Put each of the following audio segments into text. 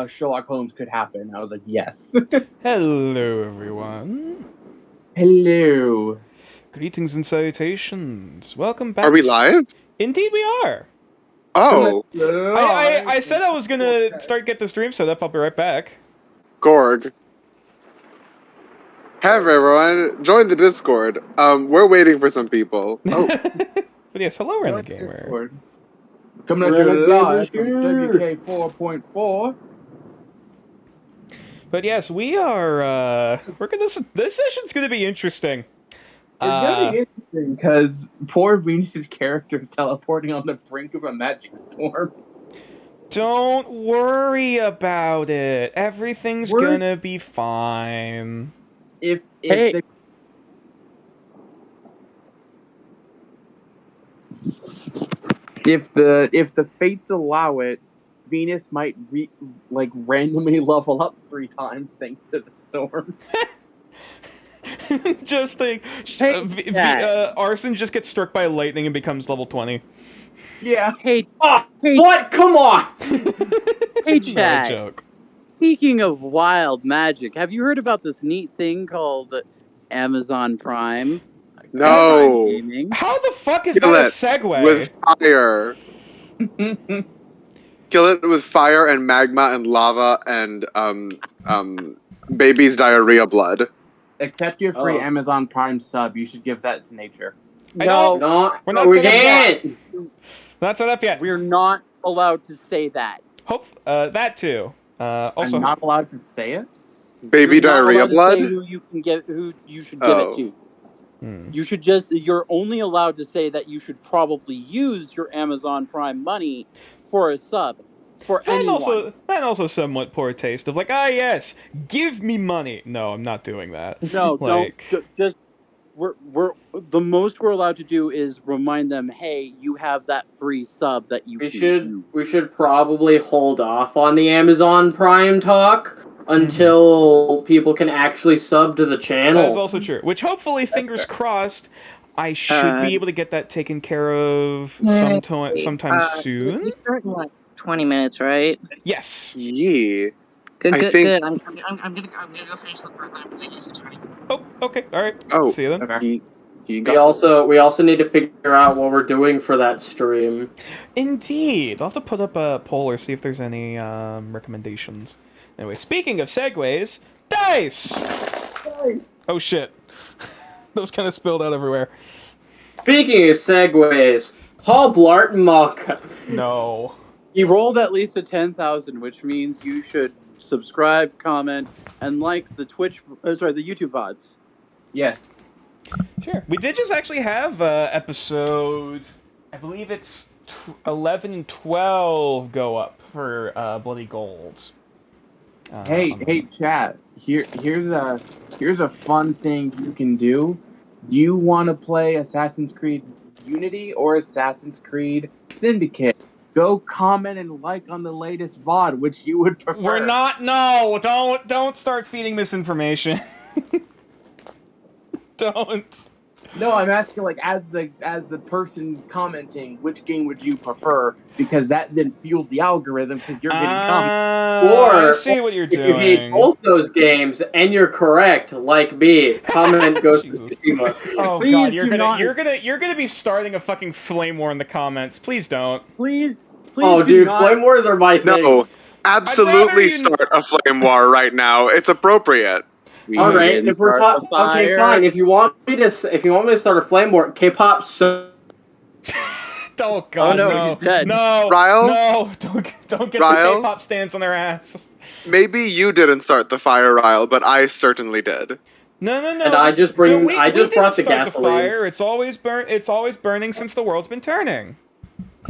Sherlock Holmes could happen. I was like, yes. Hello, everyone. Hello. Greetings and salutations. Welcome back. Are we live? Indeed, we are. Oh, I said I was gonna get the stream set up. I'll be right back. Gorg. Hey everyone, join the Discord. We're waiting for some people. Oh, But yes, hello, Ren the Gamer. Discord. Coming at you live from WK 4.4. But yes, we are. We're gonna. This session's gonna be interesting. It's gonna be interesting because poor Venus's character is teleporting on the brink of a magic storm. Don't worry about it. Everything's Worse- gonna be fine. If Hey. if the fates allow it, Venus might randomly level up 3 times thanks to the storm. Just think, Hey, Arson just gets struck by lightning and becomes level 20. Yeah. Hey, Oh, Hey. what? Come on! hey, Not a Chad. joke. Speaking of wild magic, have you heard about this neat thing called Amazon Prime? No. Gaming. How the fuck is Kill that a it segue? with fire. Kill it with fire and magma and lava and baby's diarrhea blood. Accept your free Oh. Amazon Prime sub. You should give that to nature. I No, don't- We're No, not we set up yet. can't. Not set up yet. we're not allowed to say that. That too. Also, I'm not allowed to say it. Baby You're not diarrhea allowed to blood? say who you can get, who you should give Oh. it to. Hmm. You should you're only allowed to say that you should probably use your Amazon Prime money for a sub. For anyone. That also somewhat poor taste of like, yes, give me money. No, I'm not doing that. No, Like- don't. Just we're the most we're allowed to do is remind them, hey, you have that free sub that you We can should use. we should probably hold off on the Amazon Prime talk until people can actually sub to the That's channel. also true. Which hopefully, fingers crossed, I should be able to get that taken care of sometime soon. We start in like 20 minutes, right? Yes. Yee. Good, I good, think- good. I'm gonna go finish the program. I'm gonna use the time. Oh, okay. All right. Oh. See you then. Okay. He We got also need to figure out what we're doing for that stream. Indeed. I'll have to put up a poll or see if there's any recommendations. Anyway, speaking of segues, dice! Oh shit. Those kind of spilled out everywhere. Speaking of segues, Paul Blart Malka. No. He rolled at least a 10,000, which means you should subscribe, comment, and like the the YouTube VODs. Yes. Sure. We did just actually have episode, I believe it's 11 and 12 go up for Bloody Gold. Hey, chat. Here's a fun thing you can do. You want to play Assassin's Creed Unity or Assassin's Creed Syndicate? Go comment and like on the latest VOD, which you would prefer. We're not. No, don't start feeding misinformation. Don't. No, I'm asking as the person commenting, which game would you prefer? Because that then fuels the algorithm because you're getting comments. Or I see what you're If you hate doing. both those games and you're correct, like me, comment goes to Jesus. Tsushima. Oh Please god, do not- you're gonna be starting a fucking flame war in the comments. Please don't. Please Oh, do dude, not. Flame Wars are my thing. No. rather Absolutely you- start a flame war right now. It's appropriate. We All right, can if we're start the talking, okay, fire. fine. If you want me to start a Flame War, K-pop. So Oh god, no, no. he's dead. No, Ryle? no, don't get Ryle? the K-pop stands on their ass. Maybe you didn't start the fire, Ryle, but I certainly did. No. And I just bring- No, we I just didn't brought the start gasoline. fire. It's always burning since the world's been turning.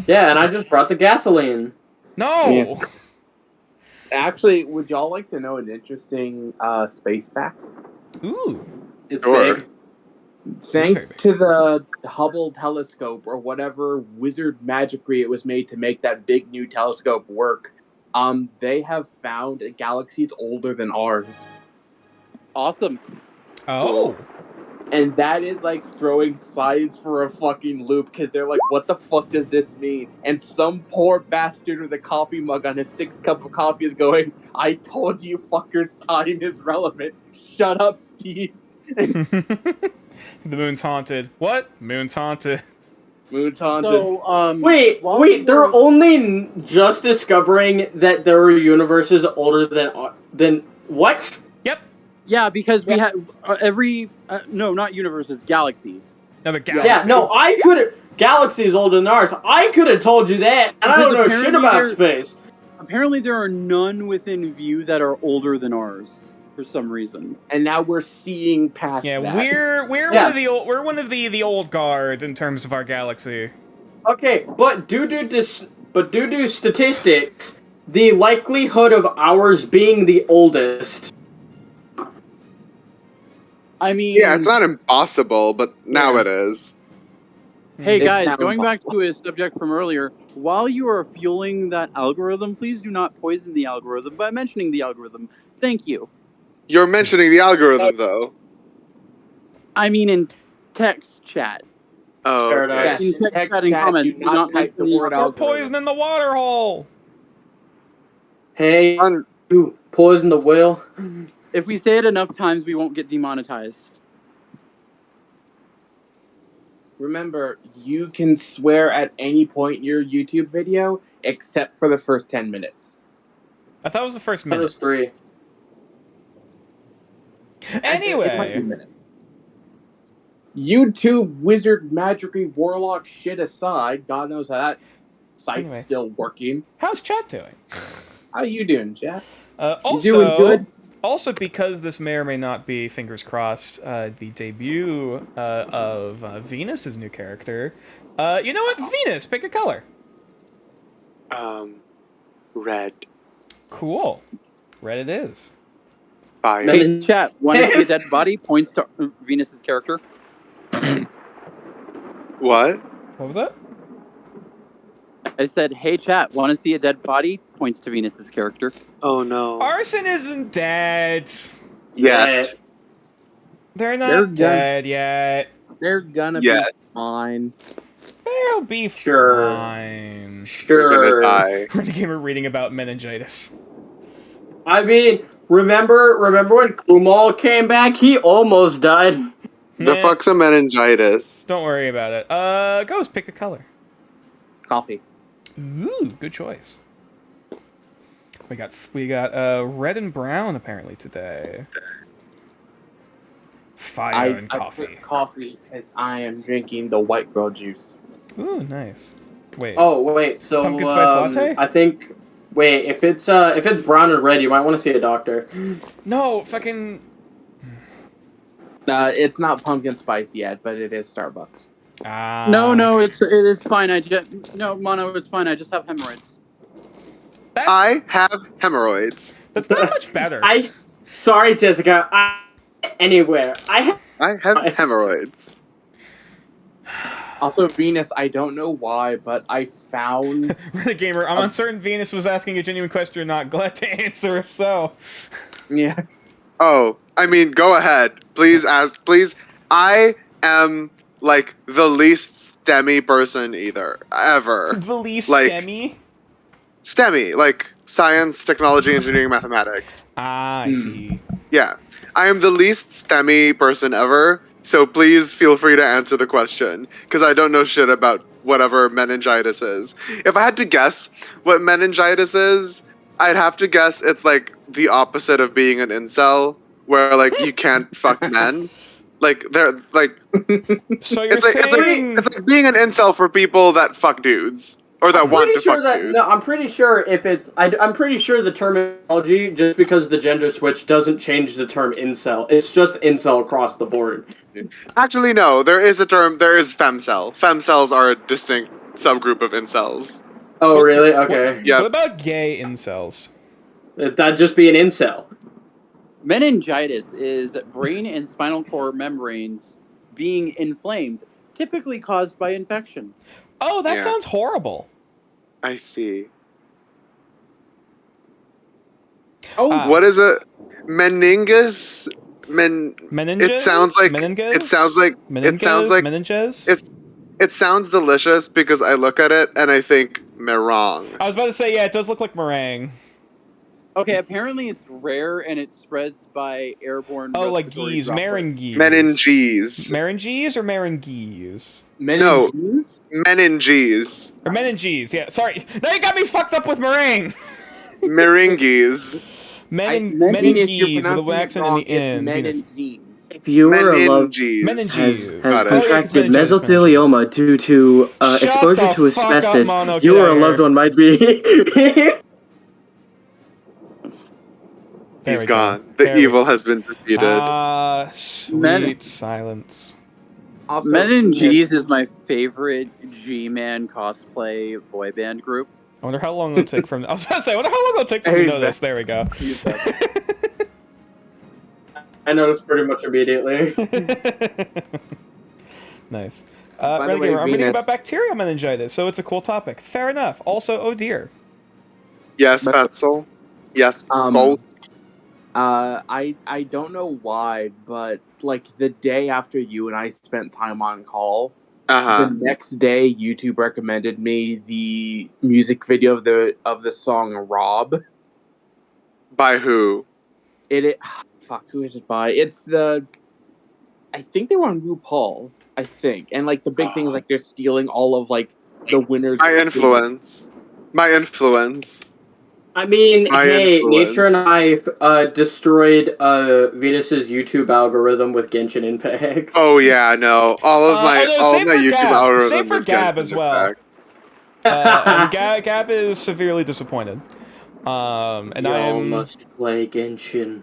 yeah, and I just brought the gasoline. No. Yeah. Actually, would y'all like to know an interesting space fact? Ooh. It's Sure. big. Thanks Very to the Hubble telescope or whatever wizard magicry it was made to make that big new telescope work, they have found galaxies older than ours. Awesome. Oh. And that is like throwing science for a fucking loop because they're like, what the fuck does this mean? And some poor bastard with a coffee mug on his 6th cup of coffee is going, I told you fuckers time is relevant. Shut up, Steve. The moon's haunted. What? Moon's haunted. Moon's haunted. So, Wait, while we they're were- only just discovering that there are universes older than what? Yep. Yeah, because we had no, not universes, galaxies. Another galaxy. Yeah, no, I could have. Galaxies older than ours. I could have told you that, and I Because don't know shit apparently about they're- space. Apparently, there are none within view that are older than ours for some reason. And now we're seeing past Yeah, that. we're Yes. one of the old guard in terms of our galaxy. Okay, but due to statistics, the likelihood of ours being the oldest. I mean, Yeah, it's not impossible, but now Yeah. it is. Hey It's guys, now going back impossible. to a subject from earlier, while you are fueling that algorithm, please do not poison the algorithm by mentioning the algorithm. Thank you. You're mentioning the algorithm, though. I mean in text chat. Oh, Fair okay. enough. Yes, In text text chat and chat, comments, do not type the mention word We're algorithm. poisoning the water hole. Hey, Un- you poison the whale. If we say it enough times, we won't get demonetized. Remember, you can swear at any point in your YouTube video except for the first 10 minutes. I thought it was the first That was minute. 3. It might be a Anyway, minute. YouTube wizard magicy warlock shit aside, God knows how that site's Anyway. still working. how's chat doing? How you doing, Jeff? Also, doing good? Also, because this may or may not be, fingers crossed, the debut of Venus's new character. You know what? Venus, pick a color. Red. Cool. Red it is. Fire. Men- Hey chat, want to see a Yes. dead body? Points to Venus's character. What? What was that? I said, hey chat, want to see a dead body? Points to Venus's character. Oh no. Arson isn't dead. Yeah. They're They're not done. dead yet. They're gonna Yeah. be fine. They'll be Sure. fine. We're Sure. gonna die. Renegade reading about meningitis. I mean, remember when Kumal came back? He almost died. The Nah, fuck's a meningitis? Don't worry about it. Ghost, pick a color. Coffee. Ooh, good choice. We got red and brown apparently today. Fire and I coffee. put coffee as I am drinking the white girl juice. Ooh, nice. Wait. Oh wait, so Pumpkin spice latte? I think. Wait, if it's brown and red, you might want to see a doctor. No, fucking. It's not pumpkin spice yet, but it is Starbucks. Ah. No, it's fine. Mono, it's fine. I just have hemorrhoids. That's, I have hemorrhoids. that's not much better. Sorry, Jessica. Anywhere. I have hemorrhoids. Also, Venus, I don't know why, but I found Gamer, I'm uncertain Venus was asking a genuine question or not. Glad to answer if so. yeah. Oh, I mean, go ahead. Please ask. Please. I am like the least STEMmy person ever. The least Like- STEMmy. STEMmy, like science, technology, engineering, mathematics. Ah, I see. Yeah. I am the least STEMmy person ever, so please feel free to answer the question, because I don't know shit about whatever meningitis is. If I had to guess what meningitis is, I'd have to guess it's like the opposite of being an incel, where like you can't fuck men. Like they're like So you're it's saying like being an incel for people that fuck dudes or that want to fuck dudes. No, I'm pretty sure I'm pretty sure the terminology, just because the gender switch doesn't change the term incel. It's just incel across the board. Actually, no. There is a term. There is femcel. Femcels are a distinct subgroup of incels. Oh, really? Okay. Yeah. what about gay incels? That'd just be an incel. Meningitis is brain and spinal cord membranes being inflamed, typically caused by infection. Oh, that Yeah. sounds horrible. I see. Oh, Ah. What is it? Meningus? Meninges? It sounds like Meninges? it sounds like it sounds like Meninges? it sounds delicious because I look at it and I think meringue. I was about to say, yeah, it does look like meringue. Okay, apparently it's rare and it spreads by airborne. Oh, like respiratory geese, droplets. merengues. Meninges. Merengues or merengues? No. Meninges? Meninges. Or meninges, yeah. Sorry. Now you got me fucked up with meringue. Meringues. Venus, you're Meninges with a pronouncing it accent in wrong. the end. It's Venus. meninges. If you were a love Meninges. Meninges. has Got it. contracted Oh, yeah, it's meninges, mesothelioma due to Shut exposure the to fuck up, asbestos, Mono, you get or out a of loved here. one might be. There He's we go. gone. The There we evil has been defeated. Ah, sweet Men- silence. Also, Meninges is my favorite G-Man cosplay boy band group. I wonder how long it'll take from. I was about to say, I wonder how long it'll take for me to He's know this. There we go. He's back. I noticed pretty much immediately. Nice. By the Renegade, way, I'm reading Venus- about bacterial meningitis, so it's a cool topic. Fair enough. Also, oh dear. Yes, But- Petzel. Yes, Gold. I don't know why, but like the day after you and I spent time on call, Uh-huh. the next day YouTube recommended me the music video of the song Rob. By who? Fuck, who is it by? I think they were on RuPaul, I think. And like the big thing is like they're stealing all of like the winners. My influence. My influence. I mean, My hey, influence. Nature and I destroyed Venus's YouTube algorithm with Genshin Impact. Oh yeah, no. All of my YouTube algorithm Same for is Gab Genshin as well. Impact. And Gab is severely disappointed. And I Y'all am. must play Genshin.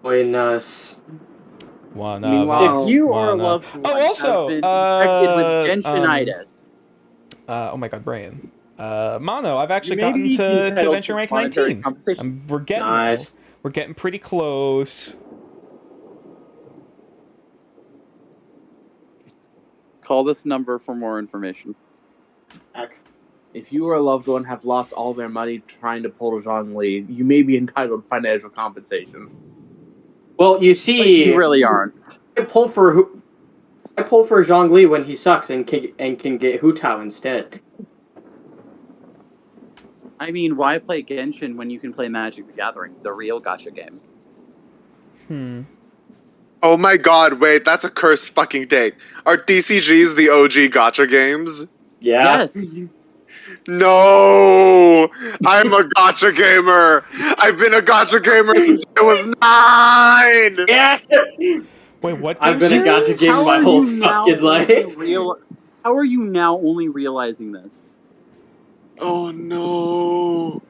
Join us. One Meanwhile- of If you us, are a one of- loved one, Oh, also, has been infected with Genshinitis, oh my god, Brian. Mono, I've actually you may gotten be to entitled Venture Rank monetary 19. compensation. We're getting Nice. there. We're getting pretty close. Call this number for more information. If you or a loved one have lost all their money trying to pull Zhongli, you may be entitled to financial compensation. Well, you But see, you really aren't. I pull for Zhongli when he sucks and can get Hu Tao instead. I mean, why play Genshin when you can play Magic the Gathering, the real gacha game? Oh my god, wait, that's a cursed fucking take. Are DCGs the OG gotcha games? Yeah. Yes. No! I'm a gotcha gamer! I've been a gotcha gamer since I was 9! Yes. Wait, what? I've game been a gacha series? gamer my are whole you now fucking only life. How are you now only realizing this? Oh no.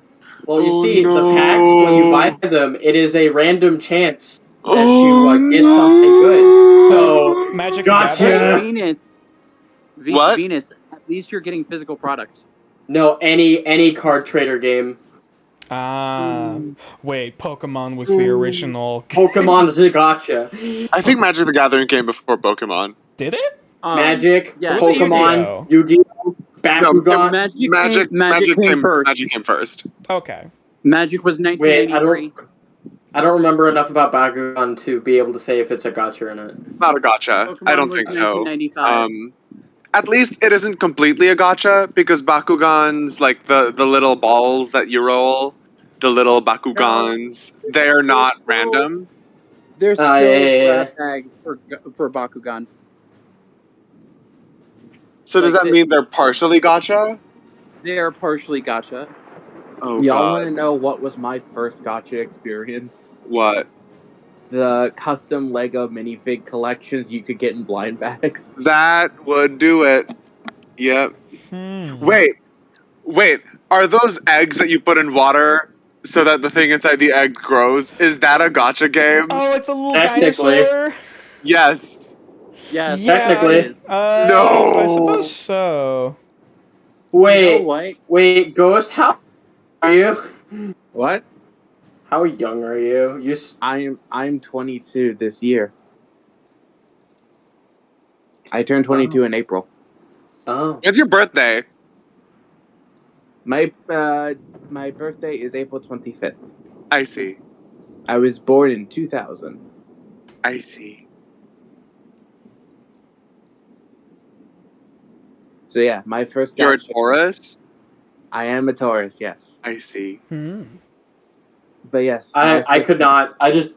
Well, you Oh, see, no. the packs when you buy them, it is a random chance that Oh, you get something good. So Magic the Gotcha. Gathering? Venus. What? Venus. At least you're getting physical product. no, any card trader game. Wait, Pokemon was the original. Pokemon's a gotcha. I think Magic the Gathering came before Pokemon. Did it? Magic, yeah. Pokemon, Yu-Gi-Oh, Bakugan. Magic came first. Magic came first. Okay. Magic was Wait, 1983. I don't remember enough about Bakugan to be able to say if it's a gotcha or not. Not a gotcha. Pokemon I don't was think so. 1995. At least it isn't completely a gotcha because Bakugan's like the little balls that you roll, the little Bakugans, they're not still- random. There's still yeah. grab bags for Bakugan. So does Like that this. mean they're partially gotcha? They are partially gotcha. Oh Y'all want to god. know what was my first gotcha experience? What? The custom Lego minifig collections you could get in blind bags. That would do it. Yep. Wait. Are those eggs that you put in water so that the thing inside the egg grows? Is that a gotcha game? Oh, like the little Technically. dinosaur? Yes. Yes, Yeah, Technically. it is. No. I suppose so. Wait, You know what? wait, Ghost, how are you? What? How young are you? I'm 22 this year. I turned 22 in April. Oh. When's your birthday? My birthday is April 25th. I see. I was born in 2000. I see. So yeah, my first. You're a galaxy- Taurus? I am a Taurus, yes. I see. But yes, I first could not. I just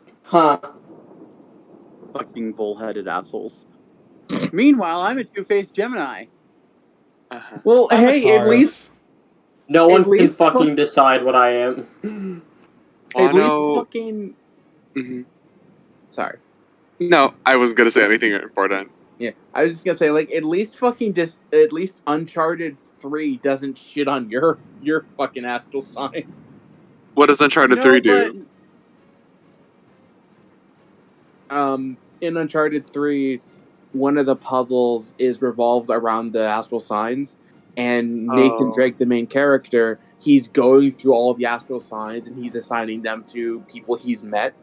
Fucking bullheaded assholes. Meanwhile, I'm a two-faced Gemini. Uh-huh. Well, I'm a hey, at least Taurus. No one At can least fucking decide what I am. at least Wano- fucking. Mhm. Sorry. No, I wasn't gonna say anything important. Yeah, I was just gonna say, like, at least fucking at least Uncharted 3 doesn't shit on your fucking astral sign. What does Uncharted No, 3 but do? In Uncharted 3, one of the puzzles is revolved around the astral signs, and Nathan Oh. Drake, the main character, he's going through all the astral signs and he's assigning them to people he's met.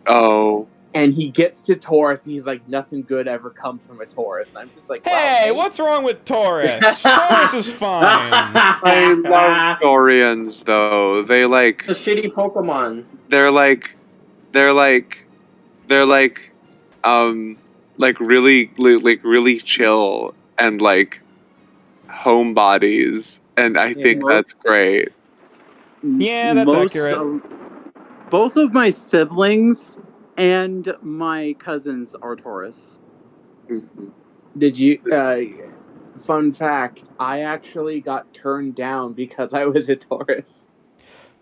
Oh. And he gets to Taurus and he's like, nothing good ever comes from a Taurus. And I'm just like, wow, Hey, mate. what's wrong with Taurus? Taurus is fine. I love Dorians though. They like The shitty Pokemon. they're like really chill and like homebodies, and I think most- that's great. Yeah, that's accurate. Both of my siblings and my cousins are Taurus. Mhm. Did you, fun fact, I actually got turned down because I was a Taurus.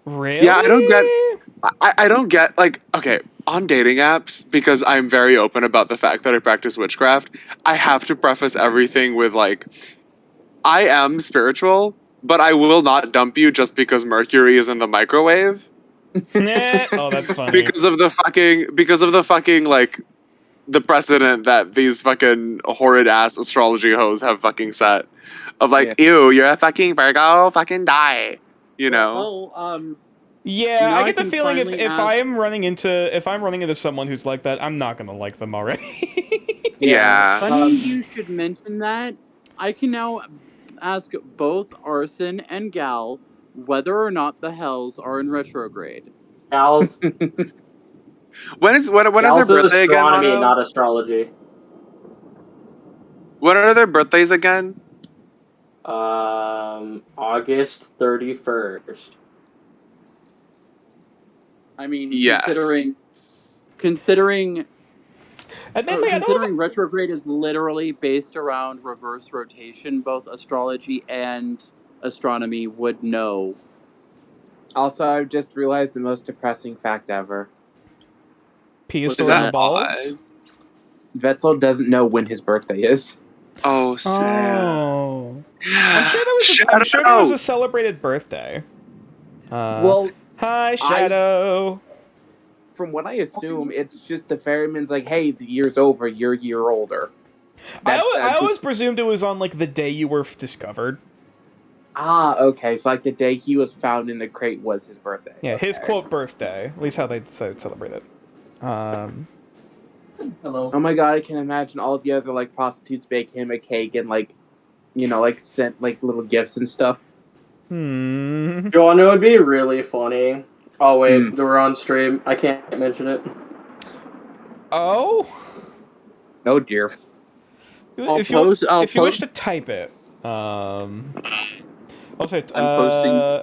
Really? Yeah, I don't get like, okay, on dating apps, because I'm very open about the fact that I practice witchcraft, I have to preface everything with like, I am spiritual, but I will not dump you just because Mercury is in the microwave. Nah. Oh, that's funny. Because of the fucking like the precedent that these fucking horrid ass astrology hoes have fucking set of like, ew, you're a fucking Virgo, fucking die, you know. Well, Yeah, Now I I get the can feeling if finally I'm running into someone who's like that, I'm not gonna like them already. Yeah. funny you should mention that. I can now ask both Arson and Gal whether or not the Hells are in retrograde. Gals. When is her Gals is birthday again, astronomy, Mono? not astrology. What are their birthdays again? August 31st. I mean, Yes. considering Admittedly, I don't. considering retrograde is literally based around reverse rotation, both astrology and astronomy would know. Also, I've just realized the most depressing fact ever. P is Is still in the that balls. Vettel doesn't know when his birthday is. Oh, sad. Oh. I'm sure there was a celebrated birthday. Well, Hi, Shadow. from what I assume, it's just the ferryman's like, hey, the year's over, you're a year older. I always presumed it was on like the day you were discovered. Ah, okay. So like the day he was found in the crate was his birthday. Yeah, his Okay. quote birthday. At least how they celebrate it. Hello. Oh my god, I can imagine all the other like prostitutes bake him a cake and like, you know, like sent like little gifts and stuff. Hmm. You want to know it'd be really funny? Oh wait, Hmm. we're on stream. I can't mention it. Oh. Oh dear. If you wish to type it, also, posting-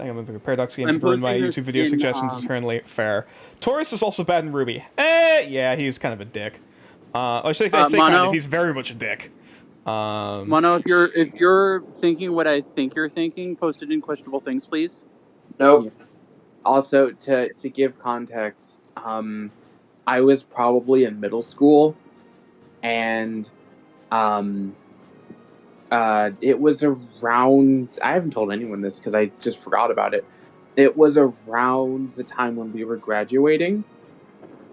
hang on, Paradox Games I'm ruined my posting this YouTube video in, suggestions is currently fair. Taurus is also bad in Ruby. Yeah, he's kind of a dick. I say kind Mono? of, he's very much a dick. Mono, if you're thinking what I think you're thinking, post it in questionable things, please. Nope. Also, to give context, I was probably in middle school, and it was around. I haven't told anyone this because I just forgot about it. It was around the time when we were graduating,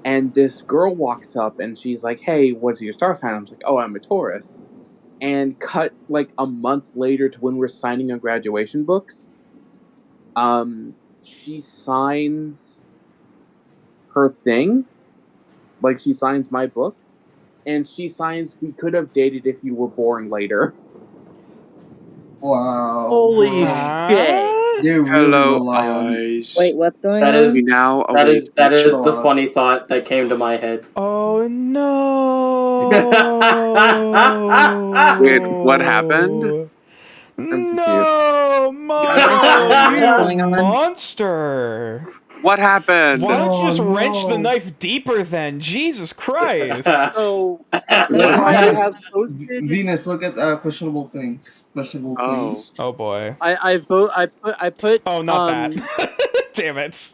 and this girl walks up and she's like, "Hey, what's your star sign?" I was like, "Oh, I'm a Taurus." And cut like a month later to when we're signing our graduation books. She signs her thing, like she signs my book, and she signs "We could have dated if you were born later." Wow. Holy What? shit! They really Hello, rely on. eyes. Wait, what's going That on? is- We now That await is the Chill funny thought that came to my head. Oh no! Wait, what happened? No, Mono, What's you going on? monster! What happened? Why don't you just Oh, wrench the no. knife deeper then? Jesus Christ! So Wait, I Venus, have posted. Venus, look at questionable things. Questionable Oh. things. Oh boy. I put. Oh, not that. Damn it.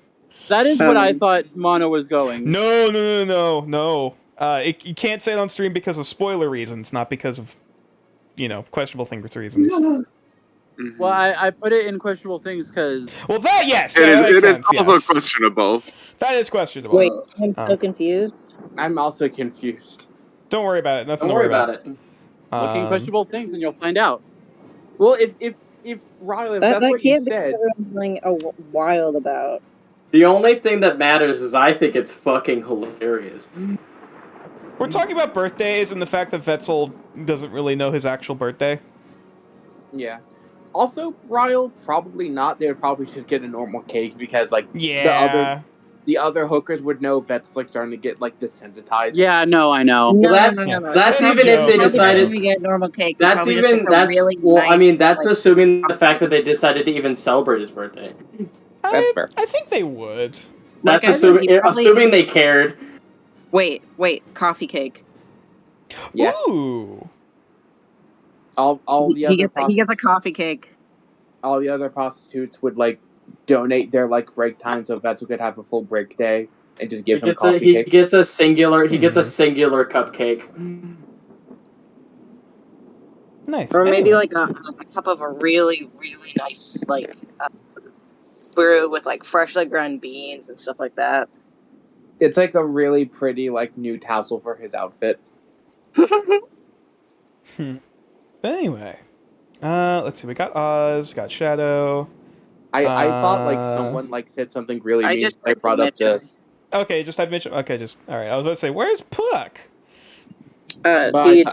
That is what I thought Mono was going. No. You can't say it on stream because of spoiler reasons, not because of, questionable things reasons. Mhm. Well, I put it in questionable things because Well, that, yes, It that is. makes It is sense, also yes. questionable. That is questionable. Wait, I'm Oh. so confused. I'm also confused. Don't worry about it. Nothing Don't to worry about it. look in Um, questionable things and you'll find out. Well, if Riley, if that's That what you can't be what said, everyone's going wild about. The only thing that matters is I think it's fucking hilarious. We're talking about birthdays and the fact that Vetzel doesn't really know his actual birthday. yeah. Also, Ryle, probably not. They would probably just get a normal cake because, like, Yeah. the other hookers would know Vet's like starting to get like desensitized. Yeah, no, I know. No, that's- no. that's It's a even if joke, they it's a decided- to get normal cake. That's Probably just even get a that's really well. I nice, mean, that's like, assuming the fact that they decided to even celebrate his birthday. That's fair. I think they would. Like, That's I think he probably- assuming they cared. Wait, coffee cake. Yes. Ooh. All the He other gets a coffee cake. all the other prostitutes would like donate their like break time so Vetzel could have a full break day and just give him coffee He cake. gets a singular. He gets a Mhm. singular cupcake. Nice. Or maybe Anyway. like a cup of a really, really nice brew with like freshly ground beans and stuff like that. It's like a really pretty like new tassel for his outfit. But anyway. Let's see. We got Oz, got Shadow. I thought like Uh, someone like said something really I mean. just I brought up mentioned this. Okay, just have Mitchell. Okay, just all right. I was about to say, where's Puck? But Do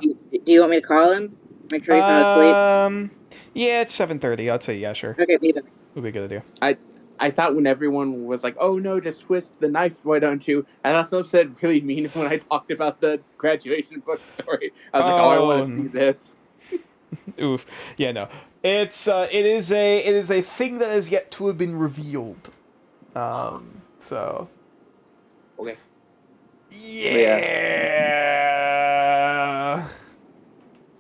you want me to call him? Make sure he's not asleep. Yeah, it's 7:30. I'd say yeah, sure. Okay, leave it. Would be a good idea. I thought when everyone was like, "Oh no, just twist the knife, why don't you?" I thought someone said really mean when I talked about the graduation book story. I was like, "Oh, I want Oh, to see this." Oof. Yeah, no. It is a thing that has yet to have been revealed. So. Okay. Yeah.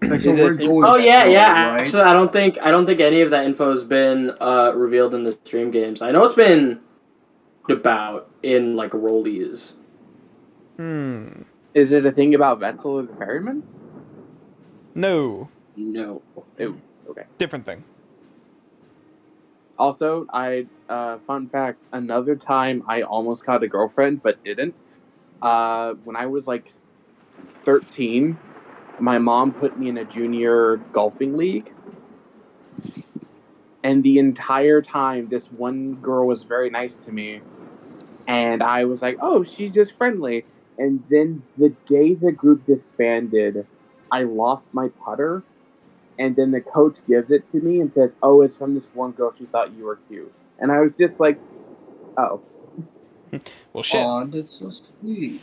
Like, so Is it- we're going. Oh yeah, forward, yeah. right? Actually, I don't think any of that info has been revealed in the stream games. I know it's been about in like rollies. Is it a thing about Vetzel or the ferryman? No. No. Ooh, okay. Different thing. Also, fun fact, another time I almost got a girlfriend but didn't. When I was like 13, my mom put me in a junior golfing league. And the entire time, this one girl was very nice to me. And I was like, oh, she's just friendly. And then the day the group disbanded, I lost my putter. And then the coach gives it to me and says, oh, it's from this one girl. She thought you were cute. And I was just like, oh. Well, shit. Aw, that's so sweet.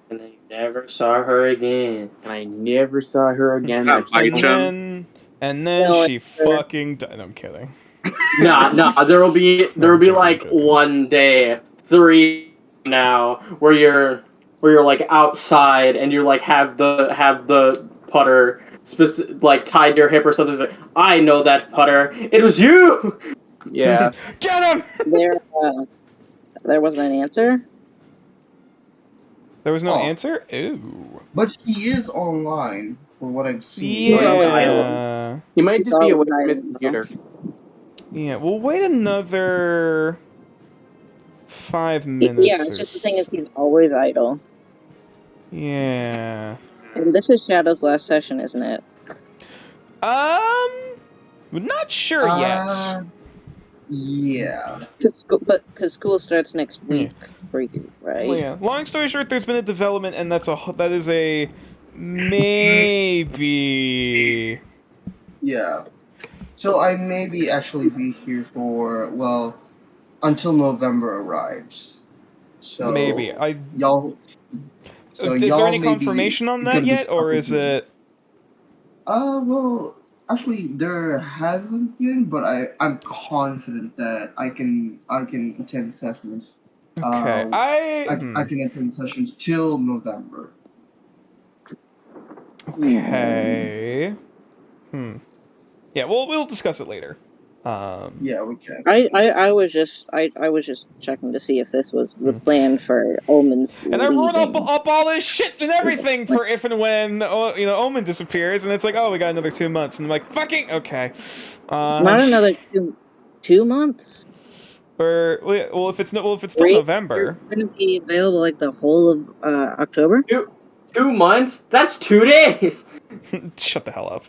And I never saw her again. And I never saw her again. Yeah, I've seen Mike her- Jim. And then No, she fucking died. No, I'm kidding. No, there will be joking, like I'm joking. one day, 3 now, where you're like outside and you like have the putter like tied to your hip or something. It's like, I know that putter. It was you. Yeah. Get him! There wasn't an answer. There was no Oh. answer? Ooh. But he is online, from what I've seen. Yeah. He might just be It's away all from his right. computer. Yeah, we'll wait another 5 minutes. Yeah, it's just the thing is he's always idle. Yeah. And this is Shadow's last session, isn't it? We're not sure yet. Yeah. Because school starts next week for you, right? Well, yeah. Long story short, there's been a development, and that is a maybe. Yeah. So I maybe actually be here for until November arrives. So Maybe. y'all. So Is there y'all any may be confirmation on that gonna be yet, stuck or with is me. it? Well, actually, there hasn't been, but I'm confident that I can attend sessions. Okay, I can attend sessions till November. Okay. Yeah, we'll discuss it later. Yeah, we can. I was just checking to see if this was the plan for Omen's And I wrote leaving. up all this shit and everything for if and when Omen disappears, and it's like, oh, we got another 2 months, and I'm like, fucking okay. Not another 2 months. If it's still You're November. going to be available like the whole of October. 2 months? That's 2 days. Shut the hell up.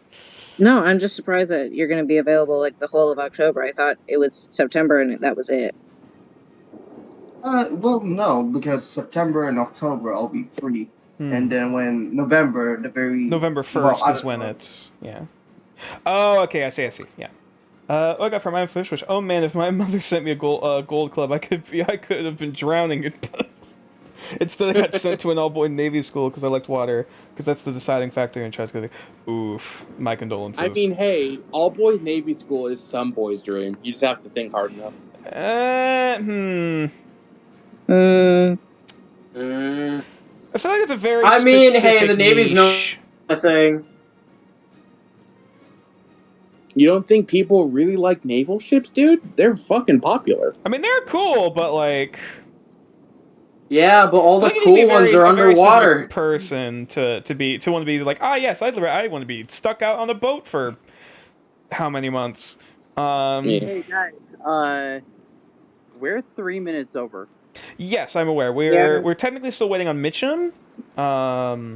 No, I'm just surprised that you're going to be available like the whole of October. I thought it was September and that was it. Well, no, because September and October I'll be free, and then when November, November 1st is when it's Oh, okay, I see, yeah. What I got from my fish wish. Oh man, if my mother sent me a gold club, I could have been drowning in bugs. Instead, I got sent to an all-boy Navy school because I liked water, because that's the deciding factor in child. Oof, my condolences. I mean, hey, all boys Navy school is some boy's dream. You just have to think hard enough. I feel like it's a very hey, the Navy's niche. no thing. You don't think people really like naval ships, dude? They're fucking popular. I mean, they're cool, but like... Yeah, but all the I think you need to cool be ones are a very underwater. specific person to want to be like, yes, I want to be stuck out on a boat for how many months? Hey guys, we're 3 minutes over. Yes, I'm aware. We're technically still waiting on Mitchum.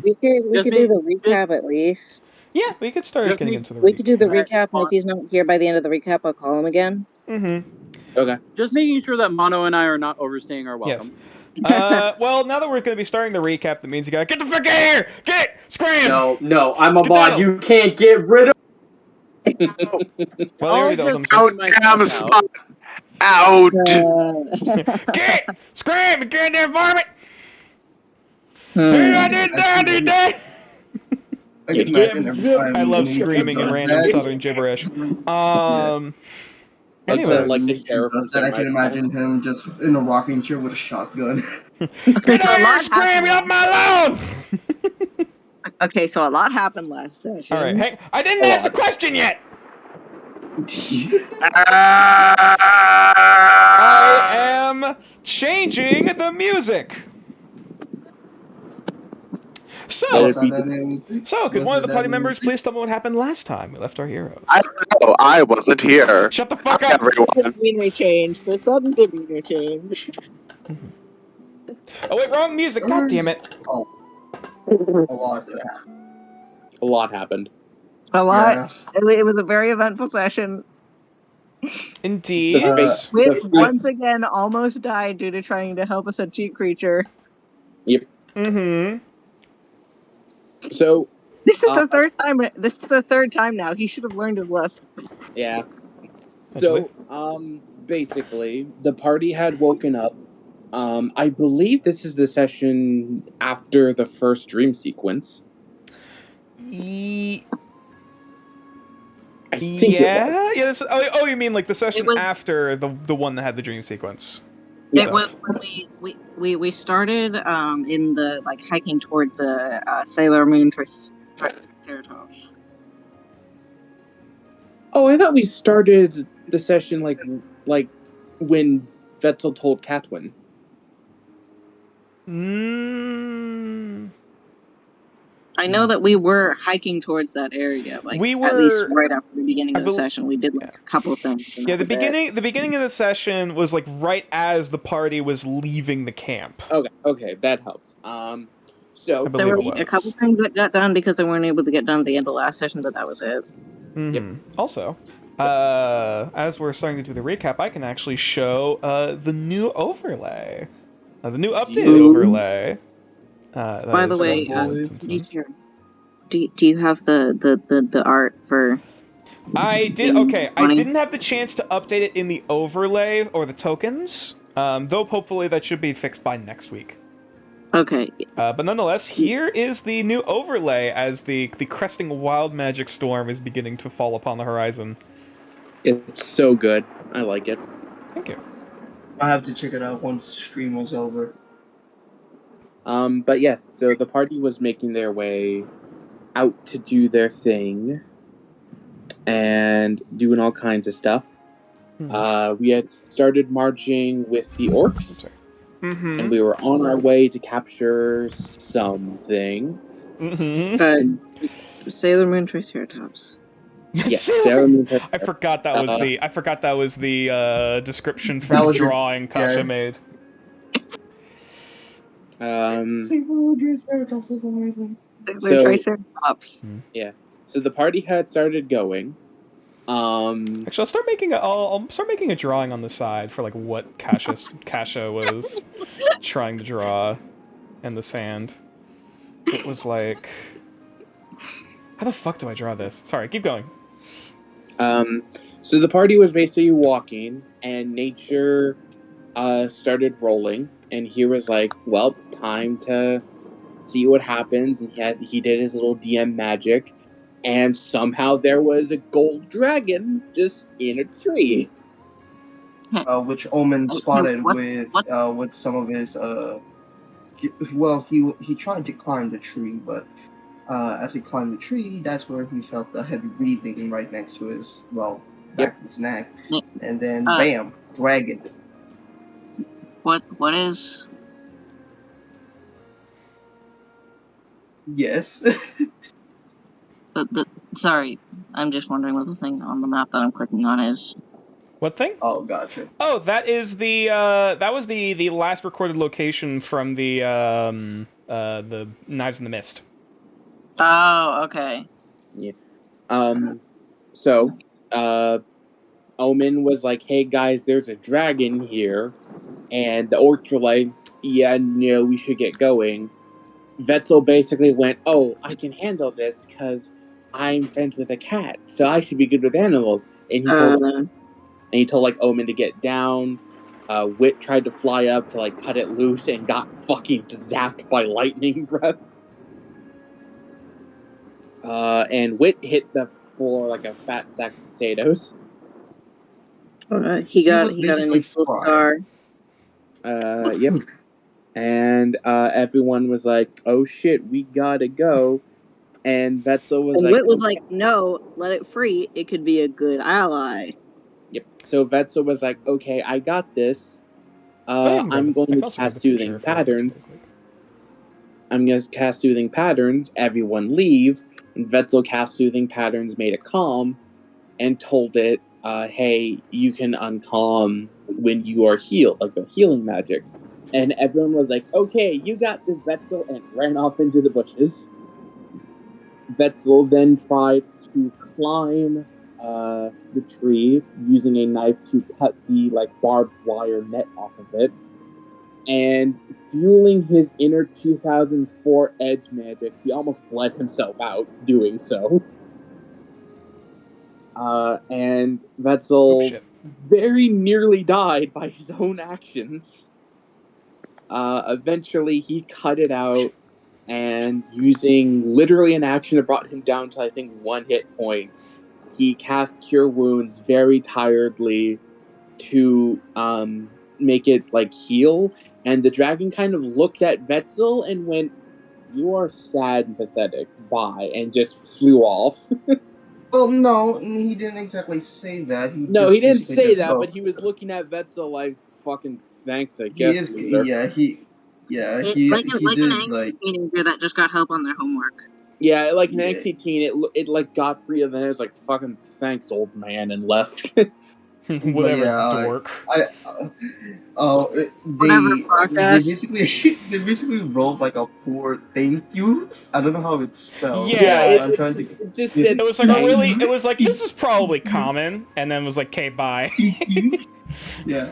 We could do the recap at least. Yeah, we could start getting into the recap. We could do the recap, and if he's not here by the end of the recap, I'll call him again. Okay. Just making sure that Mono and I are not overstaying our welcome. Yes. Well, now that we're going to be starting the recap, that means you gotta get the fuck out of here! Scram! No, I'm a mod. You can't get rid of. Well, there we go. Damn spot. Out. Scram! You goddamn varmint! I love screaming in random southern gibberish. Anyway, like the sheriff that I can imagine him just in a rocking chair with a shotgun. Get out here, Scram! Get off my lawn! Okay, so a lot happened last session. All right, hey, I didn't ask the question yet. I am changing the music. So, could one of the party members please tell me what happened last time we left our heroes? I don't know. I wasn't here. Shut the fuck up, everyone. Demeanor change. The sudden demeanor change. Oh wait, wrong music. God damn it. A lot did happen. A lot happened. A lot. Yeah. It was a very eventful session. Indeed. Which once again almost died due to trying to help a sentient creature. Yep. So this is the third time. This is the third time now. He should have learned his lesson. Yeah. So basically, the party had woken up. I believe this is the session after the first dream sequence. I think yeah. This, you mean like the session after the one that had the dream sequence? It was when we started in the hiking toward the Sailor Moon versus Triceratops. Oh, I thought we started the session like when Vetzel told Catwin. I know that we were hiking towards that area, at least right after the beginning of the session. We did a couple of things. Yeah, the beginning of the session was right as the party was leaving the camp. Okay, that helps. So there were a couple things that got done because they weren't able to get done at the end of the last session, but that was it. Yep. Also, as we're starting to do the recap, I can actually show the new overlay, the new updated overlay. By the way, do you have the art for I did. in Okay, I 20. didn't have the chance to update it in the overlay or the tokens. Though hopefully that should be fixed by next week. Okay. But nonetheless, here is the new overlay as the cresting wild magic storm is beginning to fall upon the horizon. It's so good. I like it. Thank you. I have to check it out once stream was over. But yes, so the party was making their way out to do their thing and doing all kinds of stuff. We had started marching with the orcs, Mm-hmm. and we were on our way to capture something. Mm-hmm. Sailor Moon Triceratops. Yes, Sailor Moon. I forgot that was the. I forgot that was the description for That the was your- drawing Kasha yeah. made. Sailor Moon Triceratops is amazing. Sailor So- Triceratops. So the party had started going. Actually, I'll start making I'll start making a drawing on the side for like what Kasha was trying to draw in the sand. It was like, how the fuck do I draw this? Sorry, keep going. So the party was basically walking, and nature started rolling, and he was like, "Well, time to see what happens." And he did his little DM magic, and somehow there was a gold dragon just in a tree. Which Omen spotted what's- with some of his he tried to climb the tree, but as he climbed the tree, that's where he felt the heavy breathing right next to his back of his neck, Yep. and then Uh, bam, dragon. What is Yes. the sorry, I'm just wondering what the thing on the map that I'm clicking on is. What thing? Oh, gotcha. Oh, that is the that was the last recorded location from the Knives in the Mist. Oh, okay. So Omen was like, "Hey guys, there's a dragon here," and the orcs were like, "Yeah, no, we should get going." Vetzel basically went, "Oh, I can handle this because I'm friends with a cat, so I should be good with animals." And he told like Omen to get down. Wit tried to fly up to like cut it loose and got fucking zapped by lightning breath. And Wit hit the floor like a fat sack of potatoes. He got was a basically nice little fried. scar. Yep. And everyone was like, "Oh shit, we gotta go." And Vetzel was And like, Wit was "Okay." like, "No, let it free. It could be a good ally." Yep. So Vetzel was like, "Okay, I got this. I'm I going can to also grab cast the picture soothing if you want patterns. to take a look. I'm going to cast soothing patterns. Everyone leave." And Vetzel cast soothing patterns, made it calm, and told it, "Hey, you can uncalm when you are healed, like a healing magic." And everyone was like, "Okay, you got this, Vetzel," and ran off into the bushes. Vetzel then tried to climb the tree using a knife to cut the barbed wire net off of it, and fueling his inner 2004 edge magic, he almost bled himself out doing so. And Oh, Vetzel shit. very nearly died by his own actions. Eventually, he cut it out, and using literally an action that brought him down to, I think, 1 hit point, he cast Cure Wounds very tiredly to make it, heal, and the dragon kind of looked at Vetzel and went, "You are sad and pathetic, bye," and just flew off. Well, no, he didn't exactly say that. He didn't basically say just that, go. but he was looking at Vetzel like, "Fucking thanks, I He guess." is, loser." he Like an did angsty teenager that just got help on their homework. Yeah, like an Yeah. angsty teen, it got free of then it was like, "Fucking thanks, old man," and left. Whatever, yeah, dork. Whatever, they basically wrote like a poor thank you. I don't know how it's spelled. Yeah, I'm trying to. It just said, It was like "Thank really. you." It was like this is probably common, and then was like, "Okay, bye." Yeah.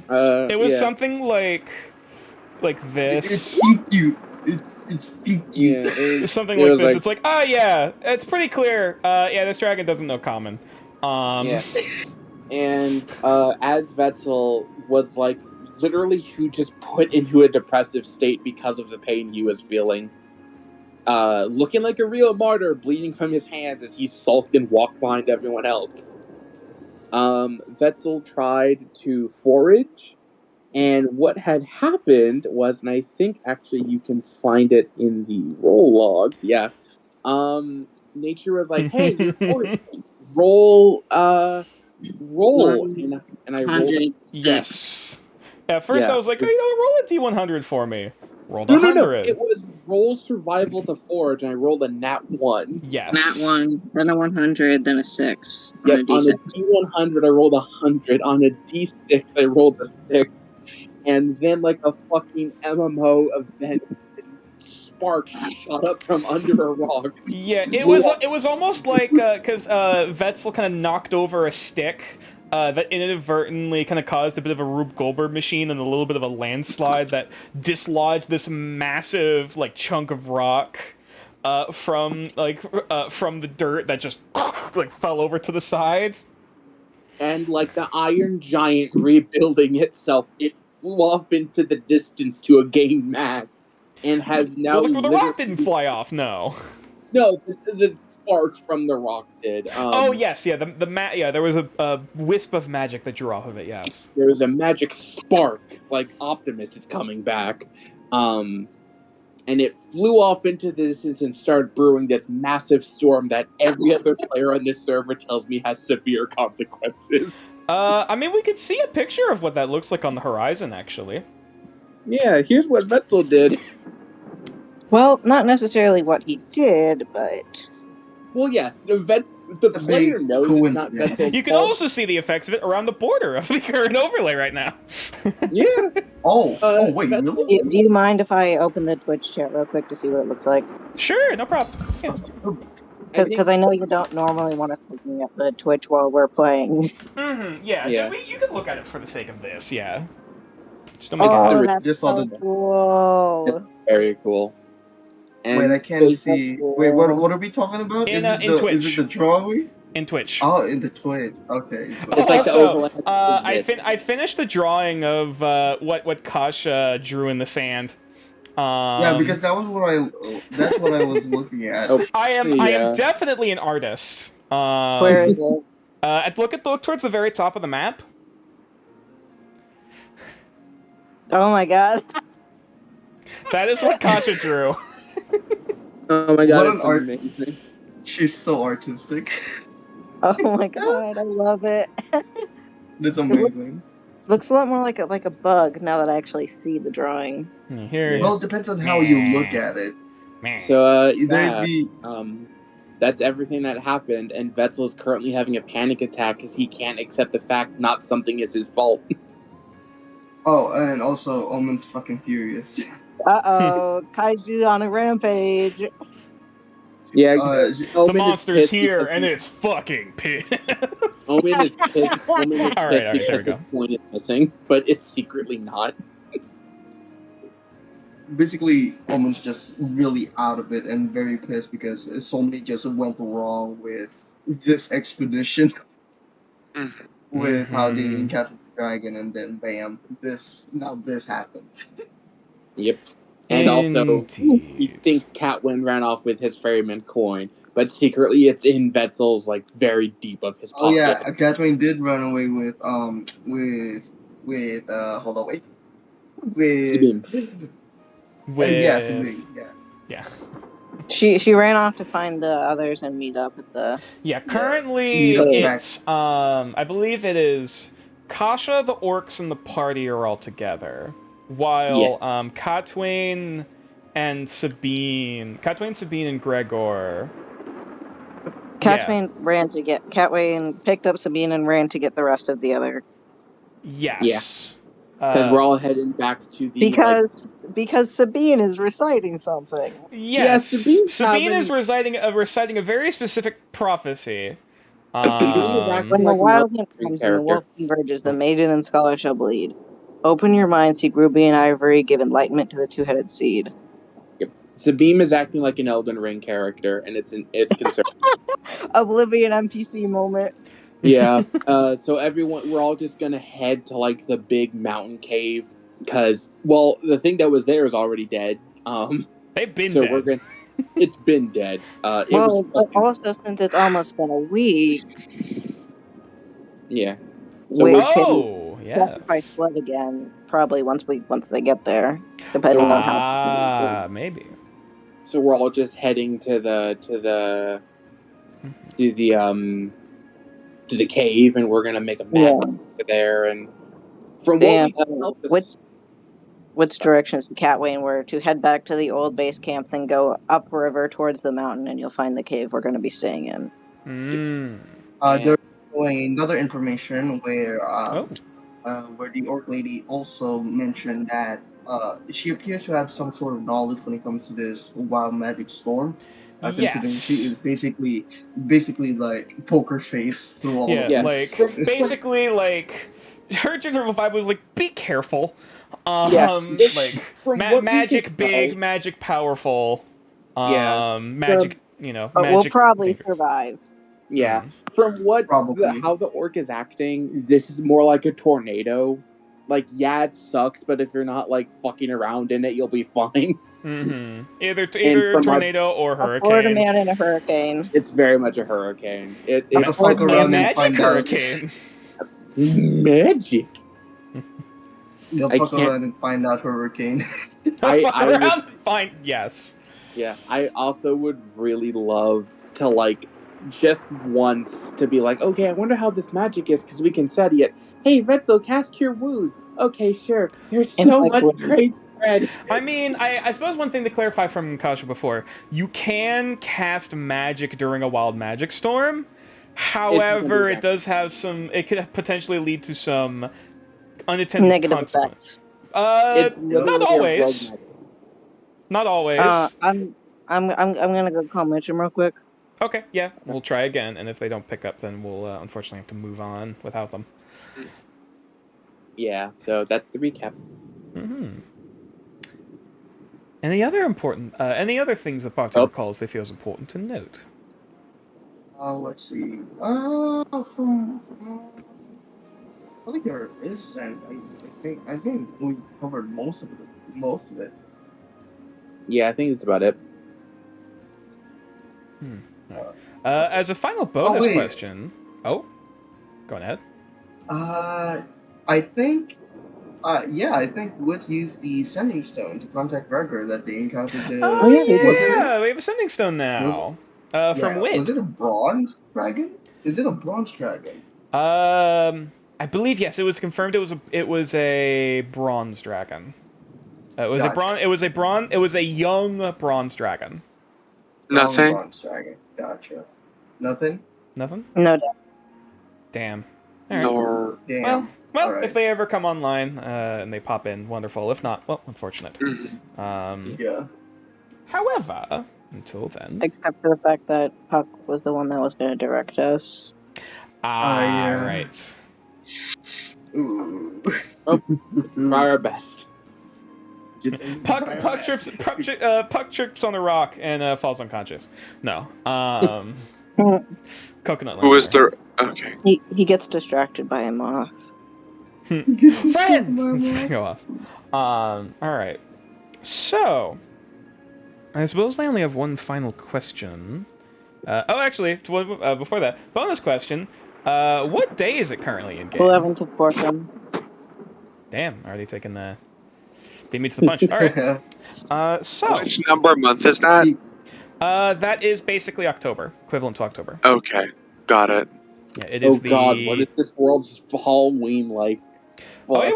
It was yeah. something like It's this. thank you. It's stinky. Yeah, Something it like was this. like- It's like, oh yeah, it's pretty clear. Yeah, this dragon doesn't know common. Yeah. And as Vetzel was like literally who just put into a depressive state because of the pain he was feeling. Looking like a real martyr, bleeding from his hands as he sulked and walked behind everyone else. Vetzel tried to forage, and what had happened was, and I think actually you can find it in the roll log, yeah. Nature was like, hey, you're foraging. Roll, and I rolled. 100. Yes. At first Yeah. I was like, oh, roll a D100 for me. Rolled No, 100. it was roll survival to forage, and I rolled a nat 1. Yes. Nat 1, then a 100, then a 6 on Yep, a on D6. a D100, I rolled 100. On a D6, I rolled a 6. And then, like a fucking MMO event, sparks shot up from under a rock. Yeah, it was almost like because Vetzel kind of knocked over a stick that inadvertently kind of caused a bit of a Rube Goldberg machine and a little bit of a landslide that dislodged this massive like chunk of rock from the dirt that just like fell over to the side. And like the Iron Giant rebuilding itself, it flew off into the distance to a gain mass, and has now. Well, the rock didn't fly off. No. No, the sparks from the rock did. Oh yes, yeah. There was a wisp of magic that drew off of it. Yes. There was a magic spark, like Optimus is coming back, and it flew off into the distance and started brewing this massive storm that every other player on this server tells me has severe consequences. I mean, we could see a picture of what that looks like on the horizon, actually. Yeah, here's what Vetzel did. Well, not necessarily what he did, but Well, yes, the It's a player big knows it's not coincidence. Vetzel's You can fault. also see the effects of it around the border of the current overlay right now. Yeah. Oh, wait, Vetzel- really? do you mind if I open the Twitch chat real quick to see what it looks like? Sure, no problem. Yeah. Because I know you don't normally want us looking at the Twitch while we're playing. Mm-hmm. Yeah. Yeah. You can look at it for the sake of this. Yeah. Just don't make Oh, it. that's Just saw so the- cool. Very cool. And Wait, I can't they- see. Wait, what are we talking about? In, Is it in the Twitch. is it the drawing? In Twitch. Oh, in the Twitch. Okay. It's like the Also, overlay. I finished the drawing of what Kasha drew in the sand. Yeah, because that's what I was looking at. Oh, I am yeah. definitely an artist. Where is it? Look towards the very top of the map. Oh my god. That is what Kasha drew. Oh my god, What an it's art- amazing. She's so artistic. Oh my god, I love it. It's amazing. Looks a lot more like a bug now that I actually see the drawing. Here. Well, it depends on how you look at it. So, Either yeah, it be that's everything that happened, and Vetzel is currently having a panic attack because he can't accept the fact not something is his fault. oh, and also Omen's fucking furious. Uh-oh, Kaiju on a rampage. Yeah, Uh, The monster's here, and it's fucking pissed. Omen is pissed. Omen is pissed All right, there we because go. his point is missing, but it's secretly not. basically, Omen's just really out of it and very pissed because so many just went wrong with this expedition. With how they Mhm. encountered the dragon, and then bam, this happened. Yep. And also, he Indeed. thinks Catwin ran off with his ferryman coin, but secretly it's in Vetzel's, like, very deep of his pocket. Oh yeah, Catherine did run away with hold on, wait. Sabine. Yeah, Sabine, yeah. Yeah. She ran off to find the others and meet up at the. Yeah, currently Yeah. it's I believe it is Kasha, the orcs, and the party are all together. While Yes. Katwain and Sabine, and Gregor. Catwayne picked up Sabine and ran to get the rest of the other. Yes. Because we're all heading back to the... Because Sabine is reciting something. Yes, Sabine's Sabine is having- reciting a very specific prophecy. When the like wild another hunt comes character. and the wolf converges, the maiden and scholar shall bleed. Open your mind, seek ruby and ivory, give enlightenment to the two-headed seed. Sabine is acting like an Elden Ring character, and it's concerning. Oblivion NPC moment. Yeah. So we're all just gonna head to like the big mountain cave because, well, the thing that was there is already dead. They've been So dead. we're gonna. It's been dead. It Well, was but fucking, also since it's almost been a week, yeah. So we we're can Oh, sacrifice yes. blood again. Probably once they get there, depending on how. Ah, maybe. so we're all just heading to the cave, and we're gonna make a map Yeah. there. And from what Damn. we can tell, Which direction is the Catwain? We're to head back to the old base camp, then go upriver towards the mountain, and you'll find the cave we're going to be staying in. There's another information where Oh. where the orc lady also mentioned that she appears to have some sort of knowledge when it comes to this wild magic storm. Considering she Yes. is basically like poker face through all Yeah, of Yes. this. like, basically, like, her general vibe was like, be careful. Yeah, Like, from what we magic can big, tell- magic powerful. Yeah. Magic, you know, But magic. we'll probably fingers. survive. Yeah, from what Probably. how the orc is acting, this is more like a tornado. Like, yeah, it sucks, but if you're not like fucking around in it, you'll be fine. Mm-hmm. Either from tornado or A Florida hurricane. man in a hurricane. It's very much a hurricane. Have It's to fuck A A around and magic find out. hurricane. magic. You'll I fuck can't- around and find out hurricane. I Fuck would- around, fine. Yes. Yeah, I also would really love to like just once to be like, okay, I wonder how this magic is because we can study it. Hey, Vetzel, cast Cure Wounds. Okay, sure. There's And so like much what- crazy red. I mean, I suppose one thing to clarify from Kasha before, you can cast magic during a wild magic storm. However, it does have some. It could potentially lead to some unintended Negative consequences. effects. It's literally Not a always. rogue magic. Not always. I'm gonna go call Mitchum real quick. Okay, yeah, we'll try again, and if they don't pick up, then we'll unfortunately have to move on without them. Yeah, so that's the recap. Mm-hmm. Any other things that Parker recalls they feels important to note? Let's see. I think there isn't. I think we covered most of it. Yeah, I think that's about it. As a final bonus wait. question. Oh, go ahead. I think. I think Wood used the sending stone to contact Gregor that they encountered. Oh yeah, they did. yeah, we have a sending stone now. From Wit. Was it a bronze dragon? Is it a bronze dragon? I believe yes. It was confirmed. It was a bronze dragon. It was Gotcha. It was a young bronze dragon. Nothing. Bronze dragon. Gotcha. Nothing. Nothing. No doubt. Damn. All right. Nor. Damn. Well, Alright. if they ever come online and they pop in, wonderful. If not, well, unfortunate. Yeah. However, until then, Except for the fact that Puck was the one that was going to direct us. yeah. right. Ooh. Try our best. Puck trips on a rock and falls unconscious. No. Coconut. Who is Lantern. there? Okay. He gets distracted by a moth. Friend! Let's go off. All right. So, I suppose I only have one final question. Before that, bonus question. What day is it currently in game? 11th of Fortune. Damn, already taking the beat me to the punch. All right. So, Which number month is that? that is basically October, equivalent to October. Okay, got it. Yeah, it is Oh God, what is this world's Halloween like? Oh, yeah,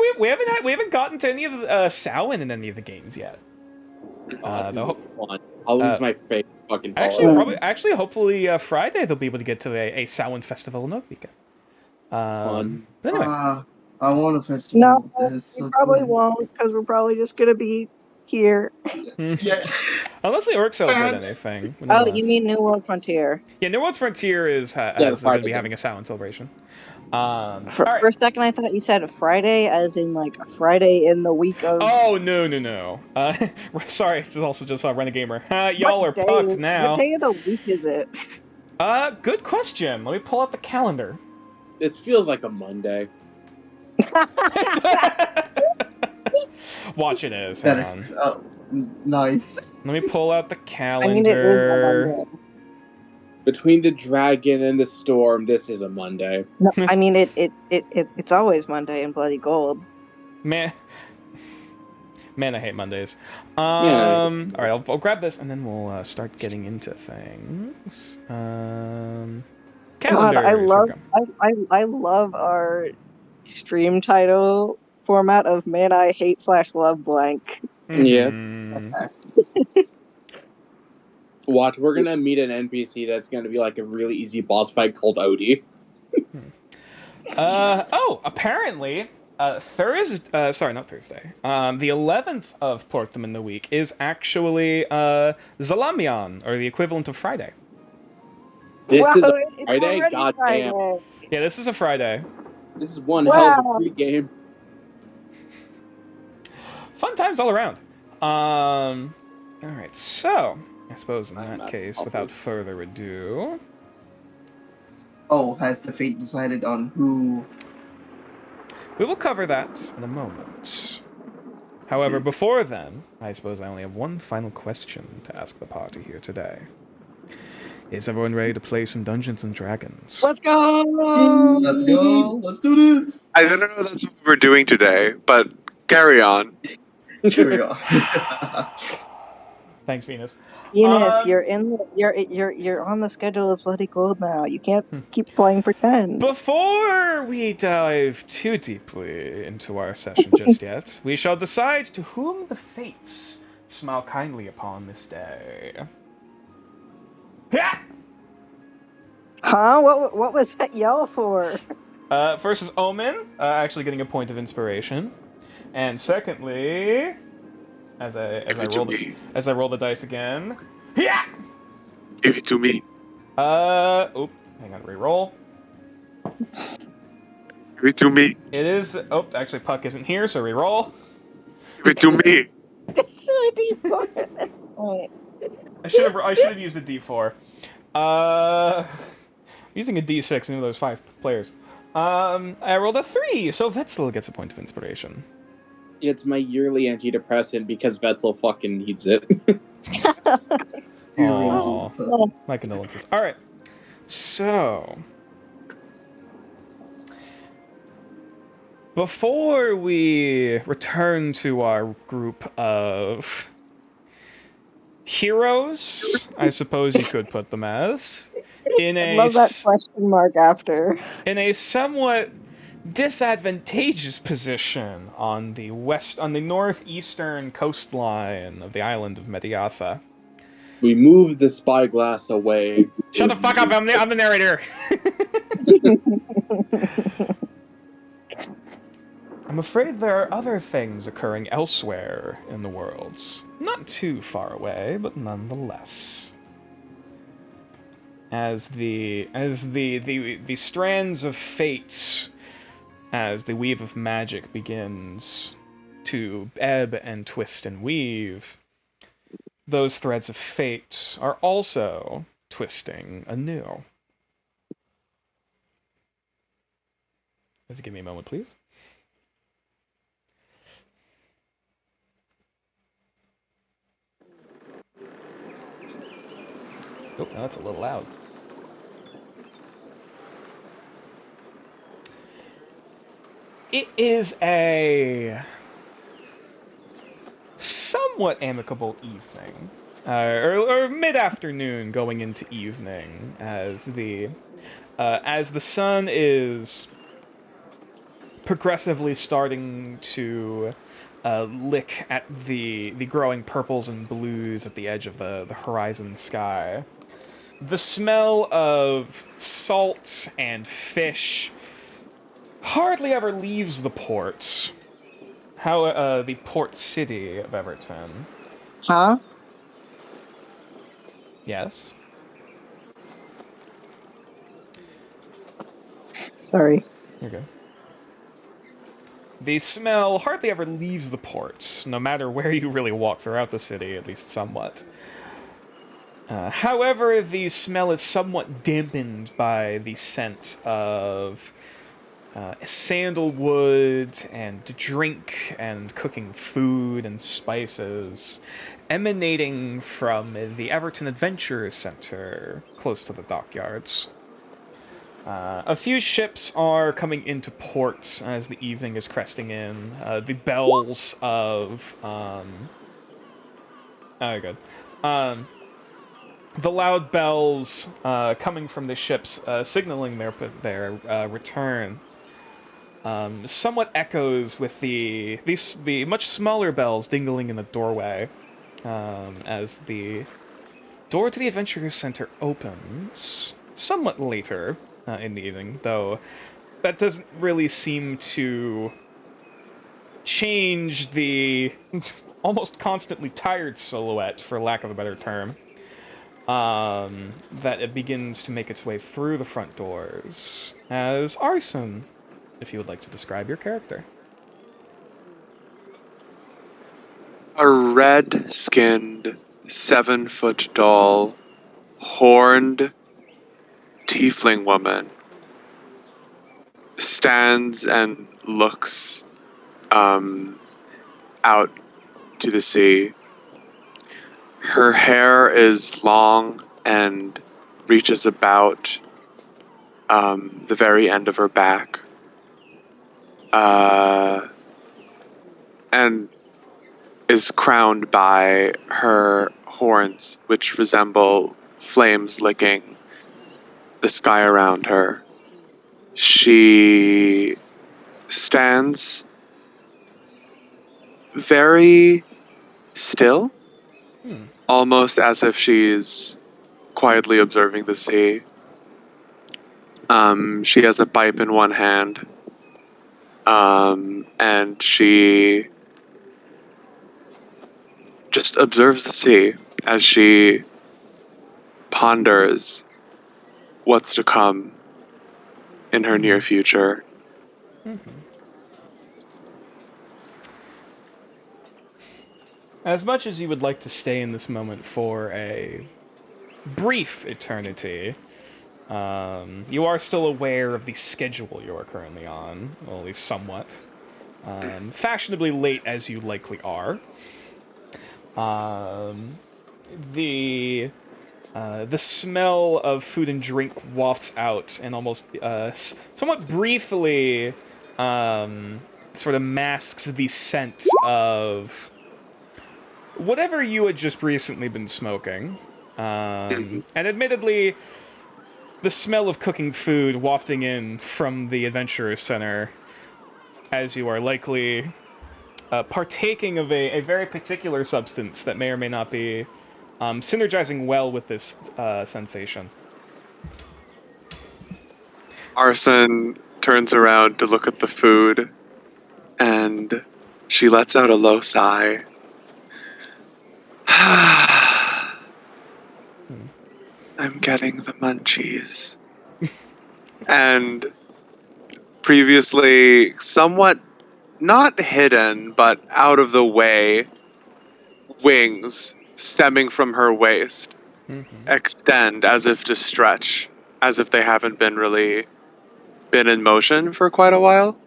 we haven't gotten to any of the Samhain in any of the games yet. That's the ho- fun. Halloween's my favorite fucking Actually, hopefully Friday they'll be able to get to a Samhain festival in Novika. Fun. But anyway, I want a festival. No, That's we so probably cool. won't, because we're probably just going to be here. Yeah. unless the orcs celebrate anything. Oh, you mean New World Frontier? Yeah, New World's Frontier is the going to Friday be thing. having a Samhain celebration. For, all right. for a second, I thought you said a Friday, as in like a Friday in the week of. Oh, no. Sorry, it's also just Renegamer. Y'all What are day? pucked What now. day of the week is it? Good question. Let me pull up the calendar. This feels like a Monday. Watch it is. That Hang is on. nice. Let me pull out the I mean, it is a calendar. Monday. Between the dragon and the storm, this is a Monday. No, I mean it's always Monday in Bloody Gold. Man, I hate Mondays. Yeah. All right, I'll grab this and then we'll start getting into things. God, Calendars. Here we go. I love our stream title format of "Man I Hate / Love Blank." Yeah. Mhm. Watch, we're gonna meet an NPC that's gonna be like a really easy boss fight called Odie. Apparently, Thursday. Sorry, not Thursday. The 11th of Porkdom in the week is actually Zalamian, or the equivalent of Friday. This is a It's Friday? already God Friday. damn. Yeah, this is a Friday. This is one hell of a Wow. pregame. Fun times all around. All right, so I suppose in I'm that not case, awful. without further ado, Oh, has the fate decided on who? we will cover that in a moment. However, See. before then, I suppose I only have one final question to ask the party here today. Is everyone ready to play some Dungeons and Dragons? Let's go. Let's go. Let's do this. I don't know if that's what we're doing today, but carry on. Carry on. Thanks, Venus. Eunice, Um, you're on the schedule as Bloody Gold now. You can't keep playing pretend. Before we dive too deeply into our session just yet, we shall decide to whom the fates smile kindly upon this day. Ha! Huh? What was that yell for? First is Omen, actually getting a point of inspiration, and secondly, as I roll the dice again, yeah. Give it to me. Hang on, reroll. Give it to me. It is. Oh, actually, Puck isn't here, so reroll. Give it to me. That's so deep. Wait. I should have used a D4. Using a D6 into those 5 players. I rolled a 3, so Vetzel gets a point of inspiration. It's my yearly antidepressant because Vetzel fucking needs it. Aww. My condolences. Alright. So, before we return to our group of heroes, I suppose you could put them as, I love that question mark after. in a somewhat disadvantageous position on the northeastern coastline of the island of Mediasa. We moved the spyglass away. Shut the fuck up! I'm the narrator. I'm afraid there are other things occurring elsewhere in the world, not too far away, but nonetheless. As the strands of fate, as the weave of magic begins to ebb and twist and weave, those threads of fate are also twisting anew. Just give me a moment, please. Oh, now that's a little loud. It is a somewhat amicable evening, or mid-afternoon going into evening, as the sun is progressively starting to lick at the growing purples and blues at the edge of the horizon sky. The smell of salt and fish hardly ever leaves the port. The port city of Everton. Huh? Yes? Sorry. Okay. The smell hardly ever leaves the port, no matter where you really walk throughout the city, at least somewhat. However, the smell is somewhat dampened by the scent of sandalwood and drink and cooking food and spices emanating from the Everton Adventure Center close to the dockyards. A few ships are coming into port as the evening is cresting in. The bells of... oh, good. The loud bells coming from the ships signaling their return somewhat echoes with the much smaller bells dingling in the doorway as the door to the Adventure Center opens somewhat later in the evening, though that doesn't really seem to change the almost constantly tired silhouette, for lack of a better term, that it begins to make its way through the front doors as Arson, if you would like to describe your character. A red-skinned, 7-foot tall, horned tiefling woman stands and looks out to the sea. Her hair is long and reaches about the very end of her back. And is crowned by her horns, which resemble flames licking the sky around her. She stands very still, almost as if she's quietly observing the sea. She has a pipe in one hand, and she just observes the sea as she ponders what's to come in her near future. As much as you would like to stay in this moment for a brief eternity, you are still aware of the schedule you are currently on, well, at least somewhat. Fashionably late as you likely are. The smell of food and drink wafts out and almost somewhat briefly sort of masks the scent of whatever you had just recently been smoking. And admittedly, the smell of cooking food wafting in from the Adventurers Center, as you are likely partaking of a very particular substance that may or may not be synergizing well with this sensation. Arson turns around to look at the food, and she lets out a low sigh. I'm getting the munchies. And previously somewhat not hidden, but out of the way, wings stemming from her waist extend as if to stretch, as if they haven't been in motion for quite a while.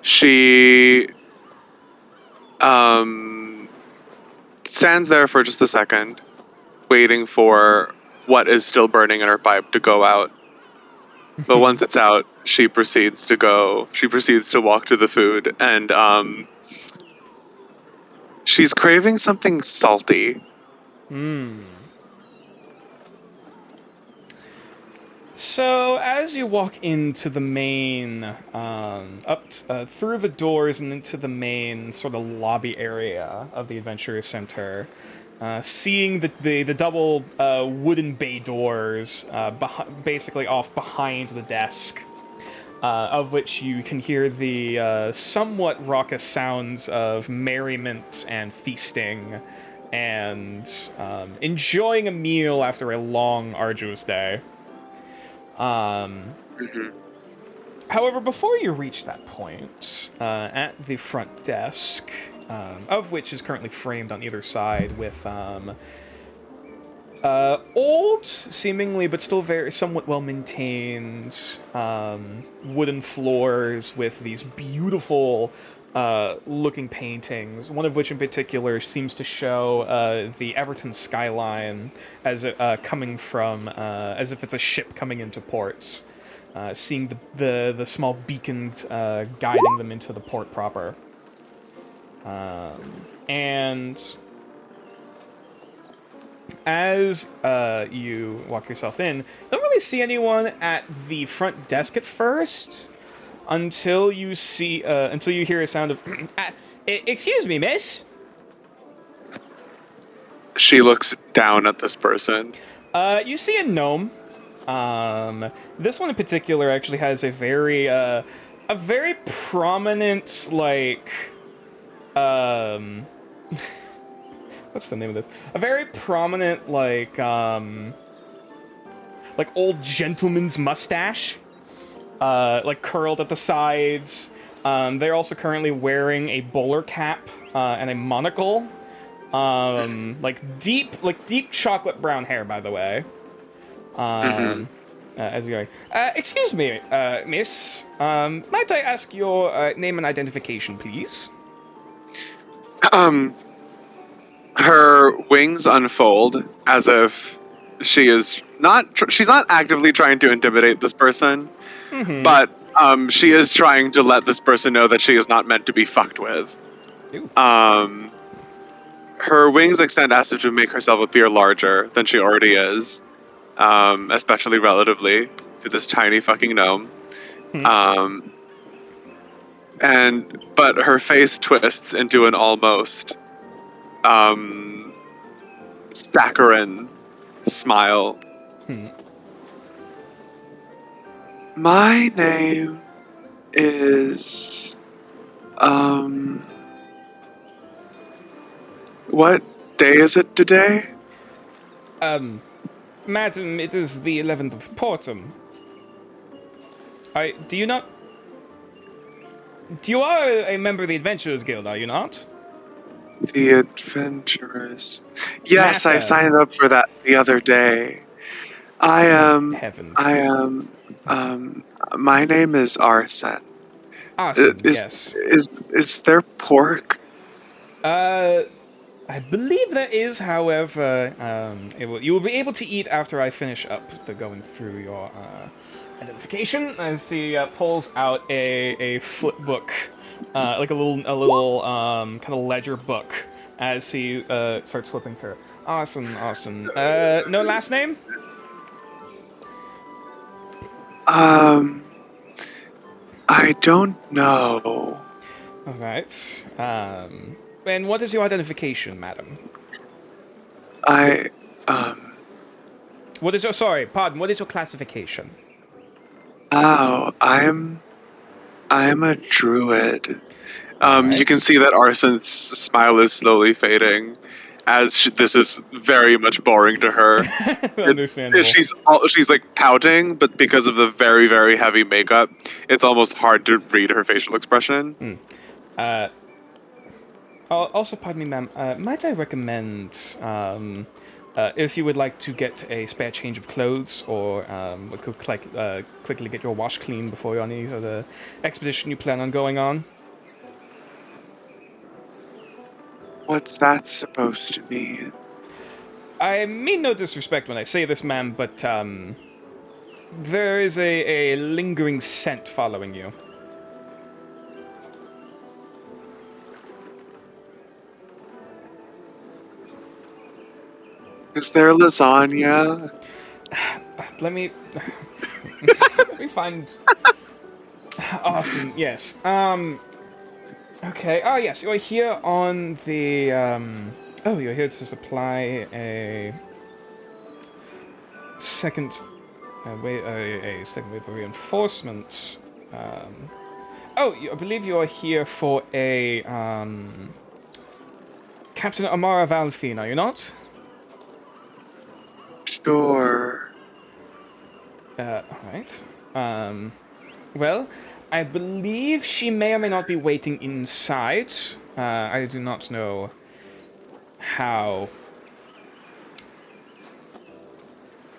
She stands there for just a second, waiting for what is still burning in her pipe to go out. But once it's out, she proceeds to walk to the food, and she's craving something salty. So, as you walk into the main, through the doors and into the main sort of lobby area of the Adventure Center, seeing the double wooden bay doors basically off behind the desk, of which you can hear the somewhat raucous sounds of merriment and feasting and enjoying a meal after a long, arduous day. However, before you reach that point, at the front desk, of which is currently framed on either side with old, seemingly, but still very somewhat well-maintained wooden floors with these beautiful looking paintings, one of which in particular seems to show the Everton skyline as coming from, as if it's a ship coming into ports. Seeing the small beacons guiding them into the port proper. And as you walk yourself in, you don't really see anyone at the front desk at first, until you hear a sound of, excuse me, miss? She looks down at this person. You see a gnome. This one in particular actually has a very prominent, like, what's the name of this? A very prominent, like old gentleman's mustache, like curled at the sides. They're also currently wearing a bowler cap and a monocle. Like deep chocolate brown hair, by the way. As you're going, excuse me, miss. Might I ask your name and identification, please? Her wings unfold as if she's not actively trying to intimidate this person, but she is trying to let this person know that she is not meant to be fucked with. Ooh. Her wings extend as if to make herself appear larger than she already is, especially relatively to this tiny fucking gnome. But her face twists into an almost saccharine smile. My name is what day is it today? Madam, it is the 11th of Portum. You are a member of the Adventurers Guild, are you not? The Adventurers. Yes, I Massa. signed up for that the other day. Heavens. My name is Arsene. Awesome, yes. Is there pork? I believe there is, however, you will be able to eat after I finish up the going through your identification. As he pulls out a flip book, like a little kind of ledger book, as he starts flipping through. Awesome. No last name? I don't know. All right. And what is your identification, madam? What is your classification? Oh, I'm a druid. Alright. You can see that Arsen's smile is slowly fading, as this is very much boring to her. Understandable. She's like pouting, but because of the very, very heavy makeup, it's almost hard to read her facial expression. Also, pardon me, ma'am, might I recommend, if you would like to get a spare change of clothes, or quickly get your wash clean before you're on the expedition you plan on going on? What's that supposed to mean? I mean no disrespect when I say this, ma'am, but, there is a lingering scent following you. Is there lasagna? Let me find. Awesome. Yes. Okay. Oh, yes. You're here on the. Oh, you're here to supply a second. A second wave of reinforcements. I believe you are here for a Captain Amara Valfine, are you not? Sure. Alright. Well, I believe she may or may not be waiting inside. I do not know how.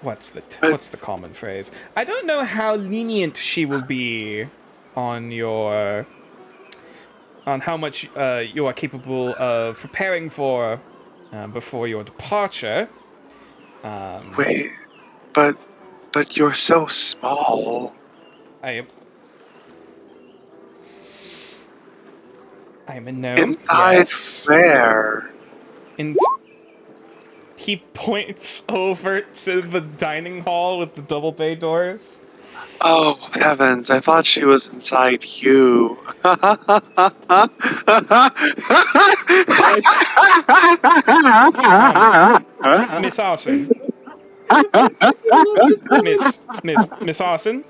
What's the common phrase? I don't know how lenient she will be on your on how much you are capable of preparing for before your departure. Wait, but you're so small. I am a gnome. Inside Yes. where? And he points over to the dining hall with the double bay doors. Oh heavens! I thought she was inside you. Miss Arson. Miss Arson.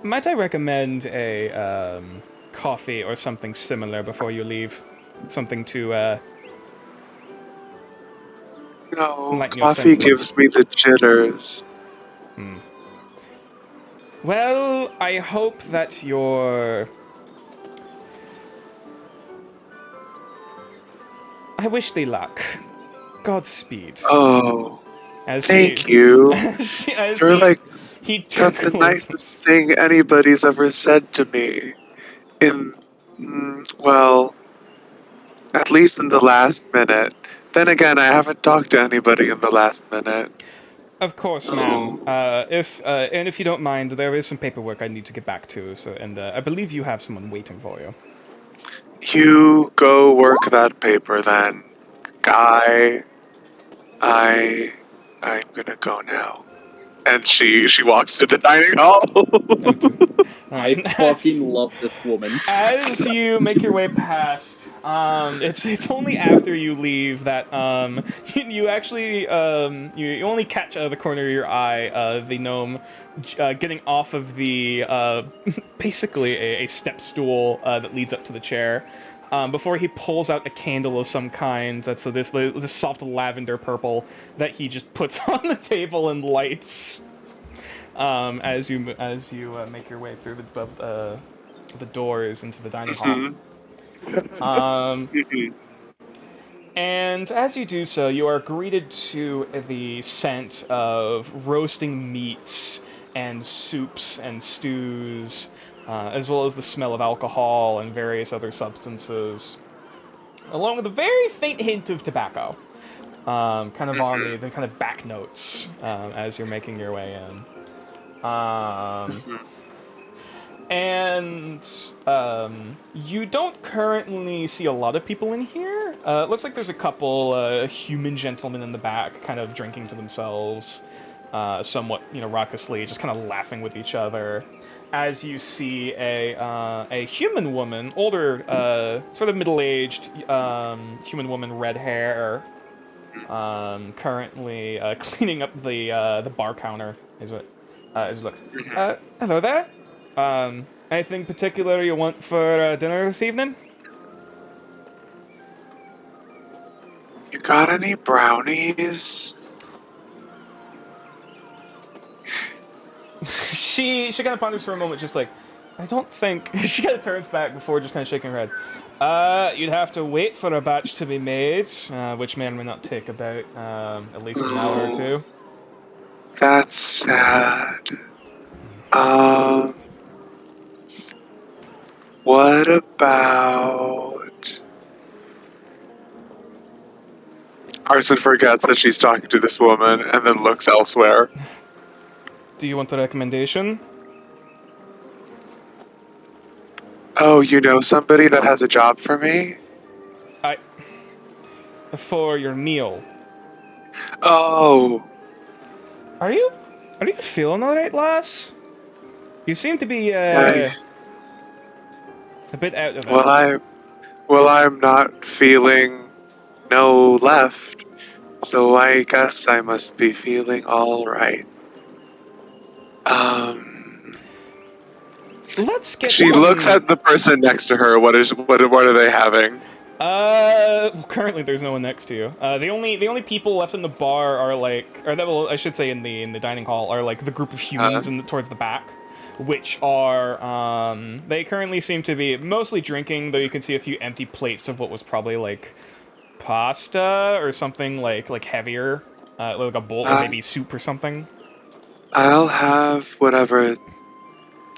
Might I recommend a coffee or something similar before you leave? Something to No, lighten your coffee senses. gives me the jitters. Well, I hope that your... I wish thee luck. Godspeed. Oh, As thank you. as You're like he just the chuckles. nicest thing anybody's ever said to me. Well, at least in the last minute. Then again, I haven't talked to anybody in the last minute. Of course, ma'am. If you don't mind, there is some paperwork I need to get back to. So, and I believe you have someone waiting for you. You go work that paper then, guy. I'm gonna go now. And she walks to the dining hall. I fucking love this woman. As you make your way past, it's only after you leave that you actually you only catch out of the corner of your eye the gnome getting off of the basically a step stool that leads up to the chair. Before he pulls out a candle of some kind, that's this soft lavender purple that he just puts on the table and lights. As you make your way through the doors into the dining hall. And as you do so, you are greeted to the scent of roasting meats and soups and stews, as well as the smell of alcohol and various other substances, along with a very faint hint of tobacco, kind of on the kind of back notes as you're making your way in. And you don't currently see a lot of people in here. It looks like there's a couple human gentlemen in the back, kind of drinking to themselves, somewhat, raucously, just kind of laughing with each other. As you see a human woman, older, sort of middle-aged human woman, red hair, currently cleaning up the bar counter. Look. Hello there. Anything particular you want for dinner this evening? You got any brownies? She kind of ponders for a moment, just like, I don't think... She kind of turns back before just kind of shaking her head. You'd have to wait for a batch to be made, which may or may not take about at least an hour or two. That's sad. What about... Arson forgets that she's talking to this woman and then looks elsewhere. Do you want a recommendation? Oh, you know somebody that has a job for me? For your meal. Oh. Are you feeling alright, lass? You seem to be a bit out of it. Well, I'm not feeling no left, so I guess I must be feeling all right. Let's get. She looks at the person next to her. What are they having? Currently there's no one next to you. The only people left in the bar are like, or that will, I should say, in the dining hall are like the group of humans towards the back, which are they currently seem to be mostly drinking, though you can see a few empty plates of what was probably like pasta or something like heavier, like a bowl or maybe soup or something. I'll have whatever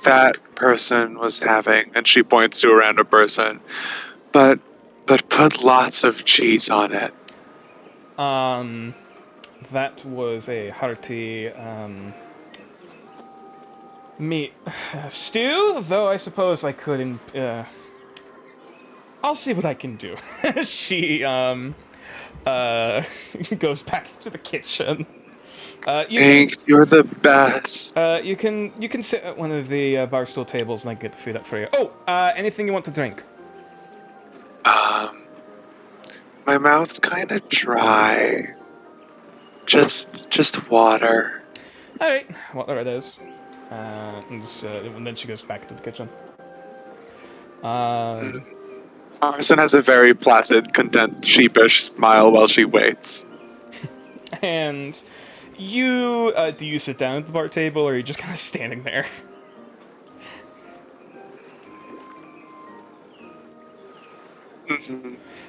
that person was having, and she points to a random person. But put lots of cheese on it. That was a hearty meat stew, though I suppose I could. I'll see what I can do. She goes back into the kitchen. Thanks, you're the best. You can sit at one of the bar stool tables and I can get the food up for you. Oh, anything you want to drink? My mouth's kind of dry. Just water. All right, water it is. And then she goes back into the kitchen. Arson has a very placid, content, sheepish smile while she waits. And you do you sit down at the bar table, or are you just kind of standing there?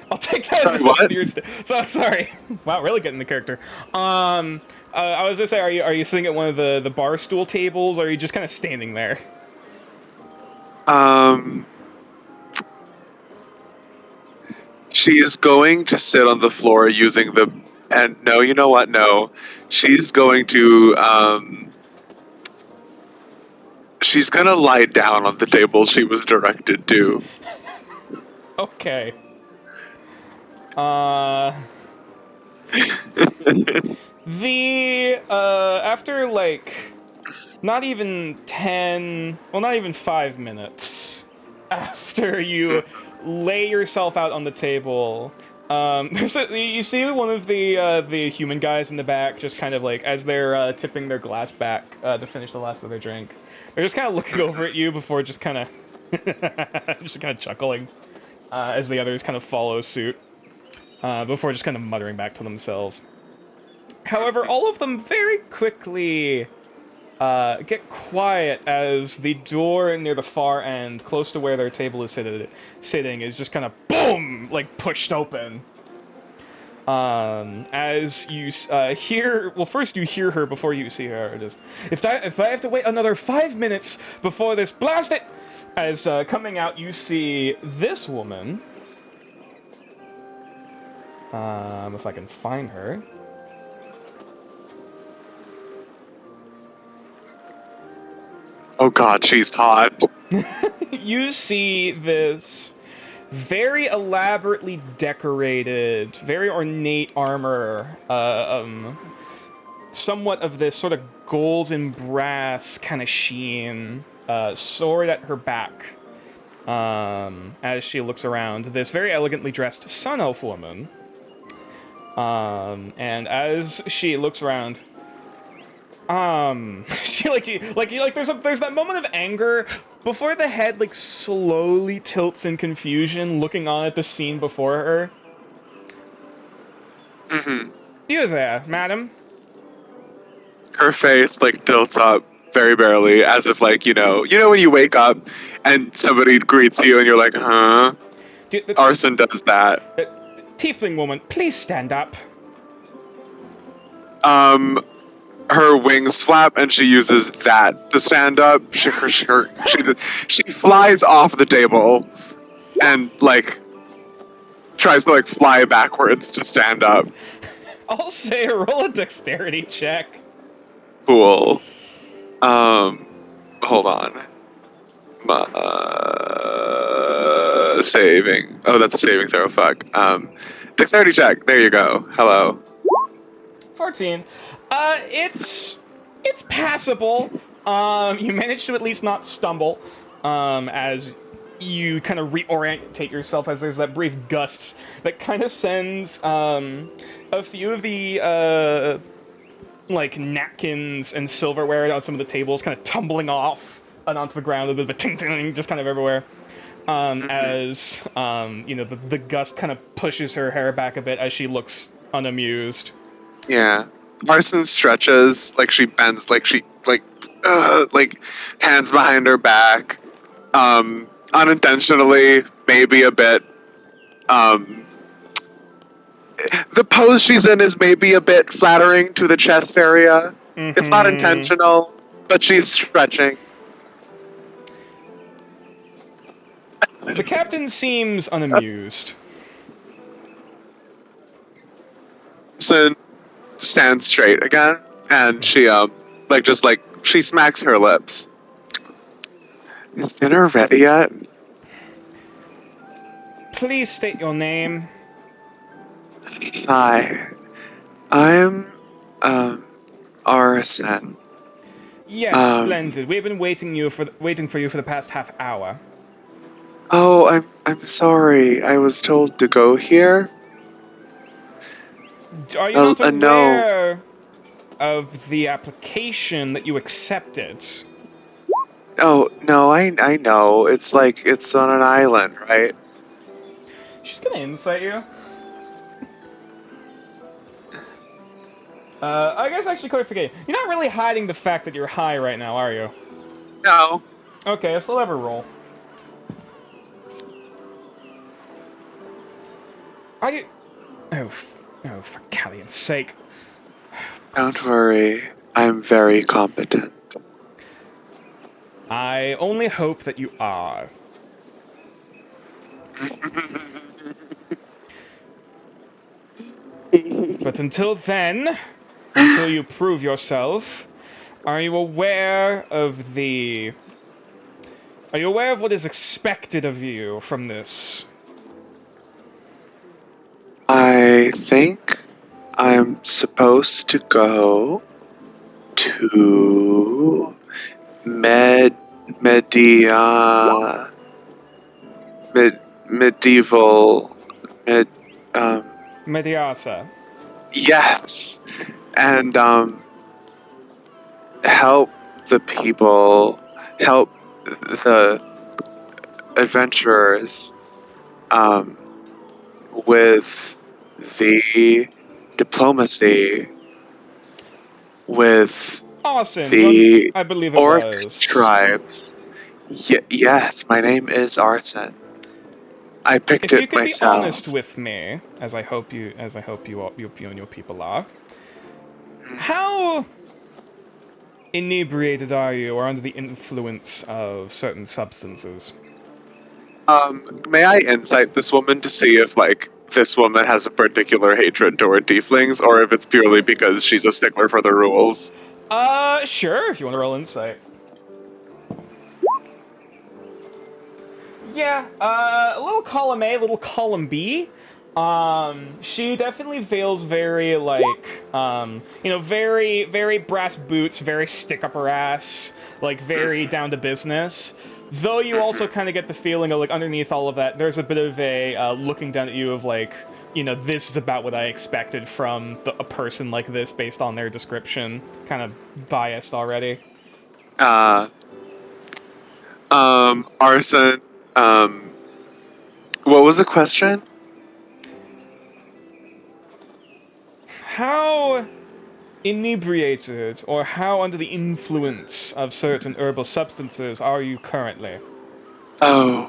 I'll take that as a sorry. Wow, really getting the character. I was gonna say, are you sitting at one of the bar stool tables, or are you just kind of standing there? She is going to sit on the floor using the... And no, you know what? No. She's going to... she's gonna lie down on the table she was directed to. Okay. After like not even 5 minutes after you lay yourself out on the table, you see one of the human guys in the back just kind of like, as they're tipping their glass back to finish the last of their drink, they're just kind of looking over at you before just kind of chuckling as the others kind of follow suit, before just kind of muttering back to themselves. However, all of them very quickly get quiet as the door near the far end, close to where their table is sitting, is just kind of boom, like pushed open. As you hear, well, first you hear her before you see her. Just if I have to wait another 5 minutes before this, blast it! As coming out, you see this woman. If I can find her. Oh god, she's hot. You see this very elaborately decorated, very ornate armor, somewhat of this sort of golden brass kind of sheen, sword at her back, as she looks around. This very elegantly dressed Sun Elf woman, and as she looks around, she there's that moment of anger before the head like slowly tilts in confusion, looking on at the scene before her. Mm-hmm. You there, madam? Her face like tilts up very barely, as if like, you know when you wake up and somebody greets you and you're like, huh? Arson does that. Tiefling woman, please stand up. Her wings flap and she uses that to stand up. She flies off the table and like tries to like fly backwards to stand up. I'll say roll a dexterity check. Cool. Hold on. Saving. Oh, that's a saving throw. Fuck. Dexterity check. There you go. Hello. 14. It's passable. You managed to at least not stumble, as you kind of reorientate yourself, as there's that brief gust that kind of sends a few of the like napkins and silverware on some of the tables kind of tumbling off and onto the ground, a bit of a ting-ting just kind of everywhere. as the gust kind of pushes her hair back a bit as she looks unamused. Yeah. Arson stretches, like she bends, like hands behind her back, unintentionally, maybe a bit. The pose she's in is maybe a bit flattering to the chest area. It's not intentional, but she's stretching. The captain seems unamused. Arson stands straight again, and she she smacks her lips. Is dinner ready yet? Please state your name. Hi, I'm Arson. Yes, splendid. We've been waiting for you for the past half hour. Oh, I'm sorry. I was told to go here. Are you not no. aware of the application that you accepted? Oh no, I know. It's like it's on an island, right? She's gonna insight you. I guess actually clarification. You're not really hiding the fact that you're high right now, are you? No. Okay, so let her roll. Are you? Oh, for Callion's sake. Don't worry. I'm very competent. I only hope that you are. But until then, until you prove yourself, are you aware of what is expected of you from this? I think I'm supposed to go to Mediasa. Yes, and help the people, help the adventurers, with the diplomacy, with Awesome. the I believe it orc was. tribes. Yes, my name is Arson. I picked If you it could myself. be honest with me, as I hope you and your people are, how inebriated are you, or under the influence of certain substances? May I insight this woman to see if, like, this woman has a particular hatred toward tieflings, or if it's purely because she's a stickler for the rules? Sure, if you want to roll insight. Yeah, a little column A, a little column B. She definitely feels very, like, very, very brass boots, very stick up her ass, like, very down to business. Though you also kind of get the feeling of, like, underneath all of that, there's a bit of a, looking down at you of, like, this is about what I expected from a person like this based on their description. Kind of biased already. Arson, what was the question? How inebriated or how under the influence of certain herbal substances are you currently? Oh,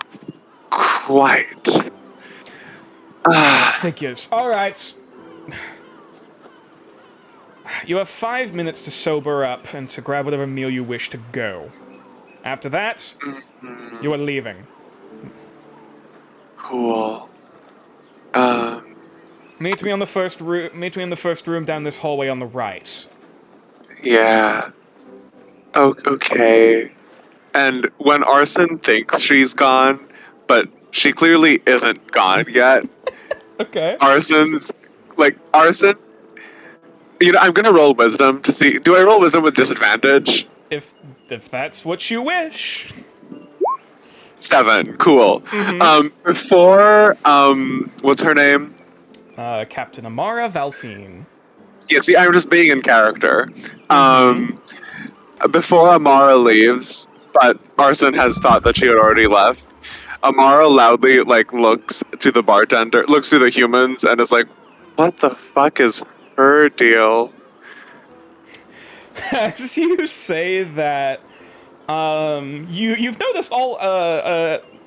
quite. Figures. Alright. You have 5 minutes to sober up and to grab whatever meal you wish to go. After that, you are leaving. Cool. Meet me in the first room down this hallway on the right. Yeah. Okay. And when Arson thinks she's gone, but she clearly isn't gone yet, Okay. Arson, I'm gonna roll wisdom to see. Do I roll wisdom with disadvantage? If that's what you wish. 7. Cool. Mm-hmm. Before, what's her name? Captain Amara Valfine. Yeah, see, I'm just being in character. Before Amara leaves, but Arson has thought that she had already left, Amara loudly like looks to the bartender, looks to the humans, and is like, "What the fuck is her deal?" As you say that, you've noticed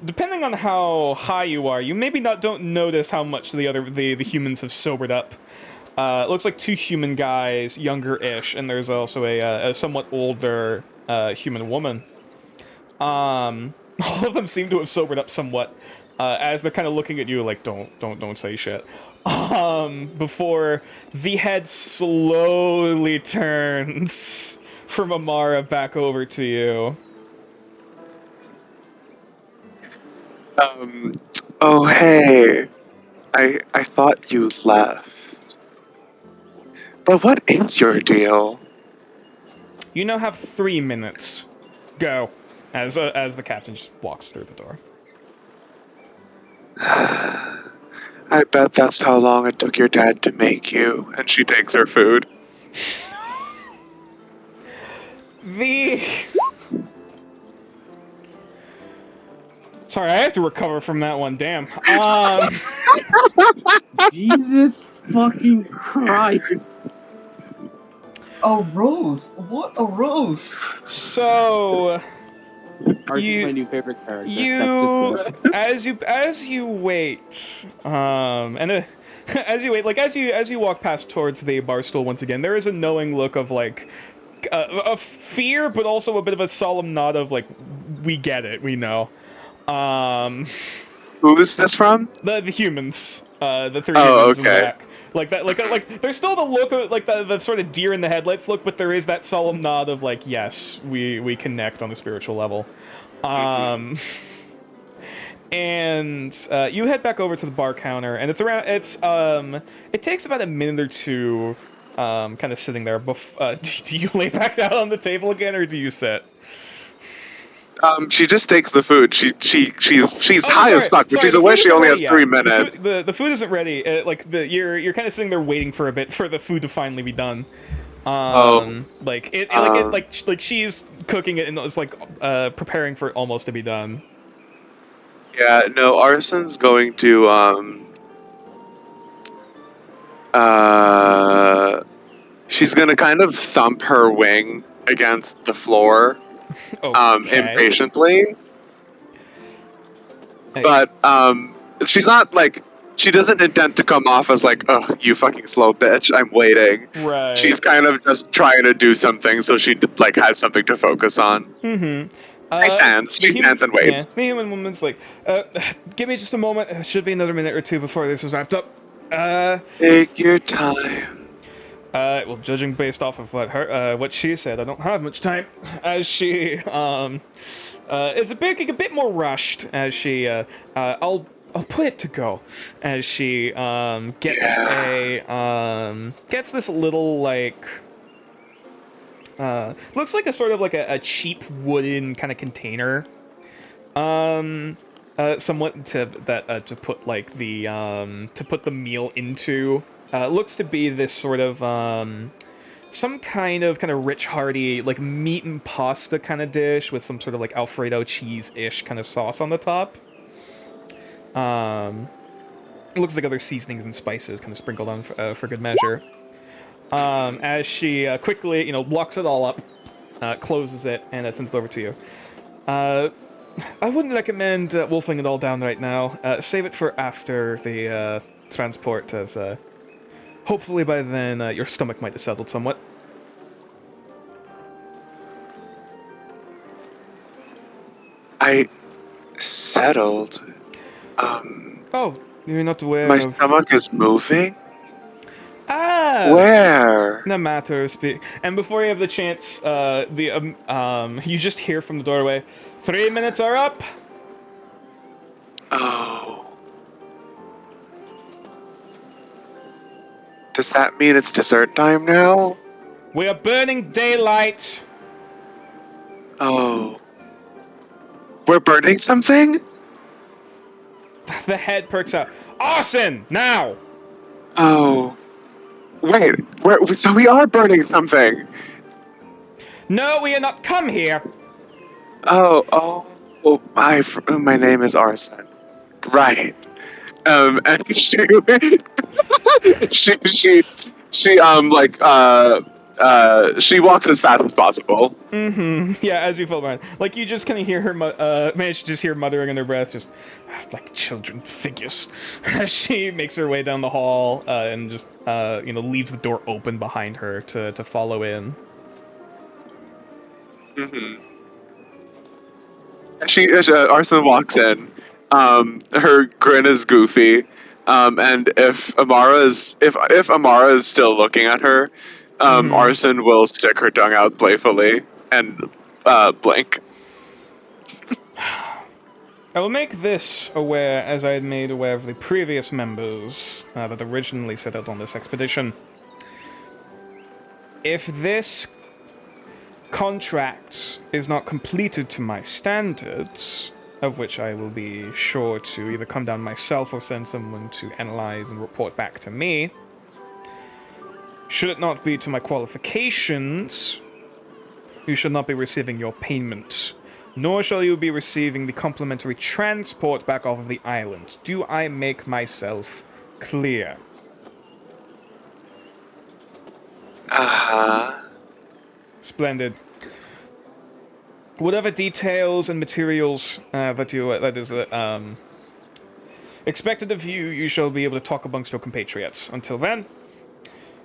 depending on how high you are, you maybe don't notice how much the humans have sobered up. It looks like two human guys, younger-ish, and there's also a somewhat older human woman. All of them seem to have sobered up somewhat, as they're kind of looking at you like, don't say shit. Before the head slowly turns from Amara back over to you. Oh hey, I thought you left. But what is your deal? You now have 3 minutes. Go. As the captain just walks through the door. I bet that's how long it took your dad to make you. And she takes her food. Sorry, I have to recover from that one. Damn. Jesus fucking Christ. A roast? What a roast? So Arsen's my new favorite character. That's just as you wait, as you walk past towards the bar stool once again, there is a knowing look of like of fear, but also a bit of a solemn nod of like, we get it, we know. Who is this from? The humans, the 3 Oh, humans in the okay. back. Like that, like there's still the look of like the sort of deer in the headlights look, but there is that solemn nod of like, yes, we connect on a spiritual level. And you head back over to the bar counter, and it takes about a minute or two, kind of sitting there. Do you lay back down on the table again, or do you sit? She just takes the food. She's high as fuck, but Sorry, she's the aware food she isn't only ready has 3 yet. minutes. The food isn't ready. You're kind of sitting there waiting for a bit for the food to finally be done. Like she's cooking it and it's like preparing for it almost to be done. Yeah, no, Arson's going to she's gonna kind of thump her wing against the floor Okay. impatiently. Hey. But she's not like, she doesn't intend to come off as like, oh, you fucking slow bitch, I'm waiting. Right. She's kind of just trying to do something so she like has something to focus on. Mm-hmm. She stands and waits. Yeah, the human woman's like, give me just a moment. It should be another minute or two before this is wrapped up. Take your time. Well, judging based off of what she said, I don't have much time. As she, it's a bit more rushed. As she, I'll put it to go. As she, gets gets this little like, looks like a sort of like a cheap wooden kind of container. Somewhat to put like the to put the meal into. Looks to be this sort of some kind of rich, hearty like meat and pasta kind of dish with some sort of like Alfredo cheese-ish kind of sauce on the top. It looks like other seasonings and spices kind of sprinkled on for good measure. As she quickly, locks it all up, closes it, and sends it over to you. I wouldn't recommend wolfing it all down right now. Save it for after the transport, as hopefully by then your stomach might have settled somewhat. I settled. Oh, you're not aware My of... stomach is moving? Ah! Where? No matter, and before you have the chance, you just hear from the doorway, 3 minutes are up! Oh. Does that mean it's dessert time now? We are burning daylight! Oh. We're burning something? The head perks up. Arson! Now! Oh. Wait, so we are burning something? No, we are not come here! Oh. Oh, my name is Arson. Right. And she walks as fast as possible. Yeah, as you fall behind. Like, you just kind of hear her, manage to just hear muttering under her breath, just, like children figures. As she makes her way down the hall, and just, leaves the door open behind her to follow in. Arson walks in. Her grin is goofy. And if Amara is still looking at her, Arson will stick her tongue out playfully and blink. I will make this aware, as I had made aware of the previous members that originally set out on this expedition. If this contract is not completed to my standards, of which I will be sure to either come down myself or send someone to analyze and report back to me, should it not be to my qualifications, you shall not be receiving your payment, nor shall you be receiving the complimentary transport back off of the island. Do I make myself clear? Splendid. Whatever details and materials that is expected of you, you shall be able to talk amongst your compatriots. Until then,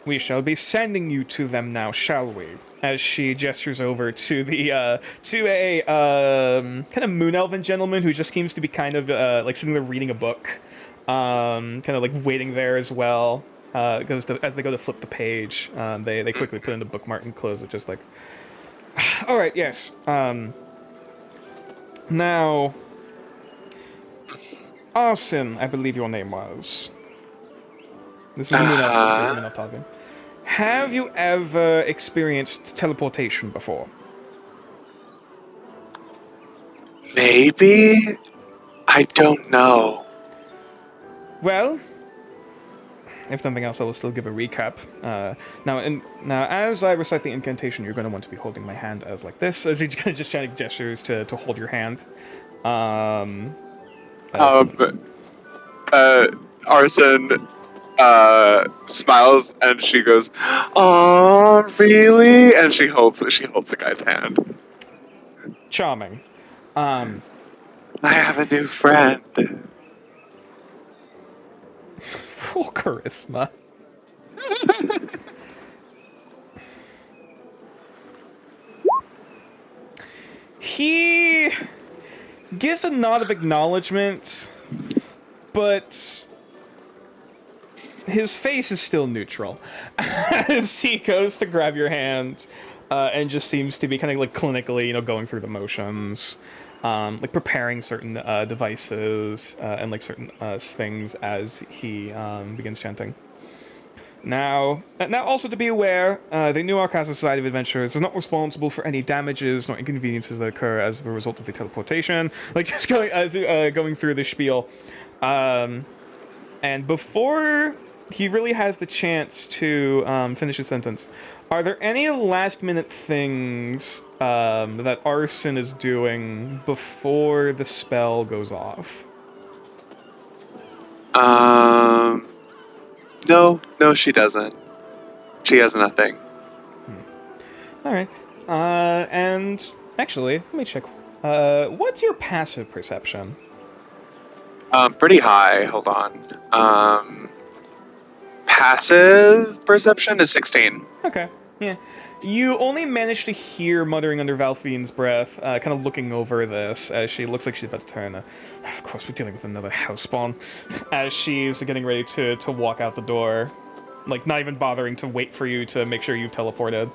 we shall be sending you to them now, shall we? As she gestures over to the to a kind of moon elven gentleman who just seems to be kind of like sitting there reading a book, kind of like waiting there as well. As they go to flip the page, they quickly put in the bookmark and close it, just like. All right. Yes. Now, Arson, I believe your name was. This is Moon Elson. This is Moon talking. Have you ever experienced teleportation before? Maybe? I don't know. Well, if nothing else, I will still give a recap. Now, as I recite the incantation, you're going to want to be holding my hand as like this, as he just trying to gestures to hold your hand. Arson smiles and she goes, "Oh, really?" And she holds the guy's hand. Charming. I have a new friend. Roll charisma. He gives a nod of acknowledgement, but his face is still neutral as he goes to grab your hand and just seems to be kind of like clinically, going through the motions. Like preparing certain devices and like certain things as he begins chanting. Now also to be aware, the New Arcana Society of Adventurers is not responsible for any damages nor inconveniences that occur as a result of the teleportation. Like just going through the spiel, and before he really has the chance to finish his sentence, are there any last-minute things that Arson is doing before the spell goes off? No, she doesn't. She has nothing. All right. And actually, let me check. What's your passive perception? Pretty high. Hold on. Passive perception is 16. Okay. Yeah. You only manage to hear muttering under Valfine's breath, kind of looking over this as she looks like she's about to turn. Of course, we're dealing with another house spawn. As she's getting ready to walk out the door, like not even bothering to wait for you to make sure you've teleported.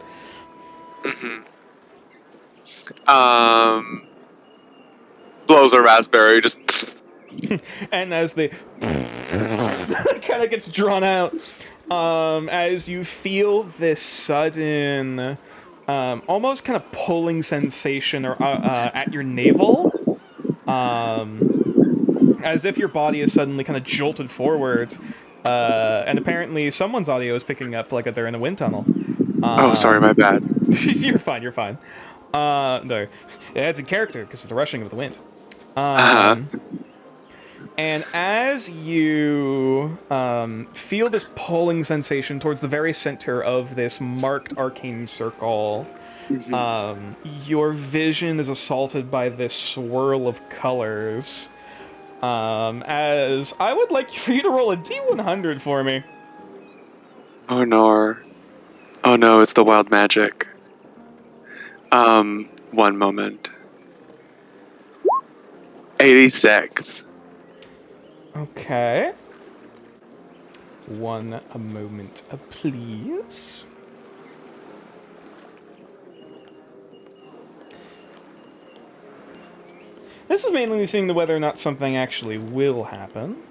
Blows a raspberry, just. And as they kind of gets drawn out, as you feel this sudden, almost kind of pulling sensation or at your navel, as if your body is suddenly kind of jolted forward, and apparently someone's audio is picking up like they're in a wind tunnel. Oh, sorry, my bad. You're fine. No, yeah, it's in character because of the rushing of the wind. And as you feel this pulling sensation towards the very center of this marked arcane circle, your vision is assaulted by this swirl of colors. As I would like for you to roll a D100 for me. Oh no. Oh no, it's the wild magic. One moment. 86. Okay. One moment, please. This is mainly seeing whether or not something actually will happen.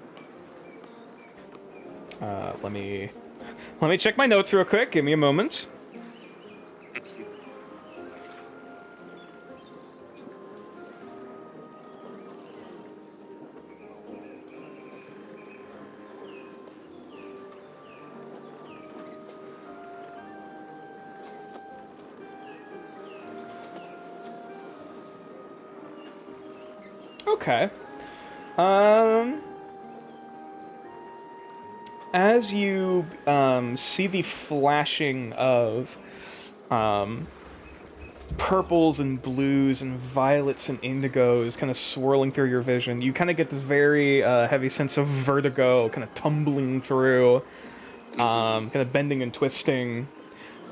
Let me check my notes real quick. Give me a moment. Okay. As you see the flashing of purples and blues and violets and indigos kind of swirling through your vision, you kind of get this very heavy sense of vertigo kind of tumbling through, kind of bending and twisting.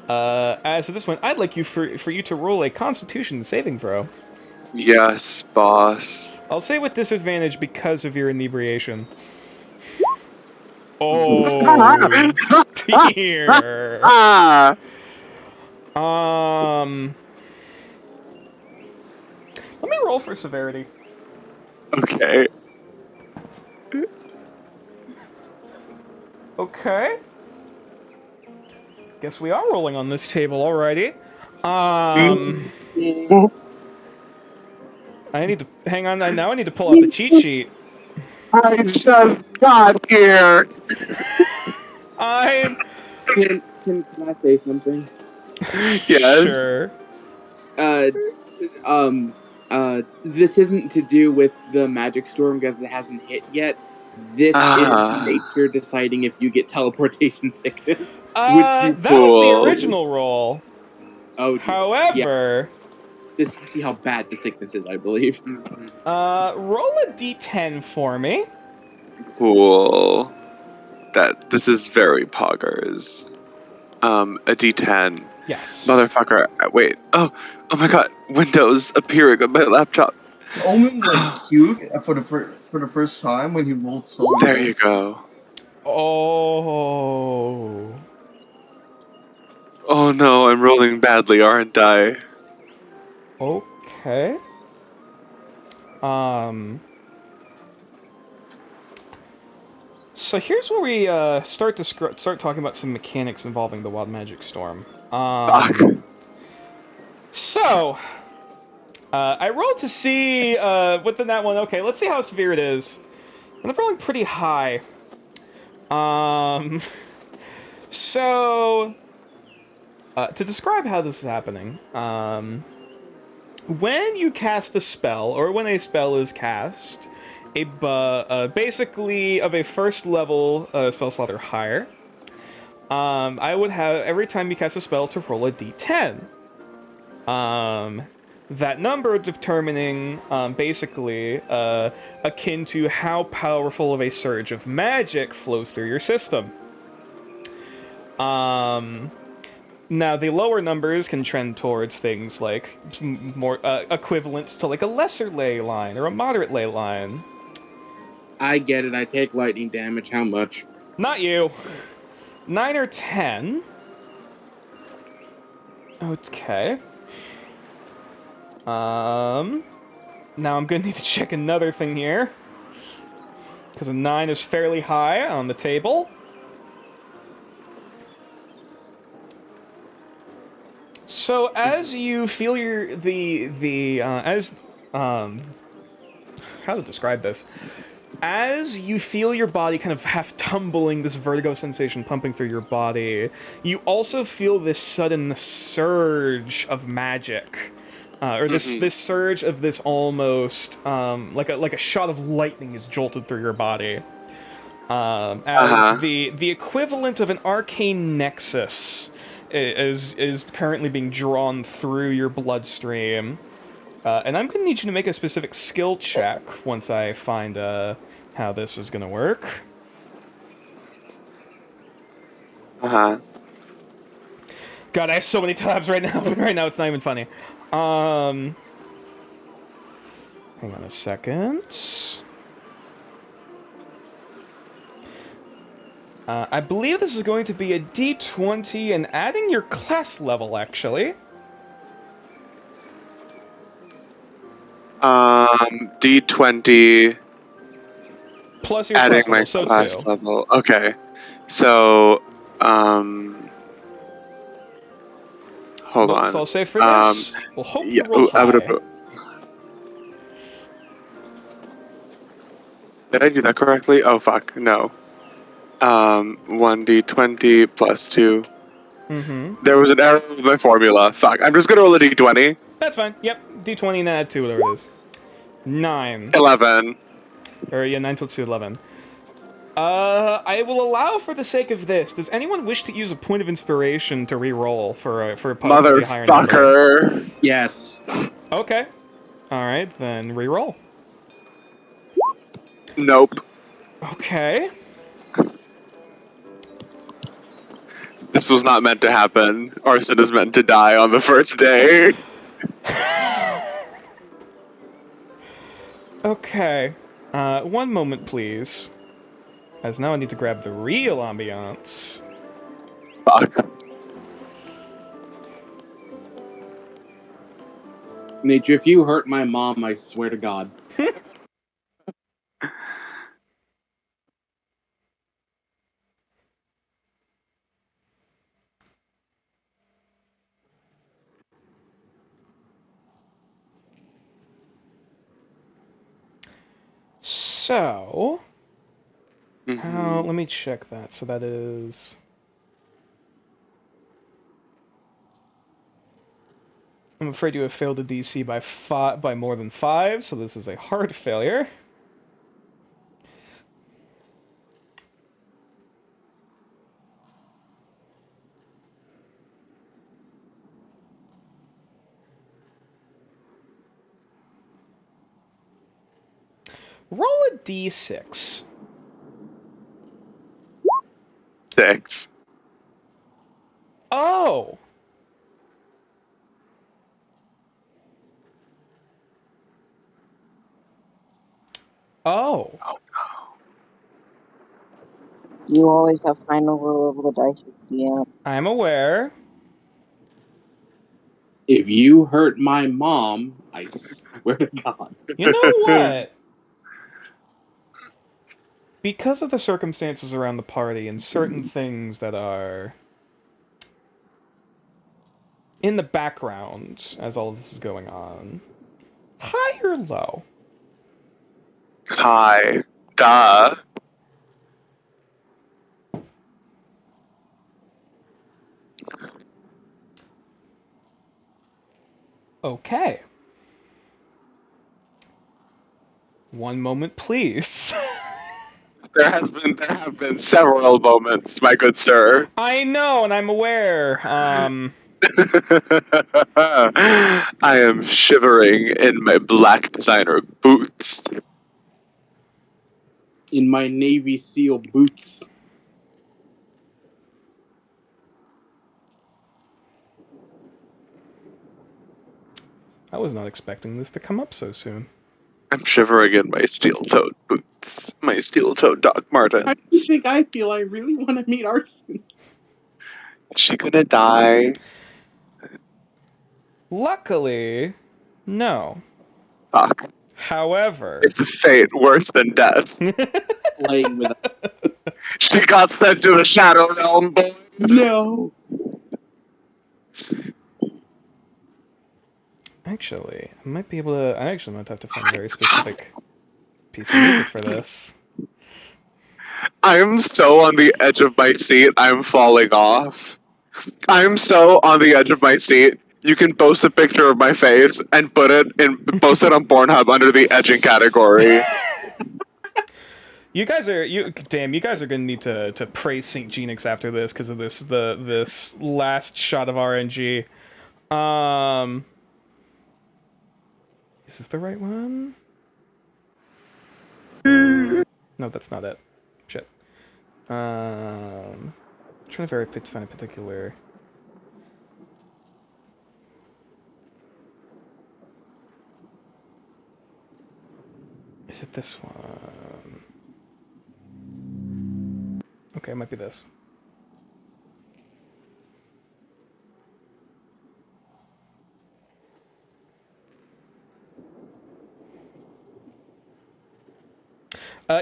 As at this point, I'd like you for you to roll a Constitution saving throw. Yes, boss. I'll say with disadvantage because of your inebriation. Oh dear. Ah! Let me roll for severity. Okay. Okay. Guess we are rolling on this table already. I need to hang on. Now I need to pull out the cheat sheet. I just got here. I'm Can I say something? Yes. sure. This isn't to do with the magic storm because it hasn't hit yet. This is nature deciding if you get teleportation sickness. That was the original roll. Oh, dear. However, This to see how bad the sickness is, I believe. roll a d10 for me. Cool. This is very poggers. A D10. Yes. Motherfucker. Wait. Oh my god. Windows appearing on my laptop. Omen like cute for the first time when he rolled so low. There you go. Oh. Oh no, I'm rolling badly, aren't I? Okay. So here's where we start talking about some mechanics involving the Wild Magic Storm. Fuck. So, I rolled to see within that one. Okay, let's see how severe it is. And I'm rolling pretty high. So, to describe how this is happening, when you cast a spell, or when a spell is cast, basically of a first level spell slot or higher, I would have every time you cast a spell to roll a d10. That number determining basically akin to how powerful of a surge of magic flows through your system. Now, the lower numbers can trend towards things like more equivalent to like a lesser ley line or a moderate ley line. I get it. I take lightning damage. How much? Not you. 9 or 10. Okay. Now I'm gonna need to check another thing here, because a 9 is fairly high on the table. So as you feel how to describe this? As you feel your body kind of half tumbling, this vertigo sensation pumping through your body, you also feel this sudden surge of magic or this surge of this almost like a shot of lightning is jolted through your body. As the equivalent of an arcane nexus is currently being drawn through your bloodstream. And I'm going to need you to make a specific skill check once I find how this is going to work. God, I have so many tabs right now, but right now it's not even funny. Hang on a second. I believe this is going to be a D20 and adding your class level, actually. D20 plus your adding class level, my class level. Okay. So, hold on. So I'll say for this, we'll hope you roll high. Did I do that correctly? Oh, fuck. No. 1d20 plus 2. There was an error with my formula. Fuck. I'm just gonna roll a d20. That's fine. Yep. D20 and add 2, whatever it is. 9. 11. Or, yeah, 9 plus 2, 11. I will allow for the sake of this. Does anyone wish to use a point of inspiration to re-roll for a possibly higher number? Motherfucker. Yes. Okay. Alright, then re-roll. Nope. Okay. This was not meant to happen. Arson is meant to die on the first day. Okay. One moment, please. As now I need to grab the real ambiance. Fuck. Nature, if you hurt my mom, I swear to God. So, let me check that. So that is... I'm afraid you have failed a DC by more than 5, so this is a hard failure. Roll a d6. 6. Oh! Oh. You always have final rule over the dice with DM. I'm aware. If you hurt my mom, I swear to God. You know what? Because of the circumstances around the party and certain things that are in the background as all of this is going on, high or low? Hi. Duh. Okay. One moment, please. There have been several moments, my good sir. I know, and I'm aware. I am shivering in my black designer boots. In my Navy SEAL boots. I was not expecting this to come up so soon. I'm shivering in my steel-toed boots. My steel-toed Doc Martens. How do you think I feel? I really want to meet Arson. Is she gonna die? Luckily, no. Fuck. However... It's a fate worse than death. Playing with us. She got sent to the Shadow Realm, boys. No! Actually, I might be able to... I actually might have to find a very specific piece of music for this. I'm so on the edge of my seat, I'm falling off. I'm so on the edge of my seat. you can post a picture of my face and post it on Pornhub under the edging category. You guys are gonna need to praise Saint Genix after this because of this last shot of RNG. Is this the right one? No, that's not it. Shit. Trying to find a particular. Is it this one? Okay, it might be this.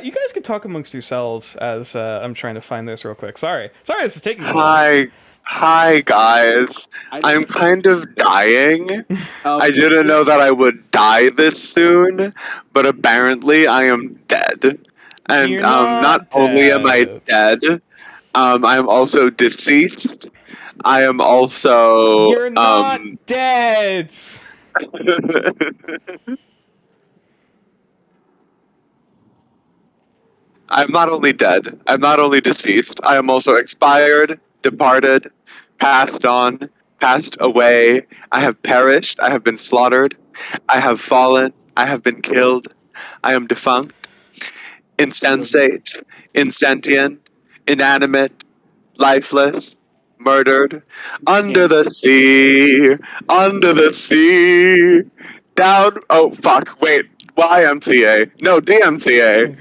You guys could talk amongst yourselves as I'm trying to find this real quick. Sorry, this is taking so long. Hi guys. I'm kind of dying. I didn't know that I would die this soon, but apparently I am dead. And You're not only am I dead, I'm also deceased. I am also You're not dead. I'm not only dead, I'm not only deceased, I am also expired, departed, passed on, passed away. I have perished, I have been slaughtered, I have fallen, I have been killed, I am defunct, insensate, insentient, inanimate, lifeless, murdered, under the sea, down, oh fuck, wait, YMTA, no, DMTA.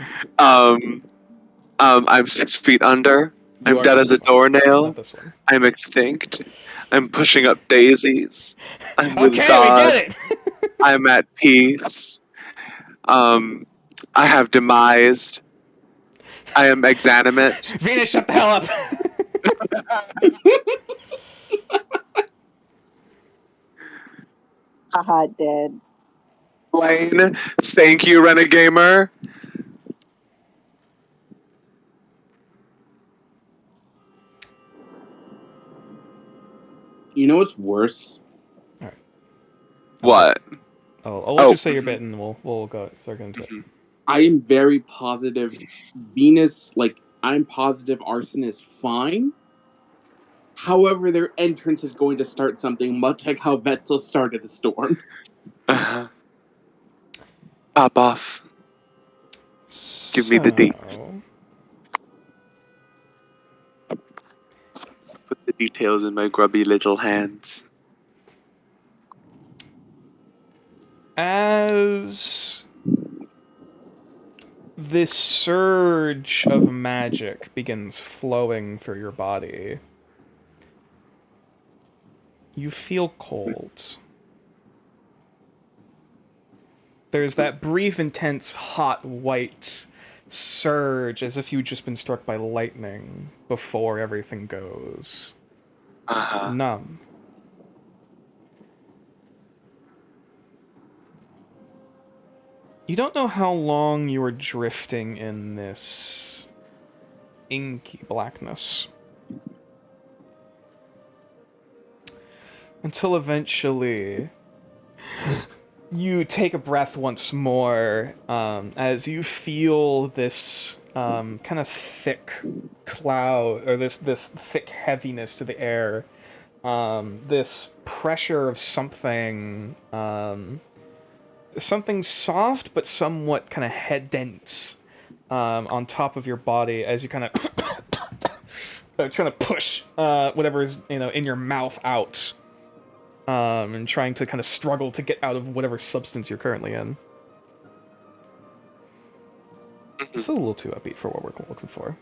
I'm 6 feet under. I'm dead as a doornail. I'm extinct. I'm pushing up daisies. I'm with God. We get it. I'm at peace. I have demised. I am exanimate. Venus, shut the hell up. Haha, dead. Blaine, thank you, Renagamer. You know what's worse? All right. What? I'll let you say your bit, and we'll start getting into it. I am very positive Venus, I'm positive Arson is fine. However, their entrance is going to start something much like how Vetzel started the storm. Pop off. Give me the dates. Put the details in my grubby little hands. As this surge of magic begins flowing through your body, you feel cold. There's that brief, intense, hot, white surge as if you'd just been struck by lightning before everything goes numb. You don't know how long you were drifting in this inky blackness. Until eventually you take a breath once more as you feel this kind of thick cloud, or this thick heaviness to the air. This pressure of something something soft but somewhat kind of head dense on top of your body as you kind of trying to push whatever is in your mouth out, and trying to kind of struggle to get out of whatever substance you're currently in. It's a little too upbeat for what we're looking for.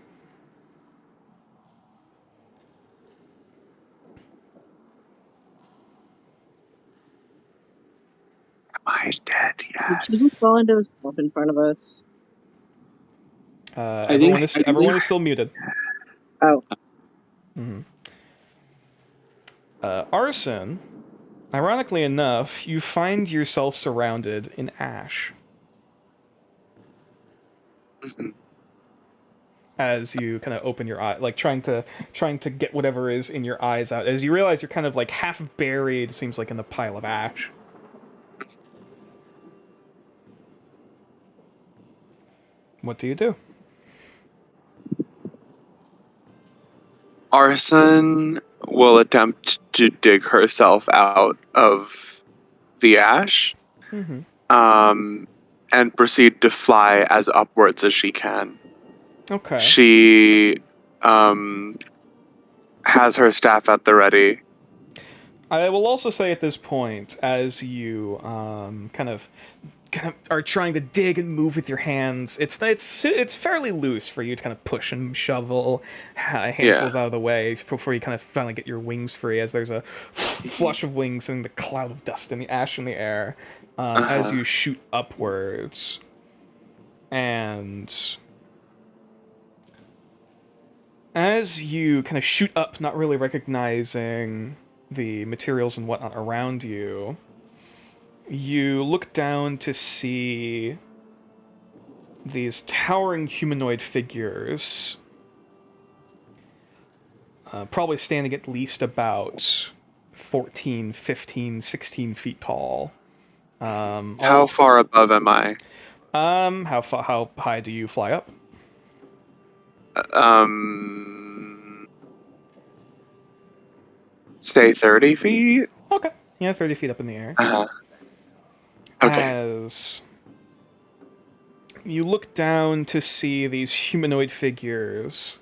Am I dead yet? Did she just fall into the swamp in front of us? Everyone is still muted. Oh. Mm-hmm. Arson, ironically enough, you find yourself surrounded in ash. as you kind of open your eye, like trying to get whatever is in your eyes out, as you realize you're kind of like half buried, seems like, in the pile of ash. What do you do? Arson will attempt to dig herself out of the ash, Mm-hmm. and proceed to fly as upwards as she can. Okay. She has her staff at the ready. I will also say at this point, as you kind of are trying to dig and move with your hands, it's fairly loose for you to kind of push and shovel handfuls out of the way before you kind of finally get your wings free, as there's a flush of wings and the cloud of dust and the ash in the air as you shoot upwards. And as you kind of shoot up, not really recognizing the materials and whatnot around you, you look down to see these towering humanoid figures, probably standing at least about 14, 15, 16 feet tall. How far above am I? How high do you fly up? Say 30 feet? Okay. Yeah, 30 feet up in the air. Okay. As you look down to see these humanoid figures,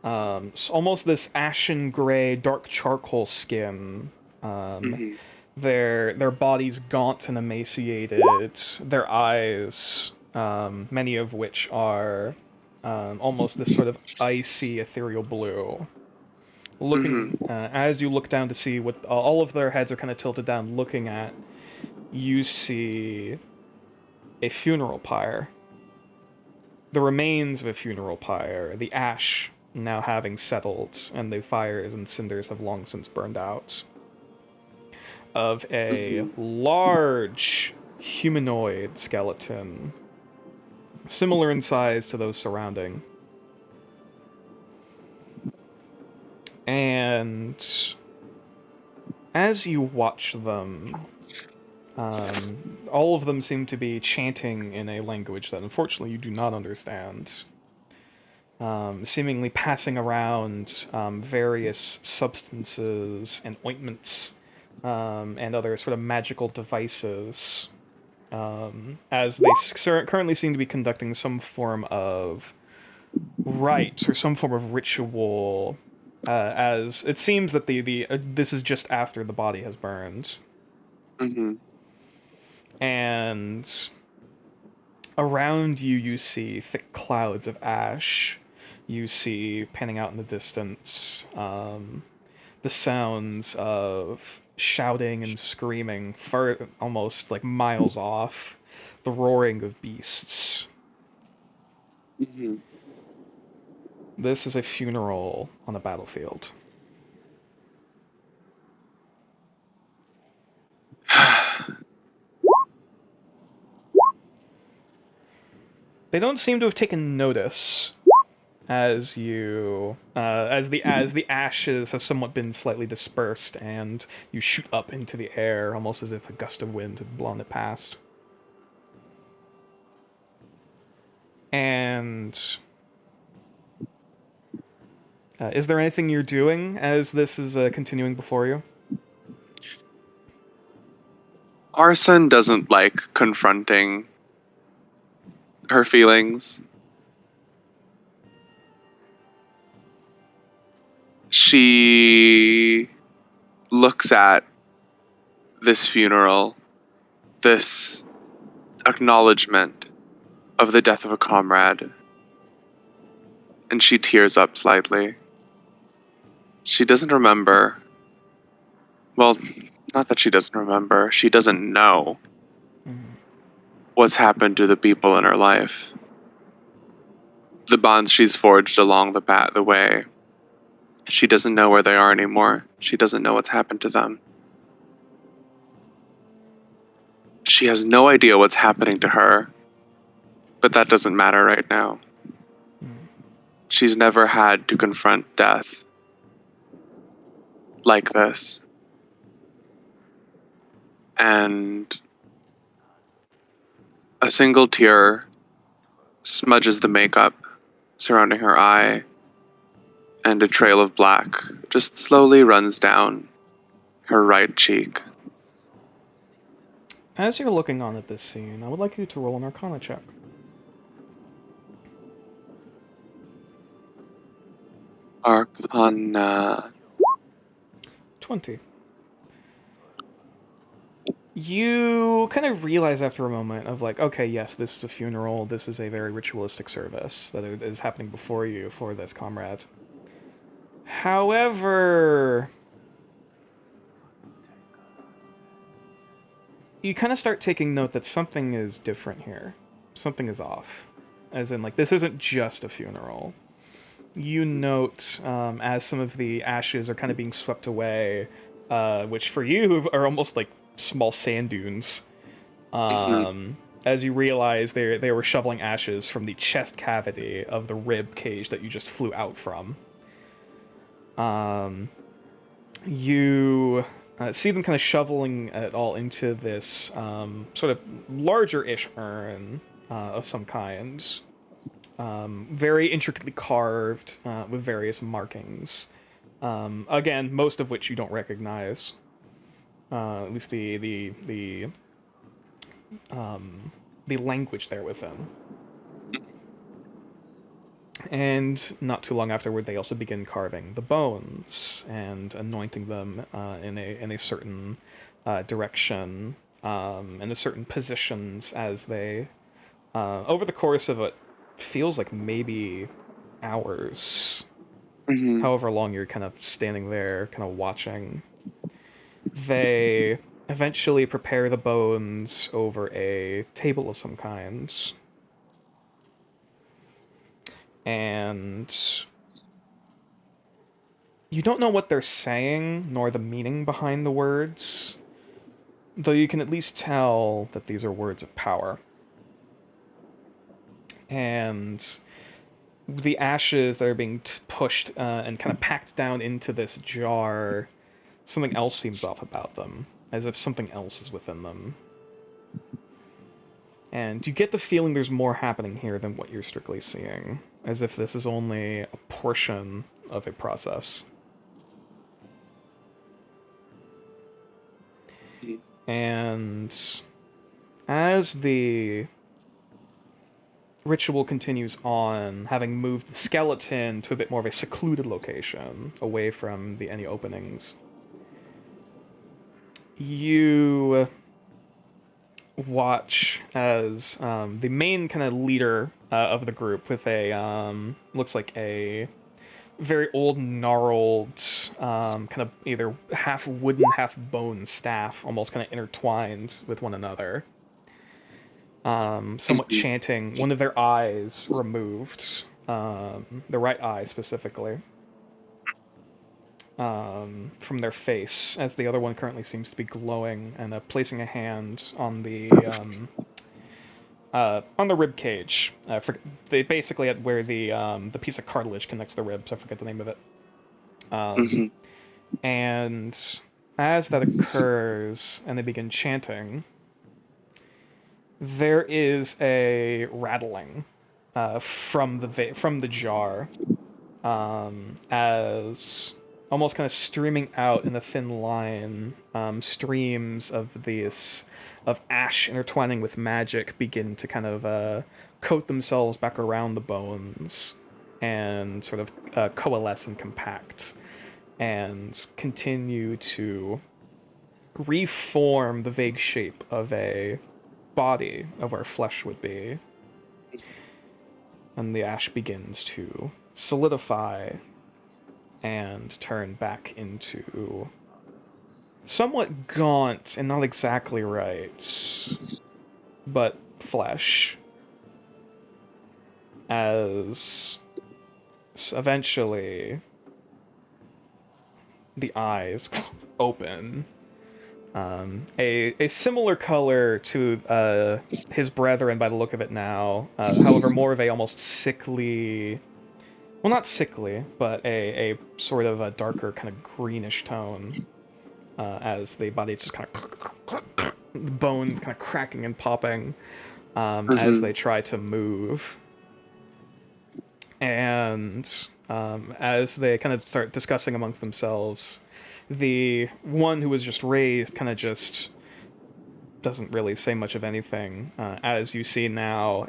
almost this ashen gray, dark charcoal skin. Their bodies gaunt and emaciated. Their eyes, many of which are almost this sort of icy, ethereal blue. Looking as you look down to see what all of their heads are kind of tilted down, looking at, you see a funeral pyre. The remains of a funeral pyre, the ash now having settled, and the fires and cinders have long since burned out, of a large humanoid skeleton, similar in size to those surrounding. And as you watch them, all of them seem to be chanting in a language that unfortunately you do not understand. Seemingly passing around various substances and ointments and other sort of magical devices, as they currently seem to be conducting some form of rite or some form of ritual. As it seems that this is just after the body has burned. And around you, you see thick clouds of ash. You see, panning out in the distance, the sounds of shouting and screaming, far, almost like miles off, the roaring of beasts. This is a funeral on a battlefield. They don't seem to have taken notice as you as the ashes have somewhat been slightly dispersed, and you shoot up into the air almost as if a gust of wind had blown it past. And is there anything you're doing as this is continuing before you? Arson doesn't like confronting her feelings. She looks at this funeral, this acknowledgement of the death of a comrade, and she tears up slightly. She doesn't remember. Well, not that she doesn't remember. She doesn't know what's happened to the people in her life. The bonds she's forged along the way. She doesn't know where they are anymore. She doesn't know what's happened to them. She has no idea what's happening to her. But that doesn't matter right now. she's never had to confront death like this. And a single tear smudges the makeup surrounding her eye, and a trail of black just slowly runs down her right cheek. As you're looking on at this scene, I would like you to roll an Arcana check. Arcana. 20. You kind of realize after a moment of like, okay, yes, this is a funeral. This is a very ritualistic service that is happening before you for this comrade. However, you kind of start taking note that something is different here. Something is off. As in, like, this isn't just a funeral. You note, as some of the ashes are kind of being swept away, which for you are almost like small sand dunes, as you realize they were shoveling ashes from the chest cavity of the rib cage that you just flew out from. You see them kind of shoveling it all into this sort of larger-ish urn of some kind. Very intricately carved with various markings. Again, most of which you don't recognize. At least the language there within. And not too long afterward, they also begin carving the bones and anointing them in a certain direction, in a certain positions as they, over the course of what feels like maybe hours, however long you're kind of standing there, kind of watching, they eventually prepare the bones over a table of some kinds. And you don't know what they're saying, nor the meaning behind the words, though you can at least tell that these are words of power. And the ashes that are being pushed and kind of packed down into this jar, something else seems off about them, as if something else is within them. And you get the feeling there's more happening here than what you're strictly seeing, as if this is only a portion of a process. And as the ritual continues on, having moved the skeleton to a bit more of a secluded location, away from any openings, you watch as the main kind of leader of the group, with a looks like a very old, gnarled, kind of either half wooden, half bone staff, almost kind of intertwined with one another, somewhat chanting, one of their eyes removed, the right eye specifically, from their face, as the other one currently seems to be glowing, and placing a hand on the rib cage. They basically at where the piece of cartilage connects the ribs. I forget the name of it. And as that occurs, and they begin chanting, there is a rattling from the jar, as almost kind of streaming out in a thin line, streams of ash intertwining with magic begin to kind of coat themselves back around the bones and sort of coalesce and compact and continue to reform the vague shape of a body of where flesh would be. And the ash begins to solidify and turn back into somewhat gaunt and not exactly right, but flesh. As eventually the eyes open, a similar color to his brethren by the look of it now, however more of a almost sickly well, not sickly, but a sort of a darker kind of greenish tone as the body just kind of the bones kind of cracking and popping as they try to move. And as they kind of start discussing amongst themselves, the one who was just raised kind of just doesn't really say much of anything. As you see now,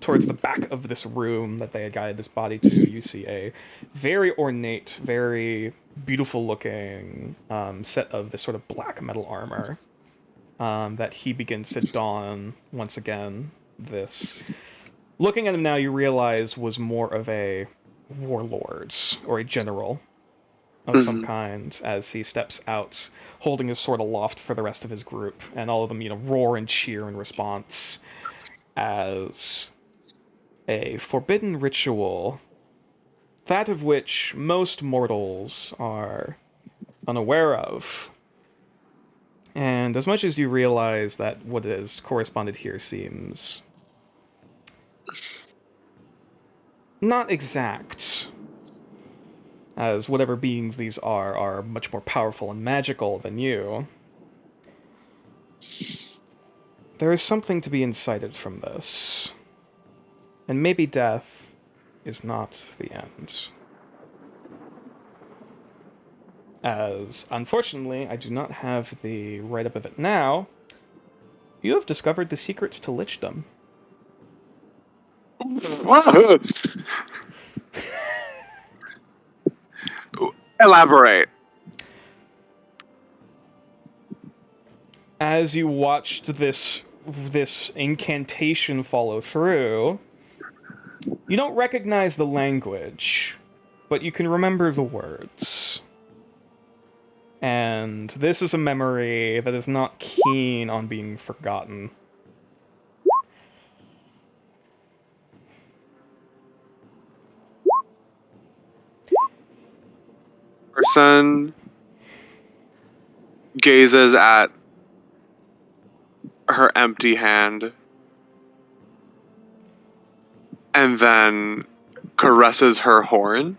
towards the back of this room that they had guided this body to, you see a very ornate, very beautiful-looking set of this sort of black metal armor that he begins to don once again. This, looking at him now, you realize was more of a warlord or a general of some kind, as he steps out, holding his sword aloft for the rest of his group, and all of them, roar and cheer in response, as a forbidden ritual, that of which most mortals are unaware of. And as much as you realize that what is corresponded here seems not exact, as whatever beings these are much more powerful and magical than you, there is something to be incited from this. And maybe death is not the end. As, unfortunately, I do not have the write-up of it now, you have discovered the secrets to lichdom. Elaborate. As you watched this incantation follow through, you don't recognize the language, but you can remember the words. And this is a memory that is not keen on being forgotten. Person gazes at her empty hand and then caresses her horn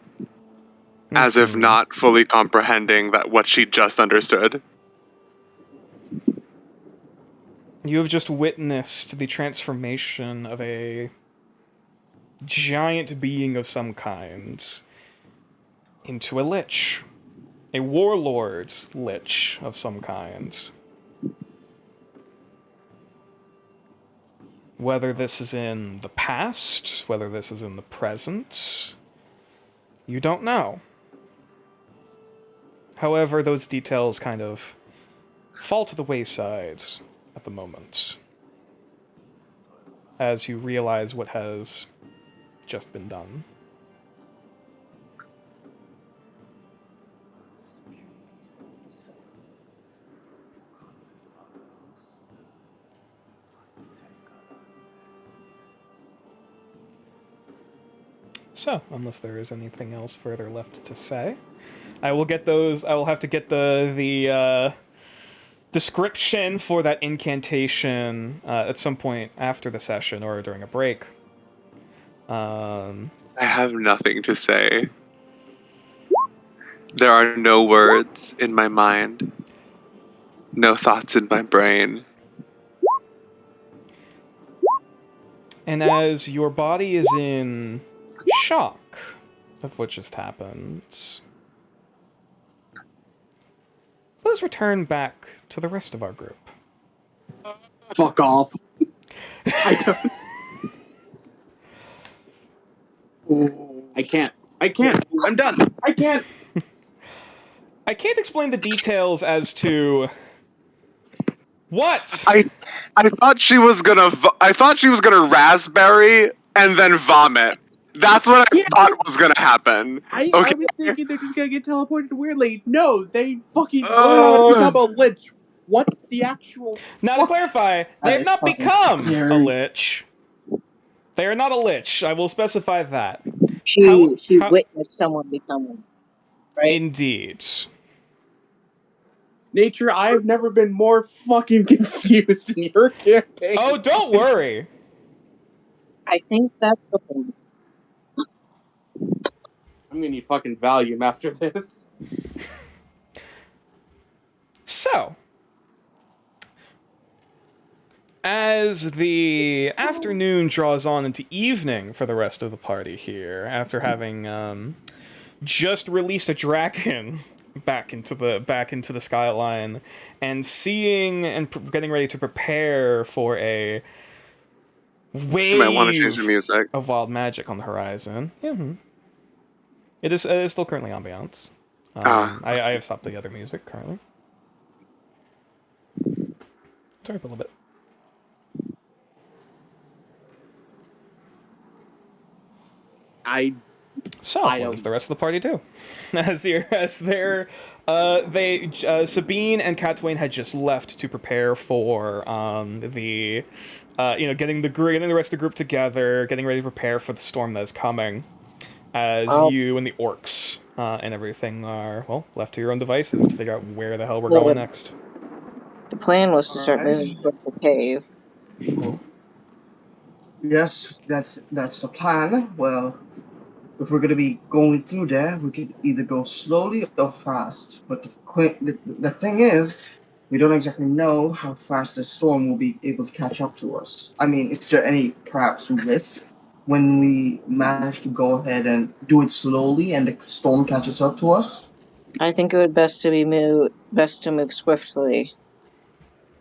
as if not fully comprehending that what she just understood. You have just witnessed the transformation of a giant being of some kind into a lich. A warlord's lich of some kind. Whether this is in the past, whether this is in the present, you don't know. However, those details kind of fall to the wayside at the moment, as you realize what has just been done. So, unless there is anything else further left to say, I will get those. I will have to get the description for that incantation at some point after the session or during a break. I have nothing to say. There are no words in my mind, no thoughts in my brain. And as your body is in shock of what just happened, let us return back to the rest of our group. Fuck off. I can't. I'm done. I can't. I can't explain the details as to what. I thought she was gonna. I thought she was gonna raspberry and then vomit. That's what I thought was gonna happen. I was thinking they're just gonna get teleported weirdly. No, they fucking learn how to become a lich. What the actual? Now to clarify, they have is not fucking become scary. a lich. They are not a lich. I will specify that. She How- witnessed someone become one. Right? Indeed. Nature, I have never been more fucking confused in your campaign. Oh, don't worry. I think that's the point. I'm gonna need fucking Valium after this. So, as the afternoon draws on into evening for the rest of the party here, after having just released a dragon back into the skyline, and seeing and getting ready to prepare for a You might want to change the wave music. of wild magic on the horizon. It is still currently ambiance. I have stopped the other music currently. Sorry, a little bit. So, I what don't- does the rest of the party do? Sabine and Catwain had just left to prepare for getting the rest of the group together, getting ready to prepare for the storm that is coming. As you and the orcs and everything are left to your own devices to figure out where the hell we're going next. The plan was to start moving towards the cave. Yes, that's the plan. Well, if we're gonna be going through there, we could either go slowly or fast. But the thing is, we don't exactly know how fast the storm will be able to catch up to us. I mean, is there any perhaps risk when we manage to go ahead and do it slowly and the storm catches up to us? I think it would best to move swiftly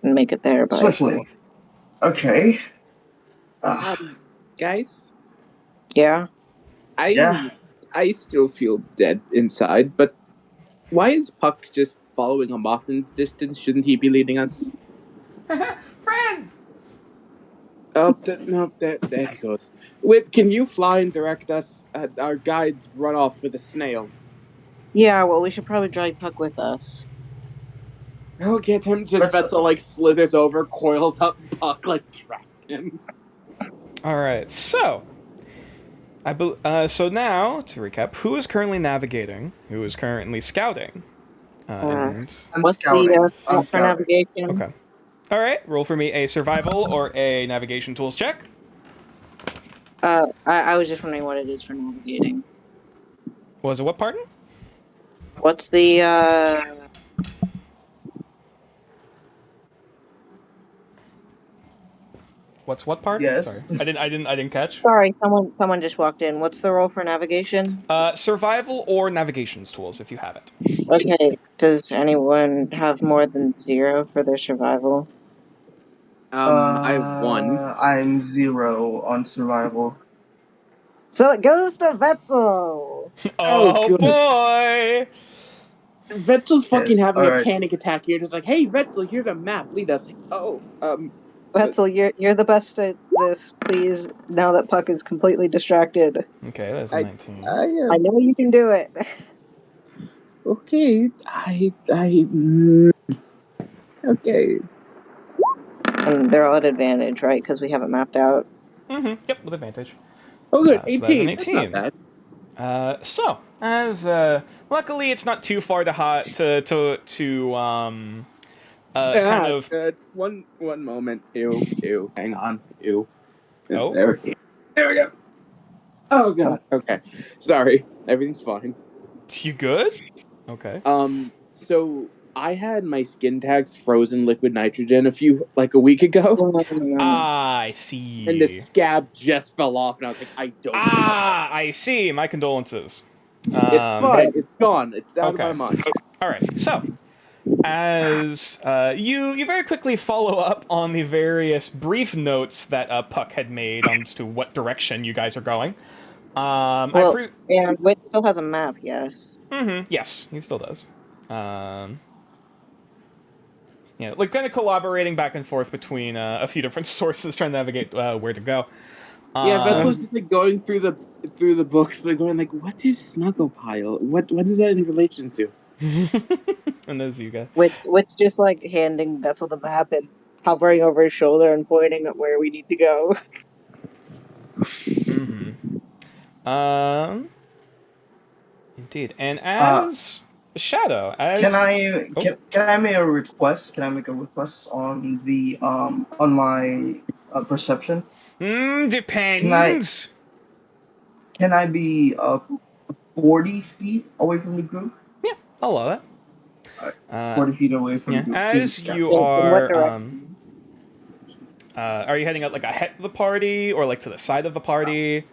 and make it there by Swiftly. Okay. Guys, Yeah. Yeah. I still feel dead inside, but why is Puck just following a moth in the distance? Shouldn't he be leading us? Friend! Oh, no, there he goes. Wit, can you fly and direct us? Our guides run off with a snail. Yeah, well, we should probably drag Puck with us. Oh, get him. Just Let's- Vessel, slithers over, coils up, Puck, trapped him. Alright, so... so now, to recap, who is currently navigating? Who is currently scouting? I'm What's scouting. the I'm for scouting. navigation? Okay. Alright, roll for me a survival or a navigation tools check. I was just wondering what it is for navigating. Was it what, pardon? What's the What's what part? Yes. Sorry. I didn't catch. Sorry, someone just walked in. What's the roll for navigation? Survival or navigations tools if you have it. Okay, does anyone have more than 0 for their survival? I have 1. I'm 0 on survival. So it goes to Vetzel! Oh, good. boy! Vetsel's fucking Yes, having a alright. panic attack here, just hey, Vetzel, here's a map, lead us. Vetzel, you're the best at this, please, now that Puck is completely distracted. Okay, that's a 19. I know you can do it. Okay, okay. And they're all at advantage, right? Because we have it mapped out. Mm-hmm. Yep, with advantage. Oh, good, So that's 18. an That's 18. not bad. So, as luckily it's not too far to kind of. One moment. Ew. Hang on. Ew. Oh. There we go. Oh god. Okay. Sorry. Everything's fine. You good? Okay. So I had my skin tags frozen liquid nitrogen a week ago, I see. and the scab just fell off, and I was like, I don't. I see. My condolences. It's fine. It's gone. It's out okay. of my mind. All right. So, as you very quickly follow up on the various brief notes that Puck had made on as to what direction you guys are going. And Wit still has a map, yes. Mm-hmm. Yes, he still does. Kind of collaborating back and forth between a few different sources, trying to navigate where to go. Yeah, Vessel's just going through the books. They're going what is Snugglepile? What is that in relation to? And those you guys. Wit's just handing Vetzel the map and hovering over his shoulder and pointing at where we need to go. Mm-hmm. Indeed, and as Shadow, as Can I make a request? Can I make a request on the on my perception? depends. Can I be 40 feet away from the group. Yeah, I'll allow that. 40 feet away from Yeah, the group. as Please, you Captain. In what are, direction? are you heading out like ahead of the party or like to the side of the party?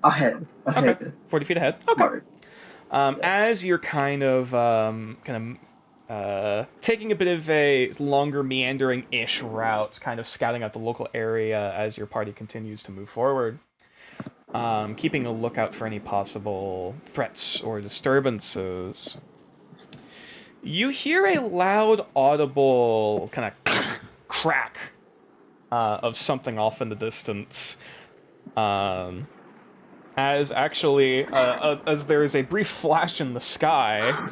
Ahead. Okay, 40 feet ahead. Okay. Sorry. As you're kind of taking a bit of a longer meandering-ish route, kind of scouting out the local area as your party continues to move forward, keeping a lookout for any possible threats or disturbances. You hear a loud, audible kind of crack of something off in the distance. As actually, as there is a brief flash in the sky.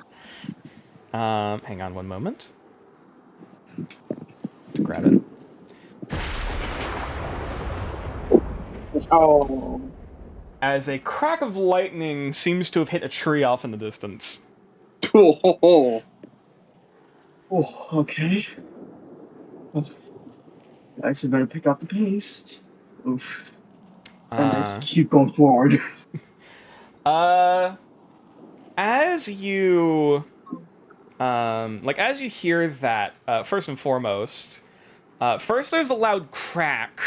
Hang on one moment. To grab it. Oh. As a crack of lightning seems to have hit a tree off in the distance. Oh, Oh, okay. I actually better pick up the pace. Oof. And just keep going forward. As you, as you hear that, first and foremost, first there's a loud crack.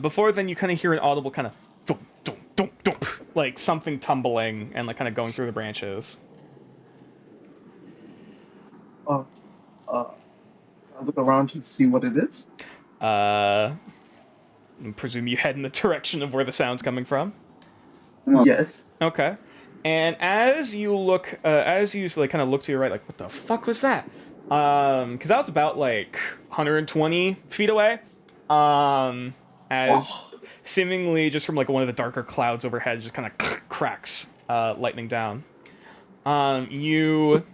Before then you kind of hear an audible kind of thump, thump, thump, thump, like something tumbling and like kind of going through the branches. I'll look around to see what it is. I presume you head in the direction of where the sound's coming from. Yes. Okay. And as you look, as you like kind of look to your right, like, what the fuck was that? Because that was about like 120 feet away. As seemingly just from like one of the darker clouds overhead, just kind of cracks, lightning down. You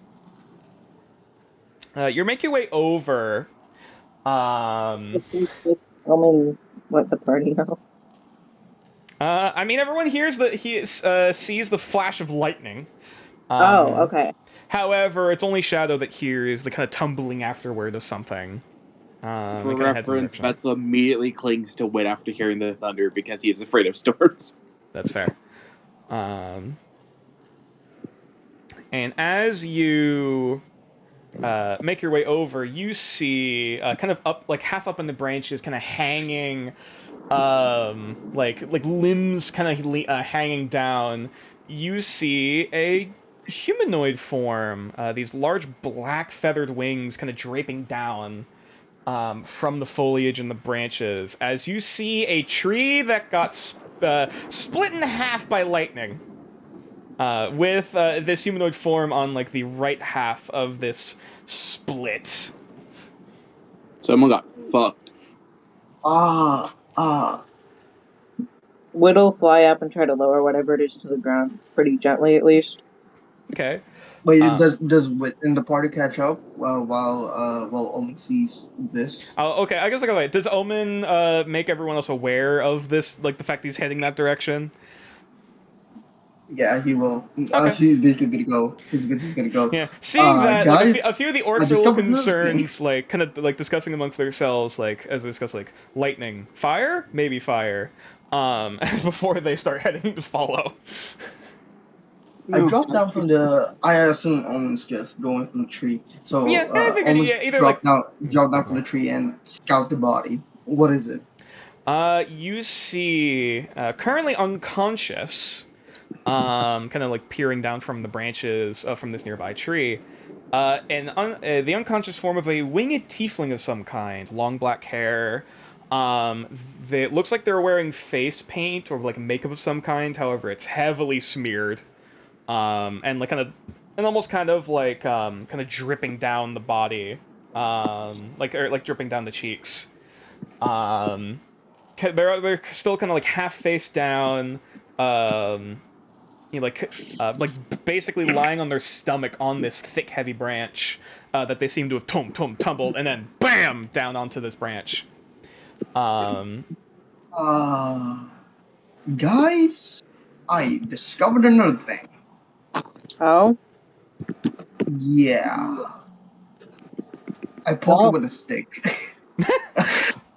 make your way over. Just only let the party know. I mean, everyone hears that he sees the flash of lightning. Okay. However, it's only Shadow that hears the kind of tumbling afterward of something. For and kinda heads in the reference, direction. Betzel immediately clings to Wit after hearing the thunder because he is afraid of storms. That's fair. And as you make your way over, you see kind of up, like half up in the branches, kind of hanging, like limbs kind of hanging down. You see a humanoid form. These large black feathered wings kind of draping down from the foliage and the branches. As you see a tree that got split in half by lightning. With this humanoid form on like the right half of this split. Someone got fucked. Whit'll fly up and try to lower whatever it is to the ground, pretty gently at least. Okay. Wait, does Wit in the party catch up while Omen sees this? Oh, okay. I guess I got it. Does Omen make everyone else aware of this, like the fact that he's heading that direction? Yeah, he will. Okay. He's basically gonna go. Yeah. Seeing that, guys, like, a few of the I orcs are a little discovered another thing. concerned, like kind of like discussing amongst themselves, like as they discuss like lightning, fire, maybe fire, before they start heading to follow. I dropped down from the. I assume Omen's just going from the tree. So Yeah, I figured, Omen's yeah, either drop down from the tree and scout the body. What is it? You see, currently unconscious, kind of like peering down from the branches from this nearby tree, the unconscious form of a winged tiefling of some kind, long black hair. It looks like they're wearing face paint or like makeup of some kind. However, it's heavily smeared, and like kind of dripping down the body, like dripping down the cheeks. They're still kind of like half face down, basically lying on their stomach on this thick, heavy branch that they seem to have tumbled, and then bam down onto this branch. Guys, I discovered another thing. Oh? Yeah. I poke it with a stick.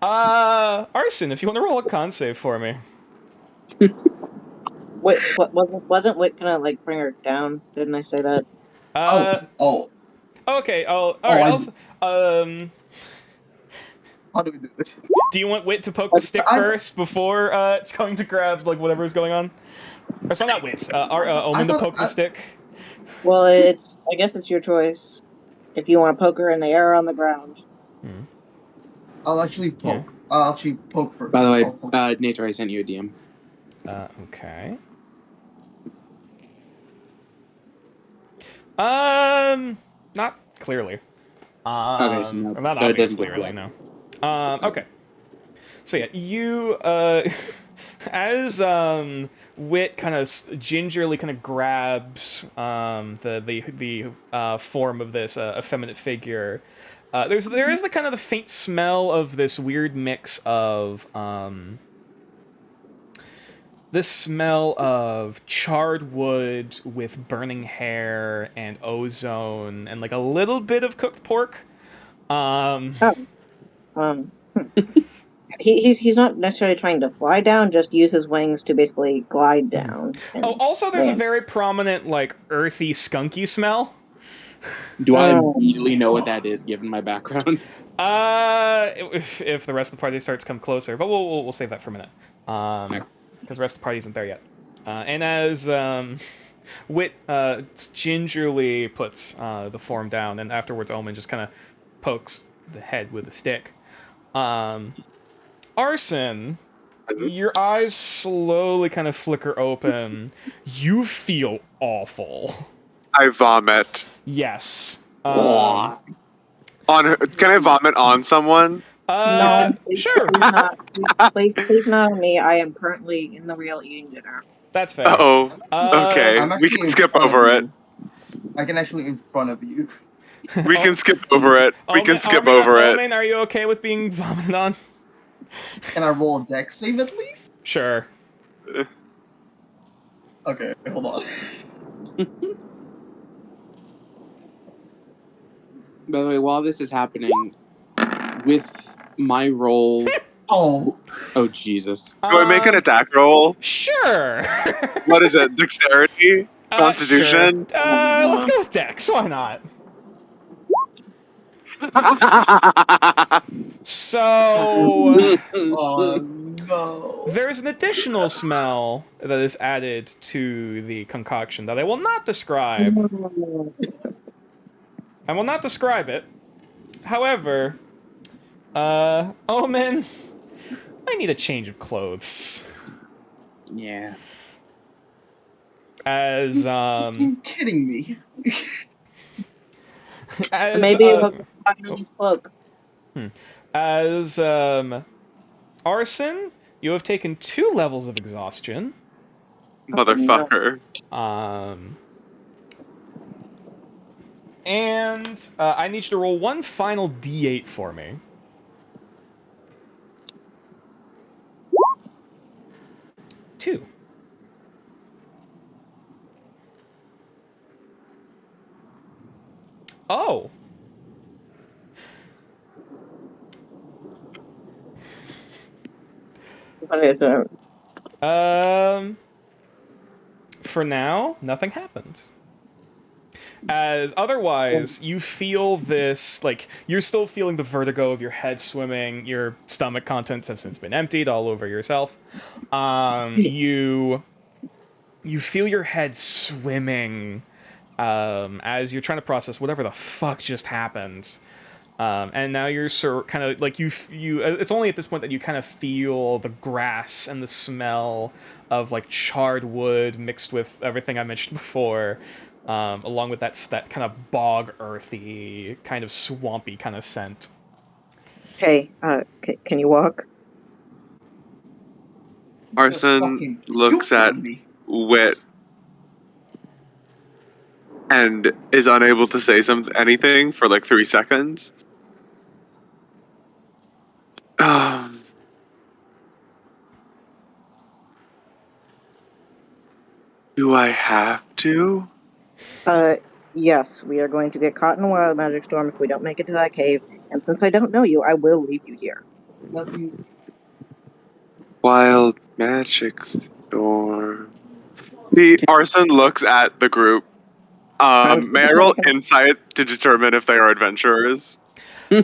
Arson, if you want to roll a con save for me. wasn't Wit gonna like bring her down? Didn't I say that? Oh. Okay. All Oh, right. How do we do this? Do you want Wit to poke the stick first before going to grab like whatever is going on? Or so not Wit. Omen to poke the stick. Well, I guess it's your choice. If you want to poke her in the air or on the ground. I'll actually poke. I'll actually poke first. By the way, I'll poke. Nature, I sent you a DM. Okay. Not clearly. Okay, so no, not so it obvious doesn't look clearly, like. no. Okay. So yeah, you as Wit kind of gingerly kind of grabs the form of this effeminate figure. There is the kind of the faint smell of this weird mix of this smell of charred wood with burning hair and ozone and like a little bit of cooked pork. He's not necessarily trying to fly down, just use his wings to basically glide down. Also, there's a very prominent, like, earthy, skunky smell. Do I immediately know what that is, given my background? If the rest of the party starts to come closer, but we'll save that for a minute, because the rest of the party isn't there yet. And as Wit gingerly puts the form down, and afterwards Omen just kind of pokes the head with a stick. Arson, your eyes slowly kind of flicker open. You feel awful. I vomit. Yes. On her, can I vomit on someone? No, please, sure. Please not on me. I am currently in the real eating dinner. That's fair. Oh, okay. I'm We actually can in skip front of over you. it. I can actually in front of you. We can skip over it. We can skip over it. Omen, are you okay with being vomited on? Can I roll a dex save at least? Sure. Okay, hold on. By the way, while this is happening, with my roll... Oh, Jesus. Do I make an attack roll? Sure. What is it? Dexterity? Constitution? Sure. Let's go with Dex. Why not? So oh no. there's an additional smell that is added to the concoction that I will not describe. I will not describe it. However, Omen, I need a change of clothes. Yeah. As You kidding me? as Maybe it was his cloak. as Arson, you have taken 2 levels of exhaustion. Motherfucker. And I need you to roll 1 final d8 for me. Two. Oh. What is it? For now, nothing happens. As otherwise, you feel this, like, you're still feeling the vertigo of your head swimming, your stomach contents have since been emptied all over yourself. You feel your head swimming as you're trying to process whatever the fuck just happened. And now you're kind of like you. It's only at this point that you kind of feel the grass and the smell of like charred wood mixed with everything I mentioned before, along with that kind of bog earthy, kind of swampy kind of scent. Hey, can you walk? Arson looks at Wit and is unable to say anything for like 3 seconds. Do I have to? Yes, we are going to get caught in a wild magic storm if we don't make it to that cave, and since I don't know you, I will leave you here. Let me. Wild magic storm. Arson looks at the group. Sounds May I like roll an- insight to determine if they are adventurers? Sure.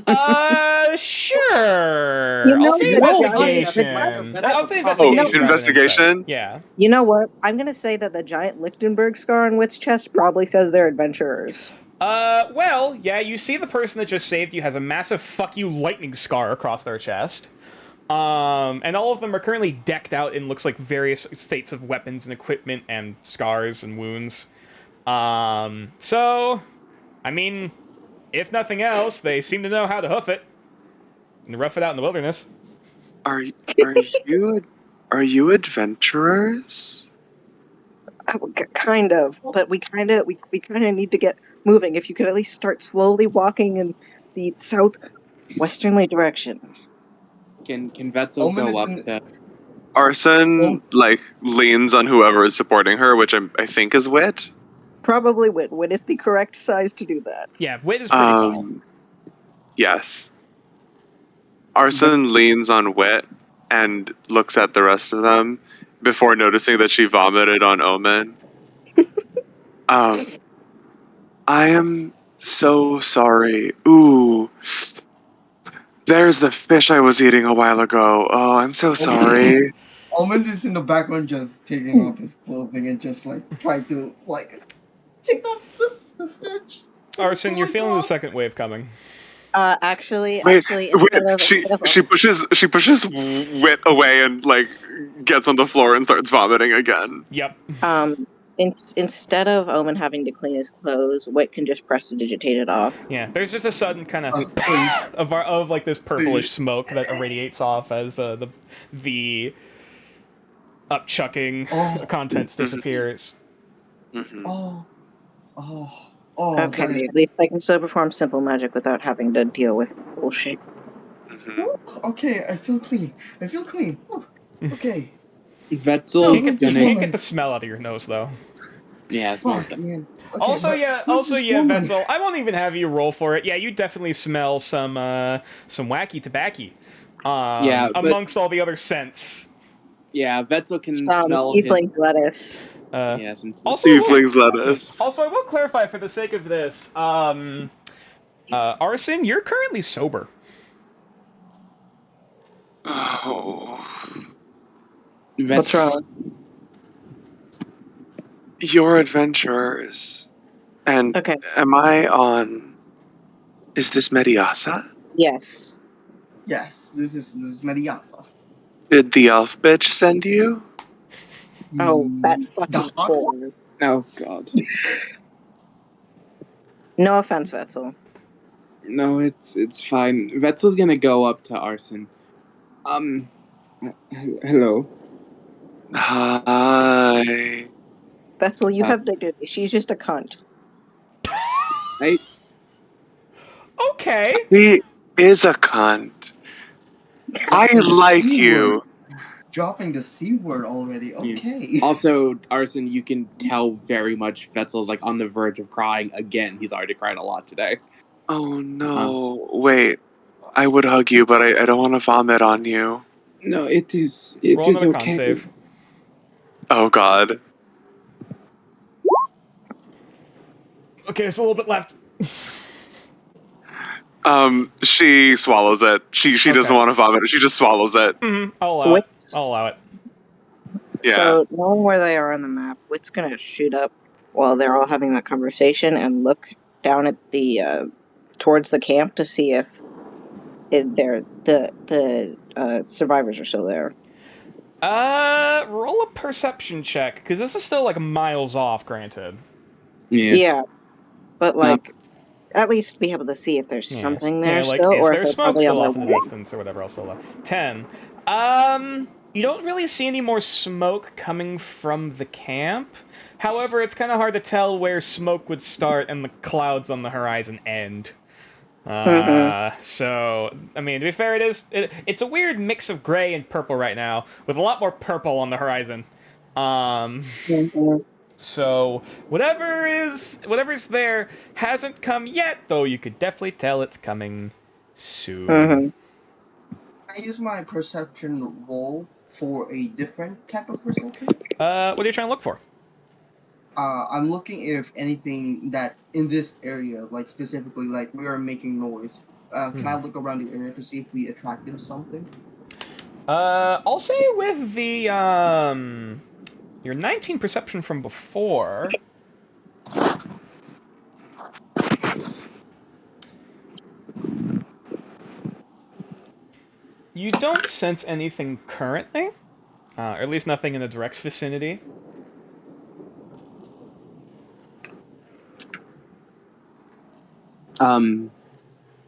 You know I'll say what? investigation. I'll say Oh, investigation. rather than investigation? insight. Yeah. You know what? I'm gonna say that the giant Lichtenberg scar on Wit's chest probably says they're adventurers. Well, yeah, you see the person that just saved you has a massive fuck you lightning scar across their chest. And all of them are currently decked out in looks like various states of weapons and equipment and scars and wounds. So, I mean, if nothing else, they seem to know how to hoof it and rough it out in the wilderness. Are you adventurers? Kind of, but we kind of need to get moving. If you could at least start slowly walking in the southwesterly direction. Can Vetzel Omen go is up in- to? Arson leans on whoever is supporting her, which I think is Wit. Probably Wit. Wit is the correct size to do that. Yeah, Wit is pretty tall. Yes. Arson leans on Wit and looks at the rest of them before noticing that she vomited on Omen. I am so sorry. Ooh. There's the fish I was eating a while ago. Oh, I'm so sorry. Omen is in the background just taking off his clothing and just like trying to like take off the stitch. Arson, you're Oh, feeling the God. second wave coming. Actually, Wait, instead of, she pushes Wit away and like gets on the floor and starts vomiting again. Yep. instead of Omen having to clean his clothes, Wit can just prestidigitate it off. Yeah, there's just a sudden kind of Please. of like this purplish smoke that irradiates off as the upchucking Oh. contents disappears. Mhm. Oh, oh, oh. Okay, that is- at least I can still perform simple magic without having to deal with bullshit. Mhm. Ooh, okay, I feel clean. Ooh, okay. Vetzel You is can't gonna. get the smell out of your nose though. Yeah, it smells Fuck, good. man. Okay, Also, but yeah, who's this woman? Vetzel. I won't even have you roll for it. Yeah, you definitely smell some wacky tobacco. Yeah, but- amongst all the other scents. Yeah, Vetzel can Some smell his. tiefling lettuce. Yeah, some. Also, I will- Tiefling's lettuce. Also, I will clarify for the sake of this. Arson, you're currently sober. Oh. What's wrong? Your adventurers. And Okay. am I on... Is this Mediasa? Yes. Yes, this is Mediasa. Did the elf bitch send you? Oh, that The fucking hot one? whore. Oh God. No offense, Vetzel. No, it's fine. Vetzel's gonna go up to Arson. Hello. Hi. Vetzel, you have dignity. She's just a cunt. Okay. He is a cunt. I like C you. word. Dropping the C word already. Okay. Also, Arson, you can tell very much Vetzel's like on the verge of crying again. He's already cried a lot today. Oh no. Wait. I would hug you, but I don't want to vomit on you. No, it is. It Roll is another con okay. save. Oh god. Okay, there's a little bit left. She swallows it. She doesn't Okay. want to vomit. She just swallows it. I'll allow Wit. it. I'll allow it. Yeah. So, knowing where they are on the map, Wit's gonna shoot up while they're all having that conversation and look down at the towards the camp to see if the survivors are still there. Roll a perception check, because this is still like miles off, granted. Yeah, but like, at least be able to see if there's Yeah. something there Yeah, like, still, is or there if they're smoke probably still on off in the their way. distance or whatever else still left? 10. You don't really see any more smoke coming from the camp. However, it's kind of hard to tell where smoke would start and the clouds on the horizon end. So, I mean, to be fair, it's a weird mix of gray and purple right now, with a lot more purple on the horizon. Mhm. So, whatever's there hasn't come yet, though you could definitely tell it's coming soon. Mhm. I use my perception roll for a different type of perception. What are you trying to look for? I'm looking if anything that in this area, like specifically, like we are making noise. Can I look around the area to see if we attracted something? I'll say with the your 19 perception from before. You don't sense anything currently, or at least nothing in the direct vicinity.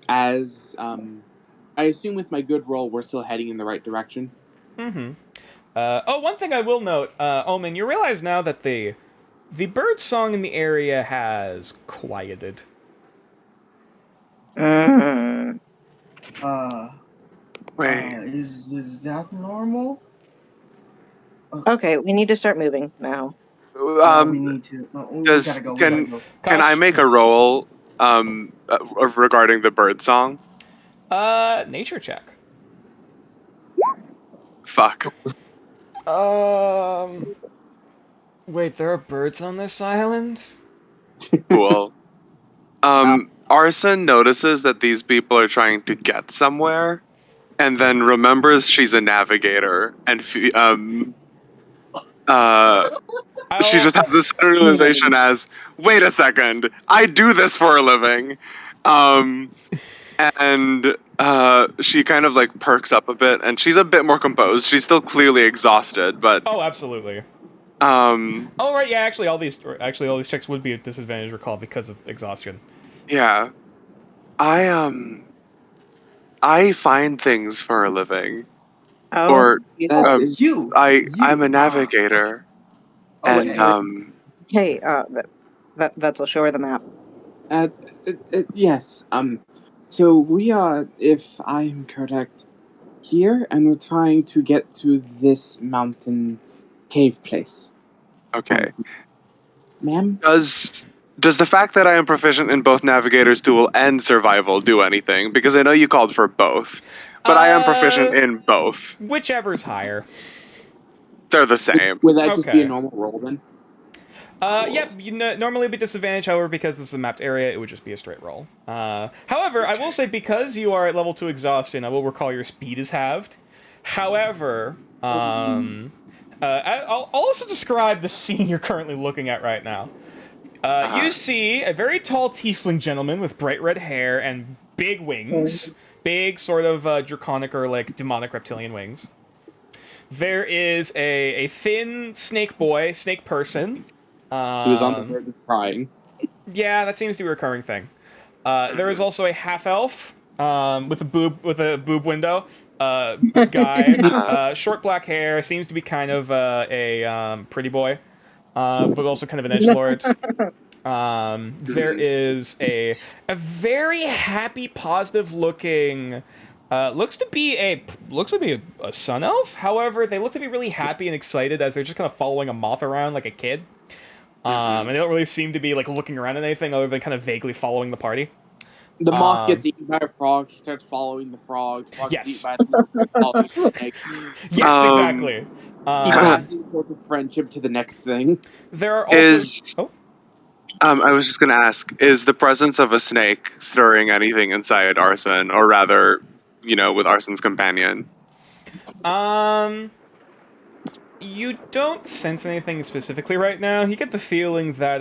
As I assume with my good roll, we're still heading in the right direction. Mm-hmm. One thing I will note, Omen, you realize now that the bird song in the area has quieted. Mm. Wait. Is that normal? Okay, we need to start moving now. We need to. We does- gotta go. We can- gotta go. Can I make a roll regarding the bird song? Nature check. Fuck. Wait, there are birds on this island? Cool. Arson notices that these people are trying to get somewhere, and then remembers she's a navigator, and she just has this realization as, wait a second, I do this for a living. And she kind of like perks up a bit, and she's a bit more composed. She's still clearly exhausted, but Oh, absolutely. oh right, yeah, actually all these checks would be a disadvantage recall because of exhaustion. yeah, I find things for a living, Oh, or I'm a You. navigator, Okay. and hey, Vetzel, show her the map. Yes. So we are, if I am correct, here, and we're trying to get to this mountain cave place. okay. Ma'am? Does the fact that I am proficient in both Navigator's Duel and Survival do anything? Because I know you called for both, but I am proficient in both. Whichever's higher. They're the same. Would that just be Okay. a normal roll then? Yep, normally it'd be disadvantage, however, because this is a mapped area, it would just be a straight roll. However, I will say, because you are at level 2 exhaustion, I will recall your speed is halved. However, I'll also describe the scene you're currently looking at right now. You see a very tall tiefling gentleman with bright red hair and big wings. Big, sort of draconic or, like, demonic reptilian wings. There is a thin snake person. Who's on the verge of crying. Yeah, that seems to be a recurring thing. There is also a half elf with a boob window guy, short black hair, seems to be kind of a pretty boy, but also kind of an edgelord. There is a very happy, positive looking. Looks to be a sun elf. However, they look to be really happy and excited as they're just kind of following a moth around like a kid. And they don't really seem to be like looking around at anything other than kind of vaguely following the party. The moth gets eaten by a frog. He starts following the frog. The frog gets eaten by a snake. Following the snake. Yes, exactly. He passes towards a friendship to the next thing. There are also. I was just gonna ask: is the presence of a snake stirring anything inside Arson, or rather, with Arson's companion? You don't sense anything specifically right now. You get the feeling that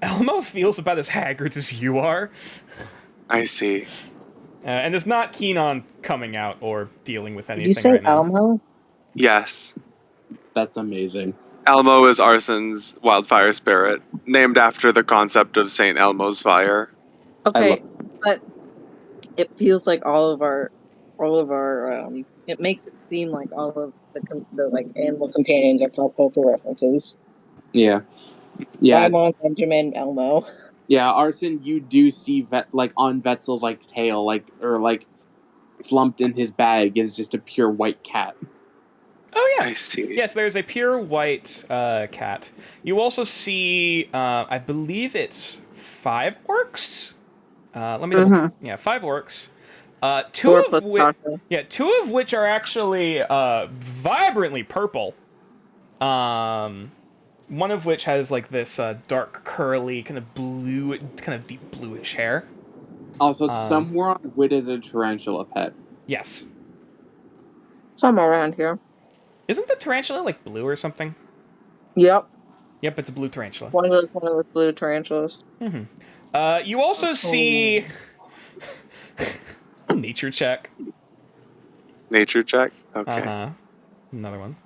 Elmo feels about as haggard as you are. I see. And is not keen on coming out or dealing with anything. Did you say right now. Elmo? Yes. That's amazing. Elmo is Arson's wildfire spirit, named after the concept of Saint Elmo's fire. Okay, but it feels like all of our it makes it seem like all of the like animal companions are pop culture references. Yeah. Elmo, Benjamin, Elmo. Yeah, Arson, you do see on Vetzel's tail, or slumped in his bag is just a pure white cat. Oh yeah, I see. Yes, there's a pure white cat. You also see, I believe it's 5 orcs. Let me. Yeah, 5 orcs. Two of which are actually vibrantly purple. one of which has like this dark curly kind of blue, kind of deep bluish hair. Also, somewhere on Wit is a tarantula pet. Yes. Somewhere around here. Isn't the tarantula like blue or something? Yep. Yep, it's a blue tarantula. One of those blue tarantulas. You also see nature check. Nature check. Okay. Another one.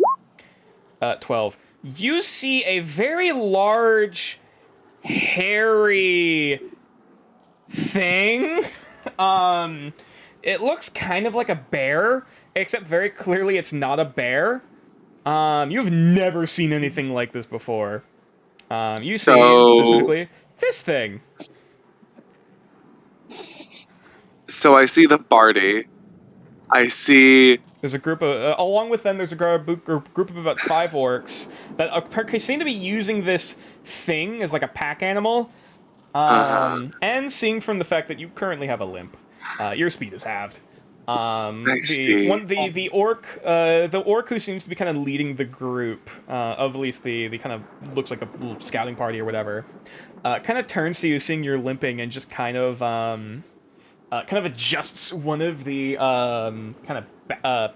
12. You see a very large, hairy thing. It looks kind of like a bear, except very clearly it's not a bear. You've never seen anything like this before. You see specifically this thing. So I see the Barty. I see. There's a group of, along with them, there's a group of about 5 orcs that seem to be using this thing as like a pack animal. And seeing from the fact that you currently have a limp, your speed is halved. The orc who seems to be kind of leading the group, of at least the kind of looks like a little scouting party or whatever, kind of turns to you, seeing you're limping, and just kind of adjusts one of the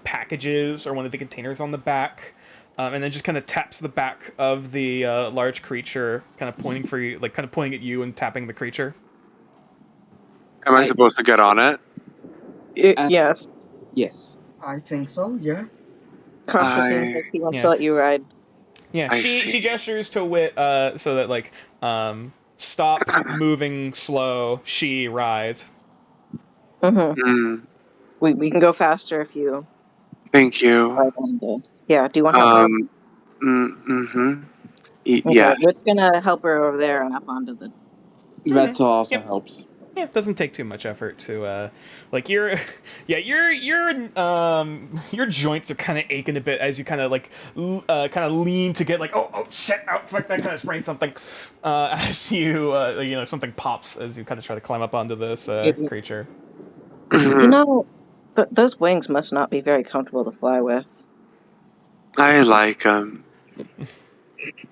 packages or one of the containers on the back, and then just kind of taps the back of the large creature, kind of pointing for you, like kind of pointing at you and tapping the creature. Am I supposed to get on it? Yes. Yes. I think so, yeah. Kasha seems like he wants to let you ride. Yeah, she gestures to Wit so that, like, stop moving slow, she rides. We can go faster if you... Thank you. Yeah, do you want help? Yes. Wit's gonna help her over there and up onto the... Vetzel also helps. Yeah, it doesn't take too much effort to, like, your joints are kind of aching a bit as you kind of, like, lean to get, like, oh, shit, oh, fuck, that kind of sprained something, as you, something pops as you kind of try to climb up onto this, creature. You know, those wings must not be very comfortable to fly with. I like them.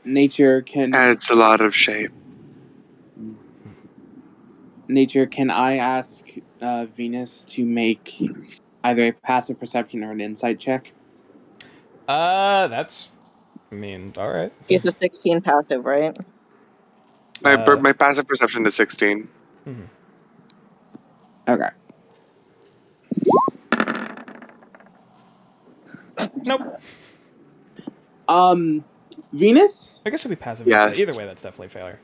Nature can... Adds a lot of shape. Nature, can I ask Venus to make either a passive perception or an insight check? That's... I mean, alright. He's a 16 passive, right? My passive perception is 16. Okay. Nope. Venus? I guess it'll be passive. Yes. Either way, that's definitely a failure.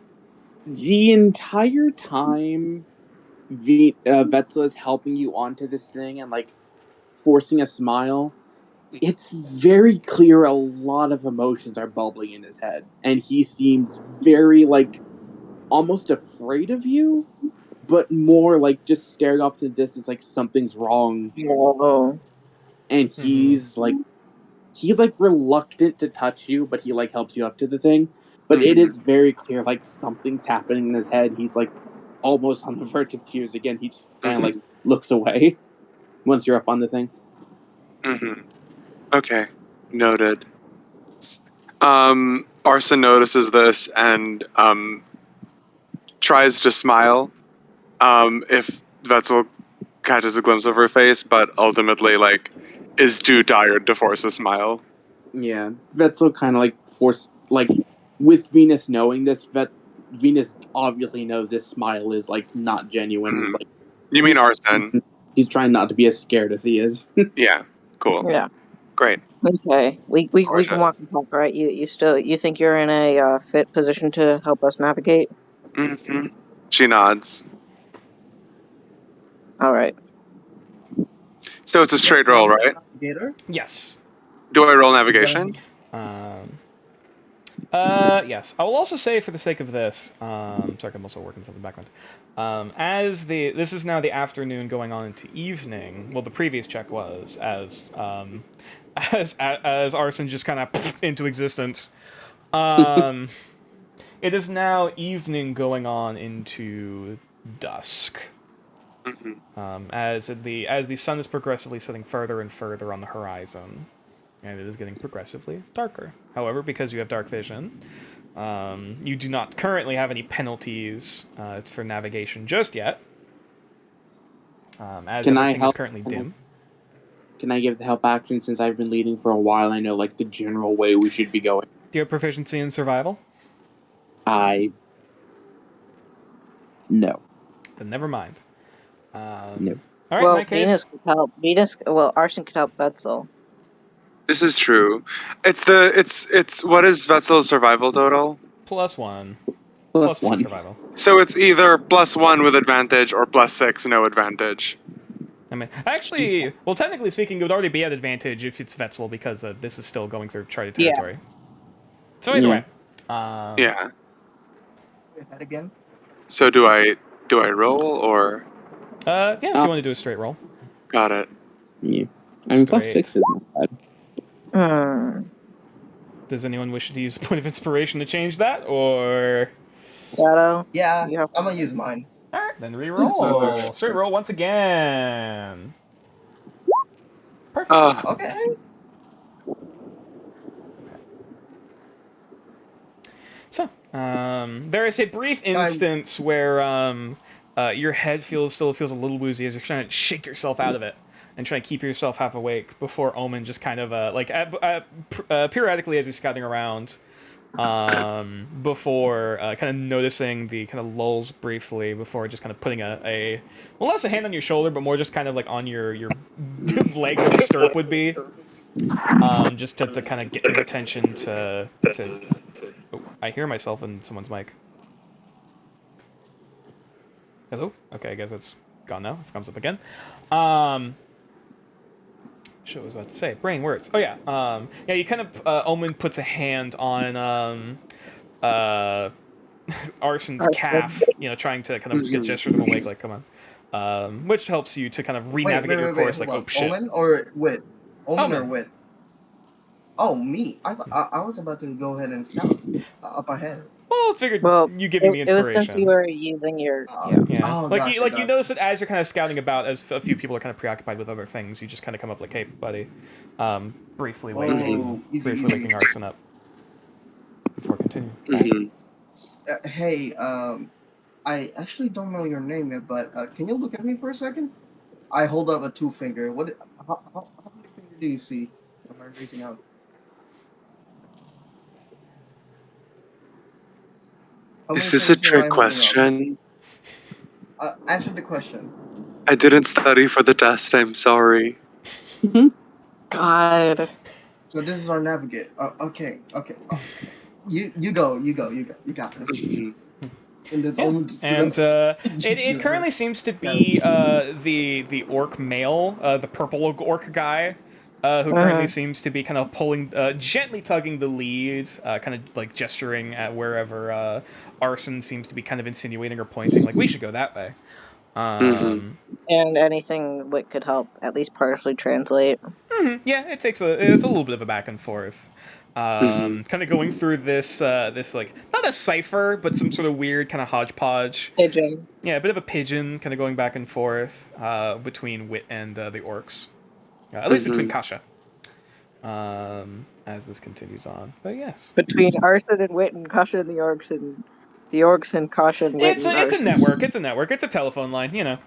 The entire time Vetzel is helping you onto this thing and, like, forcing a smile, it's very clear a lot of emotions are bubbling in his head. And he seems very, like, almost afraid of you, but more, like, just staring off in the distance like something's wrong. Oh. And he's, like, reluctant to touch you, but he, like, helps you up to the thing. But it is very clear, like, something's happening in his head. He's, like, almost on the verge of tears again. He just kind of, like, looks away once you're up on the thing. Okay. Noted. Arson notices this and, tries to smile, if Vetzel catches a glimpse of her face, but ultimately, like, is too tired to force a smile. Yeah. Vetzel kind of, like, with Venus knowing this, Venus obviously knows this smile is, like, not genuine. It's like, you mean Arson? He's trying not to be as scared as he is. Yeah. Cool. Yeah. Great. Okay. We can walk and talk, right? You think you're in a fit position to help us navigate? She nods. All right. So it's a straight roll, right? Gator? Yes. Do I roll navigation? Yes. I will also say, for the sake of this, sorry, I'm also working something in the background. This is now the afternoon going on into evening. Well, the previous check was as Arson just kind of into existence. It is now evening going on into dusk. As the sun is progressively setting further and further on the horizon, and it is getting progressively darker. However, because you have dark vision, You do not currently have any penalties for navigation just yet, as Can I everything is help? currently dim. Can I give the help action since I've been leading for a while? I know like the general way we should be going. Do you have proficiency in survival? No. Then never mind. No. All right, Well, in that case, Venus could help. Arson could help Betzel. This is true. It's what is Vetzel's survival total? +1. Plus +1 one. survival. So it's either +1 with advantage or +6 no advantage. I mean, actually, well, technically speaking, it would already be at advantage if it's Vetzel because this is still going through charted Yeah. territory. So either Yeah. way, Yeah. That again. So do I roll or yeah, if you want to do a straight roll. got it? Yeah. I mean, Straight. +6 is not bad. Does anyone wish to use a point of inspiration to change that, or Shadow. Yeah, You have- I'm gonna use mine. alright, then re-roll. Straight roll once again. Perfect. Okay. So, there is a brief instance where your head still feels a little woozy as you're trying to shake yourself out of it and try to keep yourself half awake before Omen just kind of periodically as he's scouting around, before kind of noticing the kind of lulls briefly before just kind of putting a less a hand on your shoulder but more just kind of like on your leg where the stirrup would be, just to kind of get your attention to. Oh, I hear myself in someone's mic. Hello? Okay, I guess it's gone now. If it comes up again. Shit, I was about to say. Brain words. Oh, yeah. Yeah, you kind of... Omen puts a hand on Arson's calf, trying to kind of get gesture them awake, like, come on. Which helps you to kind of re-navigate your course, like, hold oh, on. shit. Omen or Wit? Omen or Omen. Wit? Oh, me. I was about to go ahead and scout up ahead. Well, I figured Well, you giving me it was inspiration. since you were using your. Yeah, Oh, like gotcha, you gotcha. notice that as you're kind of scouting about, as a few people are kind of preoccupied with other things, you just kind of come up like, "Hey, buddy," briefly waking easy. Arson up before continuing. Mm-hmm. Hey, I actually don't know your name yet, but can you look at me for a second? I hold up a 2-finger. How many fingers do you see? Am I raising out? How many Is this a fingers am I trick holding question? up? Answer the question. I didn't study for the test. I'm sorry. God. So this is our navigate. Okay. You go. You got this. Mhm. And that's Yeah. only just And it currently gonna- seems to be the orc male, the purple orc guy, who currently seems to be kind of pulling, gently tugging the lead, kind of like gesturing at wherever Arson seems to be kind of insinuating or pointing, like we should go that way. Mhm. And anything Wit could help at least partially translate. Yeah, it's a little bit of a back and forth. Kind of going through this like not a cipher, but some sort of weird kind of hodgepodge. Pigeon. Yeah, a bit of a pigeon, kind of going back and forth between Wit and the orcs. At least between Kasha. As this continues on, but yes, Between Arson and Wit and Kasha and the Orcs and Kasha and Wit it's and a Arson. network. It's a network. It's a telephone line. Mhm.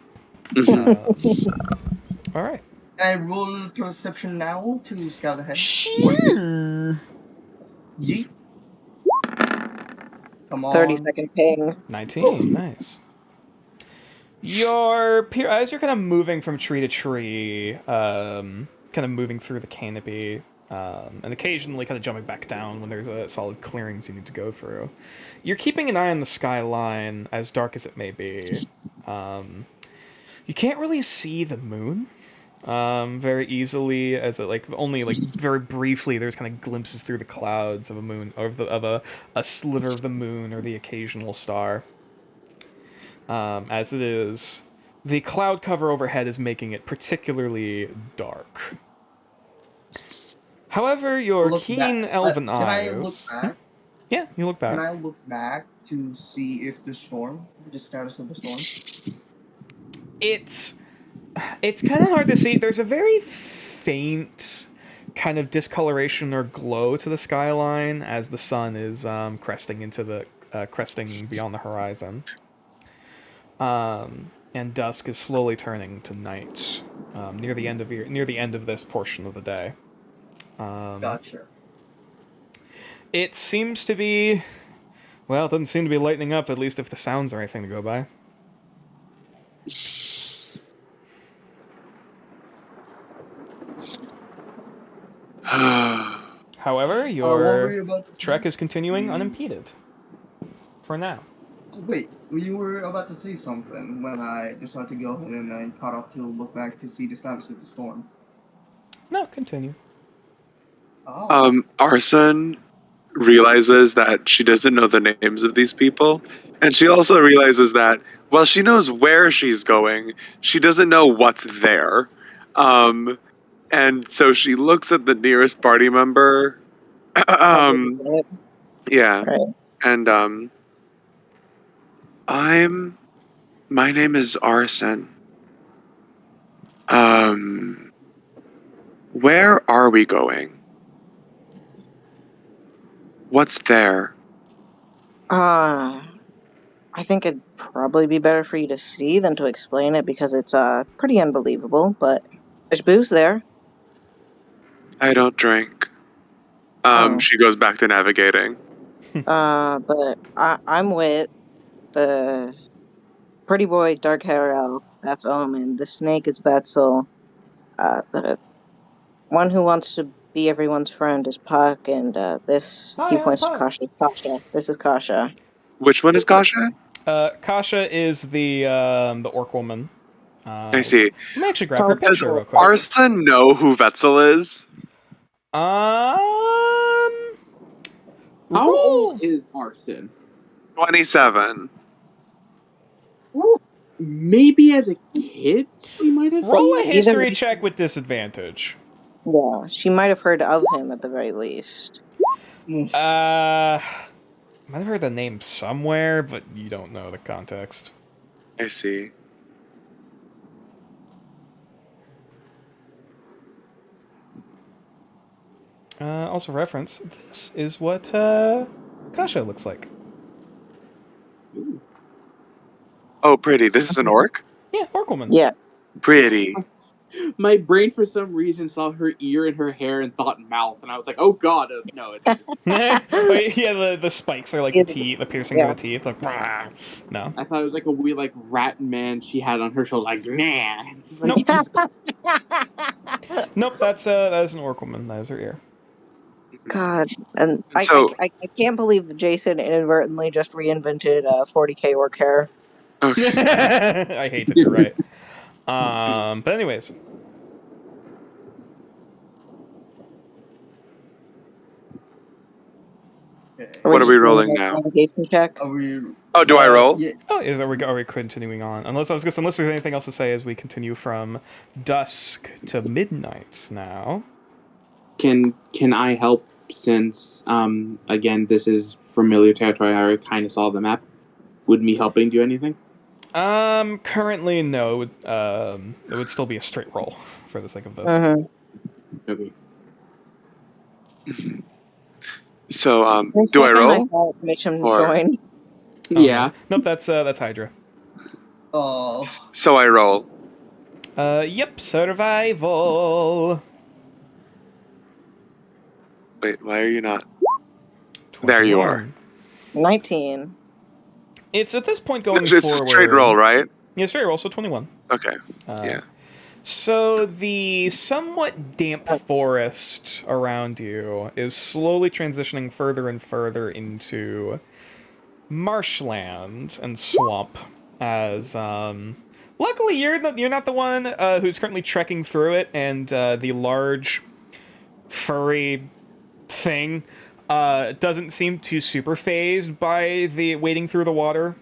All right. I roll perception now to scout ahead. Sure. Yeet. Come on. 30-second ping. 19. Nice. As you're kind of moving from tree to tree, kind of moving through the canopy, and occasionally kind of jumping back down when there's solid clearings you need to go through. You're keeping an eye on the skyline, as dark as it may be. You can't really see the moon very easily, as it only very briefly there's kind of glimpses through the clouds of a moon, or of a sliver of the moon, or the occasional star. As it is, the cloud cover overhead is making it particularly dark. However, your Look keen back. elven Can I look eyes... back? Yeah, you look back. Can I look back to see if the status of the storm? It's kind of hard to see. There's a very faint kind of discoloration or glow to the skyline as the sun is cresting beyond the horizon. And dusk is slowly turning to night near the end of this portion of the day. Gotcha. It seems to be, well, it doesn't seem to be lightening up, at least if the sounds are anything to go by. However, what your were you about to say? trek is continuing unimpeded. For now. Wait, you were about to say something when I decided to go ahead and I cut off to look back to see the status of the storm. No, continue. Oh. Arson realizes that she doesn't know the names of these people, and she also realizes that while she knows where she's going, she doesn't know what's there. And so she looks at the nearest party member. Yeah, Right. and my name is Arson. Where are we going? What's there? I think it'd probably be better for you to see than to explain it because it's pretty unbelievable. But there's booze there. I don't drink. Oh. She goes back to navigating. But I'm Wit, the pretty boy, dark hair elf. That's Omen. The snake is Betzel. The one who wants to be everyone's friend is Puck, and this Hi, he I'm points to Puck. Kasha. Kasha. This is Kasha. Which one is Kasha? Kasha is the orc woman. I see. Let me actually grab her Does picture real quick. Arson know who Vetzel is? How roll- old is Arson? 27. Maybe as a kid, she might have roll a seen it. history check with disadvantage. Yeah, she might have heard of him at the very least. Oof. Might have heard the name somewhere, but you don't know the context. I see. Also reference, this is what Kasha looks like. Oh, pretty. This is an orc? Yeah, orc woman. Yeah. Pretty. My brain, for some reason, saw her ear and her hair and thought mouth, and I was like, "Oh God, no!" It just, Wait, yeah, the spikes are like the teeth, the piercings are the teeth. Like, brah. No. I thought it was like a weird, like rat man she had on her shoulder, like nah. It's like, Nope. just- Nope, that is an orc woman. That is her ear. God, and So- I can't believe that Jason inadvertently just reinvented 40k orc hair. Okay. I hate that you're right. But anyways. Okay. What are we just rolling doing a now? Navigation check. Are we? Oh, do I roll? Yeah. Oh, are we continuing on? Unless there's anything else to say as we continue from dusk to midnight now. Can I help? Since again, this is familiar territory. I already kind of saw the map. Would me helping do anything? Currently no. It would still be a straight roll for the sake of this. Okay. So, For a do I second, roll? thought Mitchum Or- joined. Oh, Yeah. Nope, that's Hydra. Oh. So I roll. Yep, survival. Wait, why are you not? There you are. 19. It's at this point going It's forward. a straight roll, right? Yeah, straight roll, so 21. Okay. Uh, Yeah. So the somewhat damp forest around you is slowly transitioning further and further into marshland and swamp. As luckily you're not the one who's currently trekking through it, and the large furry thing doesn't seem too super phased by the wading through the water.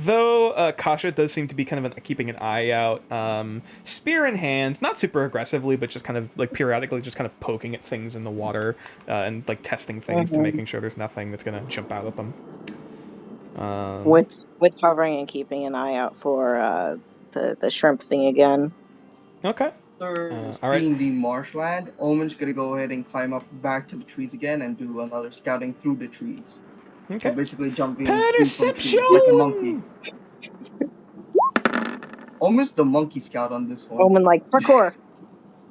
Though Kasha does seem to be kind of keeping an eye out, spear in hand, not super aggressively, but just kind of like periodically just kind of poking at things in the water and like testing things to making sure there's nothing that's gonna jump out at them. Wit's hovering and keeping an eye out for the shrimp thing again. Okay. After all right. seeing the marshland, Omen's gonna go ahead and climb up back to the trees again and do another scouting through the trees. So Okay. basically jumping tree from tree Perception. like a monkey. Omen's the monkey scout on this one. Omen like parkour.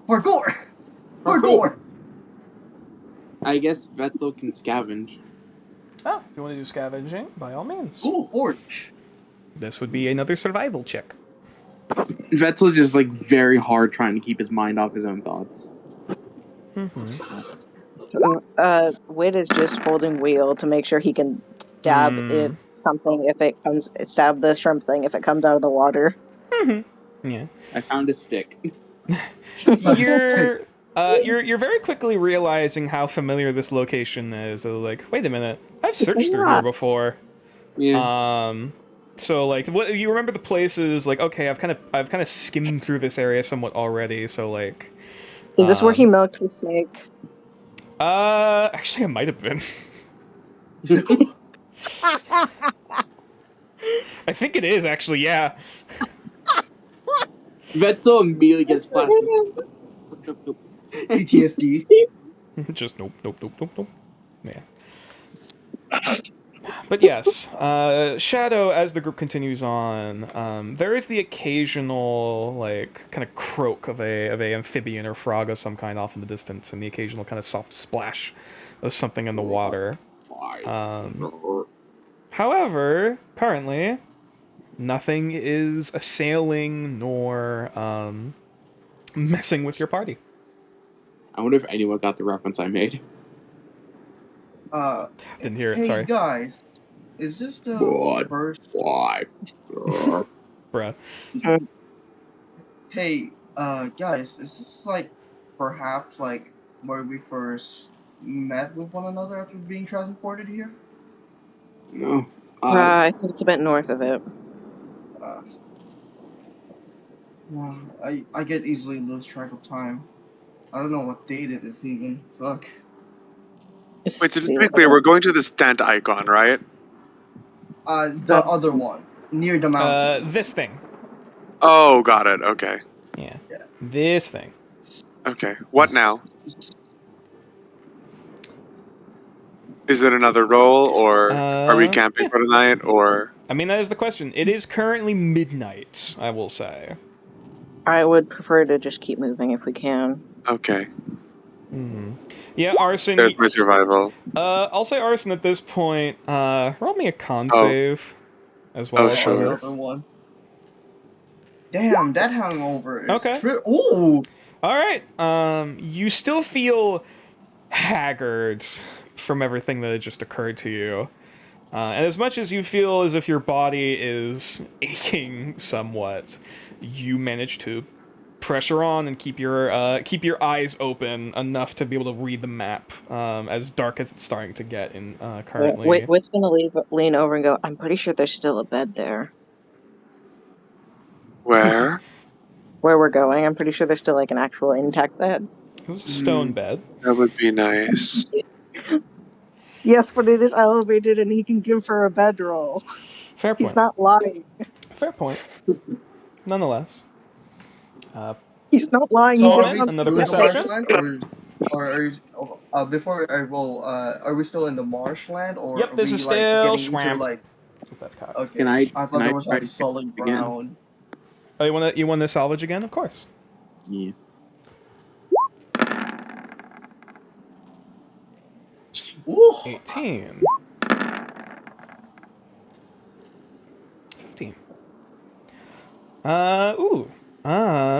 Parkour! Parkour! I guess Vetzel can scavenge. Oh, if you want to do scavenging, by all means. Ooh, orange. This would be another survival check. Vetzel just like very hard trying to keep his mind off his own thoughts. Wit is just holding wheel to make sure he can stab it something if it comes stab the shrimp thing if it comes out of the water. Yeah. I found a stick. You're very quickly realizing how familiar this location is. So, like, wait a minute, I've searched through here before. Yeah. So like, what you remember the places? Like, okay, I've kind of skimmed through this area somewhat already. So like, Is this where he milked the snake? Actually, it might have been. I think it is actually. Yeah. Vetzel immediately gets flashed. PTSD. Just nope. Yeah. But yes, Shadow, as the group continues on, there is the occasional, like, kind of croak of a amphibian or frog of some kind off in the distance, and the occasional kind of soft splash of something in the water. However, currently, nothing is assailing nor messing with your party. I wonder if anyone got the reference I made. Didn't hear it, hey sorry. Guys, is this the What? first? Why? Bruh. Hey, guys, is this like perhaps like where we first met with one another after being transported here? No. I think it's a bit north of it. I get easily lose track of time. I don't know what date it is even. Fuck. Wait, so just to be clear, we're going to this tent icon, right? The other one near the mountains. This thing. Oh, got it. Okay. Yeah. Yeah. This thing. Okay. What now? Is it another roll, or are we camping for the night, or? I mean, that is the question. It is currently midnight, I will say. I would prefer to just keep moving if we can. Okay. Yeah, Arson. There's my survival. I'll say Arson at this point. Roll me a con save as well. Oh, sure. Another one. Damn, that hangover is Okay. Ooh. All right. You still feel haggard from everything that had just occurred to you. And as much as you feel as if your body is aching somewhat, you manage to pressure on and keep your eyes open enough to be able to read the map, as dark as it's starting to get in currently. Wit's gonna lean over and go, I'm pretty sure there's still a bed there. Where? Where we're going, I'm pretty sure there's still like an actual intact bed. It was a stone bed. That would be nice. Yes, but it is elevated and he can give her a bedroll. Fair point. He's not lying. Fair point. Nonetheless. He's not lying. So He's Solomon, just not another in the perception? marshland, or before I roll, are we still in the marshland, or Yep, are this we is like still getting into swamp. like? That's cocked. Okay, Can I thought can there I was try like to solid again? ground. Oh, you want to salvage again? Of course. Yeah. Ooh. 18. 15.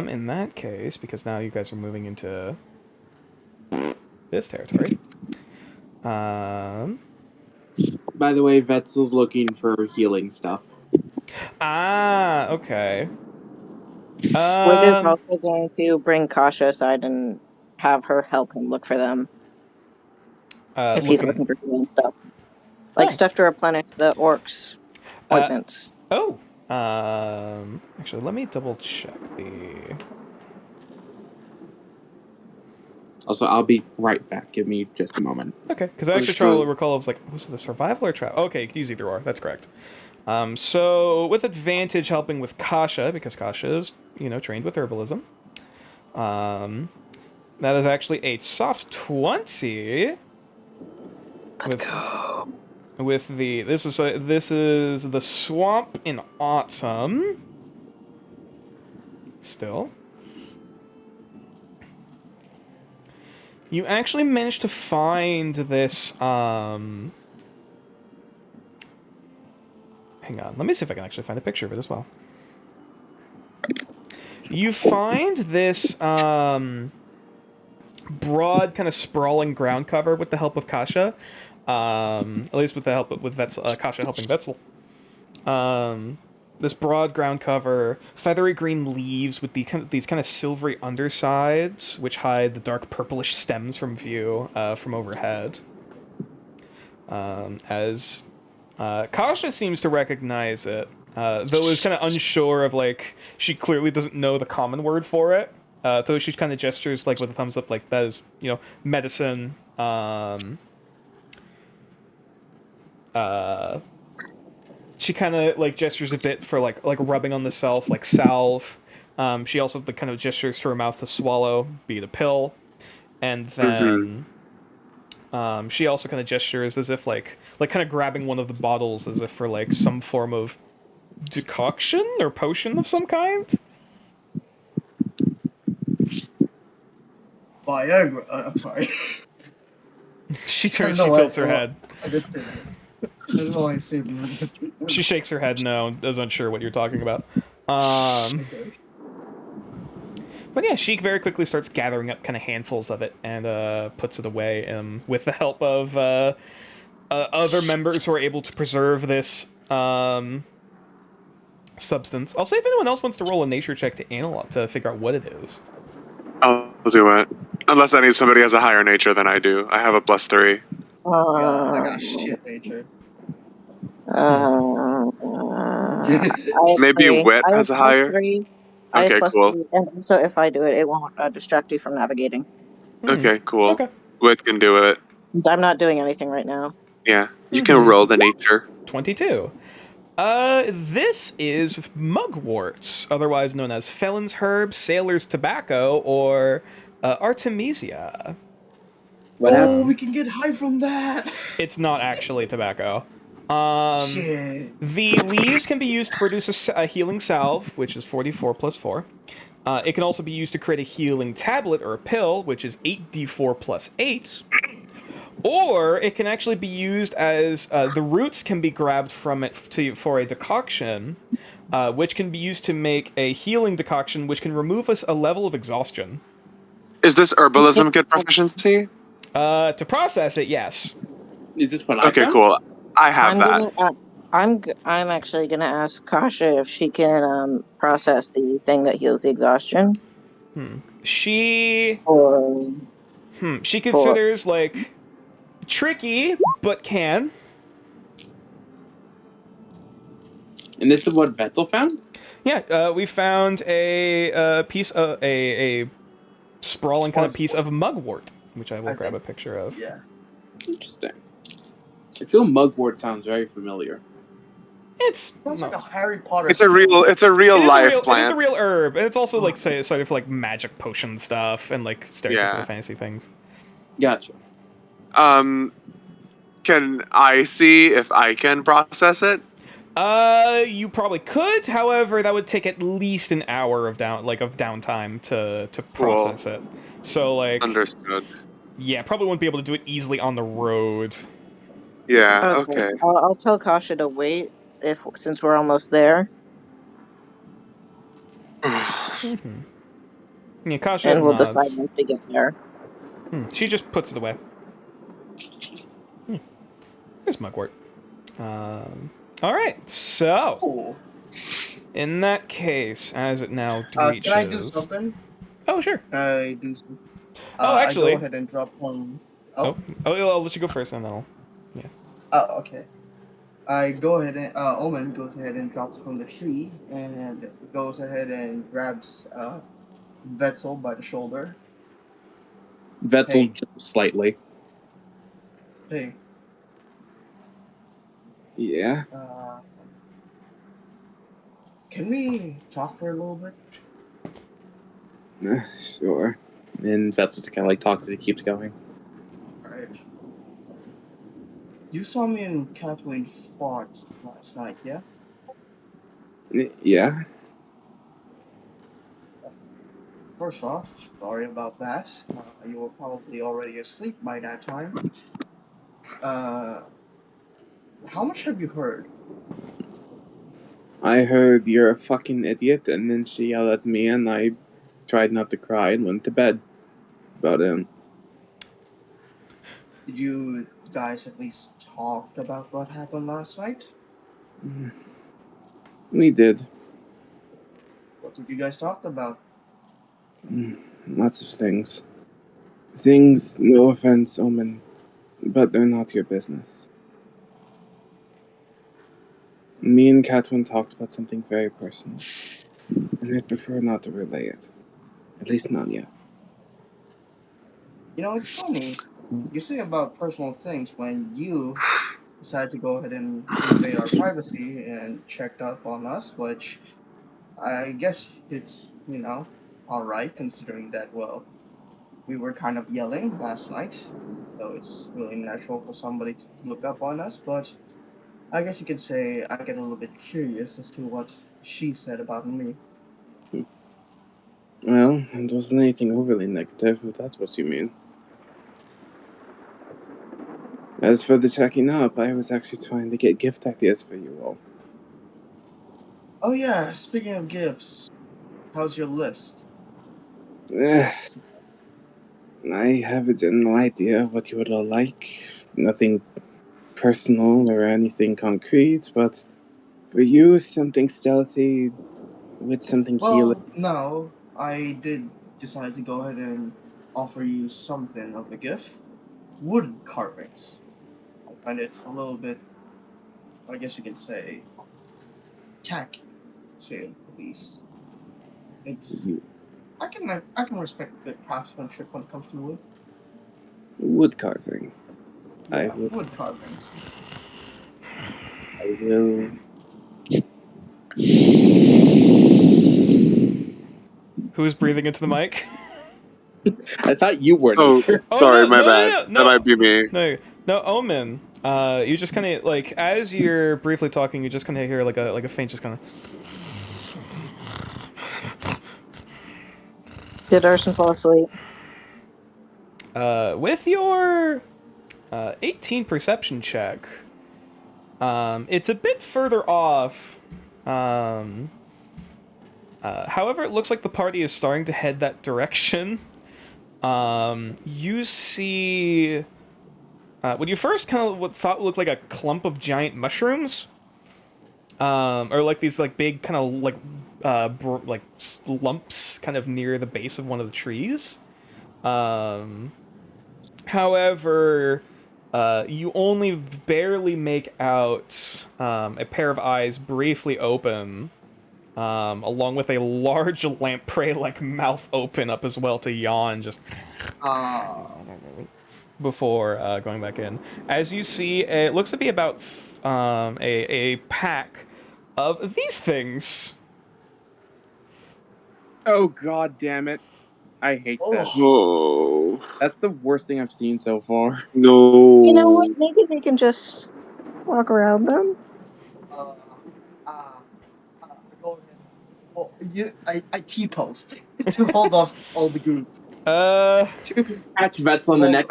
In that case, because now you guys are moving into this territory. By the way, Vetzel's looking for healing stuff. Okay. Wit is also going to bring Kasha aside and have her help him look for them if he's looking for healing stuff. Like stuff to replenish the orcs' ointments. Actually, let me double check the... Also, I'll be right back. Give me just a moment. Okay, because I actually try to recall, I was like, was it a survival or travel? Okay, you can use either or, that's correct. So, with advantage helping with Kasha, because Kasha is, trained with herbalism. That is actually a soft 20. Let's go. With the this is the swamp in autumn. Still, you actually managed to find this. Hang on, let me see if I can actually find a picture of it as well. You find this broad, kind of sprawling ground cover with the help of Kasha. At least with the help with Kasha helping Vetzel. This broad ground cover, feathery green leaves with these kind of silvery undersides, which hide the dark purplish stems from view from overhead. As Kasha seems to recognize it, though is kind of unsure of, like, she clearly doesn't know the common word for it. Though she kind of gestures, like, with a thumbs up, like, that is, medicine. She kind of, like, gestures a bit for, like rubbing on the self, like salve. She also kind of gestures to her mouth to swallow, be it a pill. And then she also kind of gestures as if, like kind of grabbing one of the bottles as if for, like, some form of decoction or potion of some kind. Viagra. I'm sorry. She know tilts her why- head. I just did it. I don't know why I say She shakes her head no, is unsure what you're talking about. Okay. But yeah, she very quickly starts gathering up kind of handfuls of it and puts it away with the help of other members who are able to preserve this substance. I'll say if anyone else wants to roll a nature check to figure out what it is. I'll do it. Unless somebody has a higher nature than I do. I have a +3. Yeah, I got shit nature. Maybe wit I have has a higher? +3. I have Okay, cool. +3, and so if I do it, it won't distract you from navigating. Okay, cool. Okay. Wit can do it. Since I'm not doing anything right now. Yeah, you can roll the nature. 22. This is mugwort, otherwise known as felon's herb, sailor's tobacco, or artemisia. What happened? we can get high from that. It's not actually tobacco. Shit. The leaves can be used to produce a healing salve, which is 44 plus 4. It can also be used to create a healing tablet or a pill, which is 8d4 plus 8. Or it can actually be used as the roots can be grabbed from it for a decoction, which can be used to make a healing decoction, which can remove a level of exhaustion. Is this herbalism good proficiency? To process it, yes. Is this what I Okay, found? cool. I have that. I'm actually gonna ask Kasha if she can process the thing that heals the exhaustion. She Or she considers, like, tricky, but can. And this is what Vetzel found? Yeah, we found a piece of a sprawling kind of piece of mugwort, which I will grab a picture of. Yeah. Interesting. I feel mugwort sounds very familiar. It's Sounds like a Harry Potter. It's a real life plant. It is a real herb, and it's also like sort of like magic potion stuff and like stereotypical fantasy things. Gotcha. Can I see if I can process it? You probably could. However, that would take at least an hour of downtime to process it. So, like, Understood. yeah, probably wouldn't be able to do it easily on the road. Yeah. Okay. I'll tell Kasha to wait since we're almost there, Yeah, Kasha and we'll nods. decide once we get there. She just puts it away. Here's mugwort. All right, so Cool. in that case, as it now reaches, Can I do something? Oh, sure. Can I do something? Actually- I go ahead and drop one. I'll let you go first, and then I'll. Oh, okay. I go ahead and Omen goes ahead and drops from the tree and goes ahead and grabs Vetzel by the shoulder. Vetzel Hey. jumps slightly. Hey, Yeah. can we talk for a little bit? Sure. And Vetzel just kind of like talks as he keeps going. Alright. You saw me and Catherine fought last night, yeah? Yeah. First off, sorry about that. You were probably already asleep by that time. How much have you heard? I heard you're a fucking idiot, and then she yelled at me, and I tried not to cry and went to bed. But Did you guys at least talk about what happened last night? we did. What did you guys talk about? Lots of things. Things, no offense, Omen, but they're not your business. Me and Catwin talked about something very personal, and I'd prefer not to relay it. At least not yet. You know, it's funny. You say about personal things when you decide to go ahead and invade our privacy and checked up on us, which I guess it's, alright considering that, well, we were kind of yelling last night, so it's really natural for somebody to look up on us, but I guess you could say I get a little bit curious as to what she said about me. Well, it wasn't anything overly negative, if that's what you mean. As for the checking up, I was actually trying to get gift ideas for you all. Oh yeah, speaking of gifts, how's your list? I have a general idea of what you would all like. Nothing personal or anything concrete, but for you, something stealthy with something healing. Well, no, I did decide to go ahead and offer you something of a gift. Wood carvings. I find it a little bit, I guess you could say, tacky, to say the least. It's I can respect good craftsmanship when it comes to wood. Wood carving. Yeah, wood carvings. I will. Who's breathing into the mic? I thought you were. Oh, Oh, sorry, no, my no, bad. no, That might be me. No, Omen. You just kind of like as you're briefly talking, you just kind of hear like a faint, just kind of. Did Arson fall asleep? With your 18 perception check, it's a bit further off. However, it looks like the party is starting to head that direction. You see what you first kind of thought looked like a clump of giant mushrooms, or like these like big kind of like lumps kind of near the base of one of the trees. However, you only barely make out a pair of eyes briefly open, along with a large lamprey-like mouth open up as well to yawn, just before going back in. As you see, it looks to be about a pack of these things. Oh, god damn it. I hate this. Oh, That's the worst thing I've seen so far. no. You know what? Maybe they can just walk around them. Go ahead. Well, I T-post to hold off all the group. Catch Vetzel on the neck.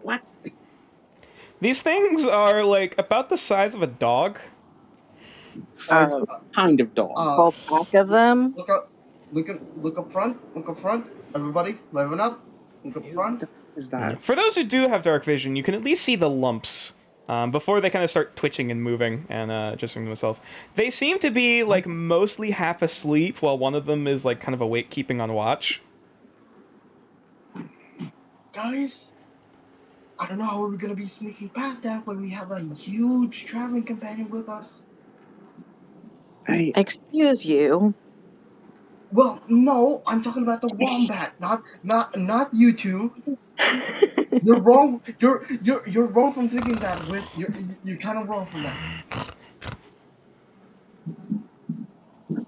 What? These things are like about the size of a dog. Kind of dog. Whole pack of them. Look up front. Look up front. Everybody, liven up. Look up front. Is that? For those who do have dark vision, you can at least see the lumps before they kind of start twitching and moving and adjusting themselves. They seem to be like mostly half asleep, while one of them is like kind of awake, keeping on watch. Guys, I don't know how we're gonna be sneaking past that when we have a huge traveling companion with us. Excuse you. Well, no, I'm talking about the wombat, not you two. You're wrong. You're wrong from thinking that. You're kind of wrong from that.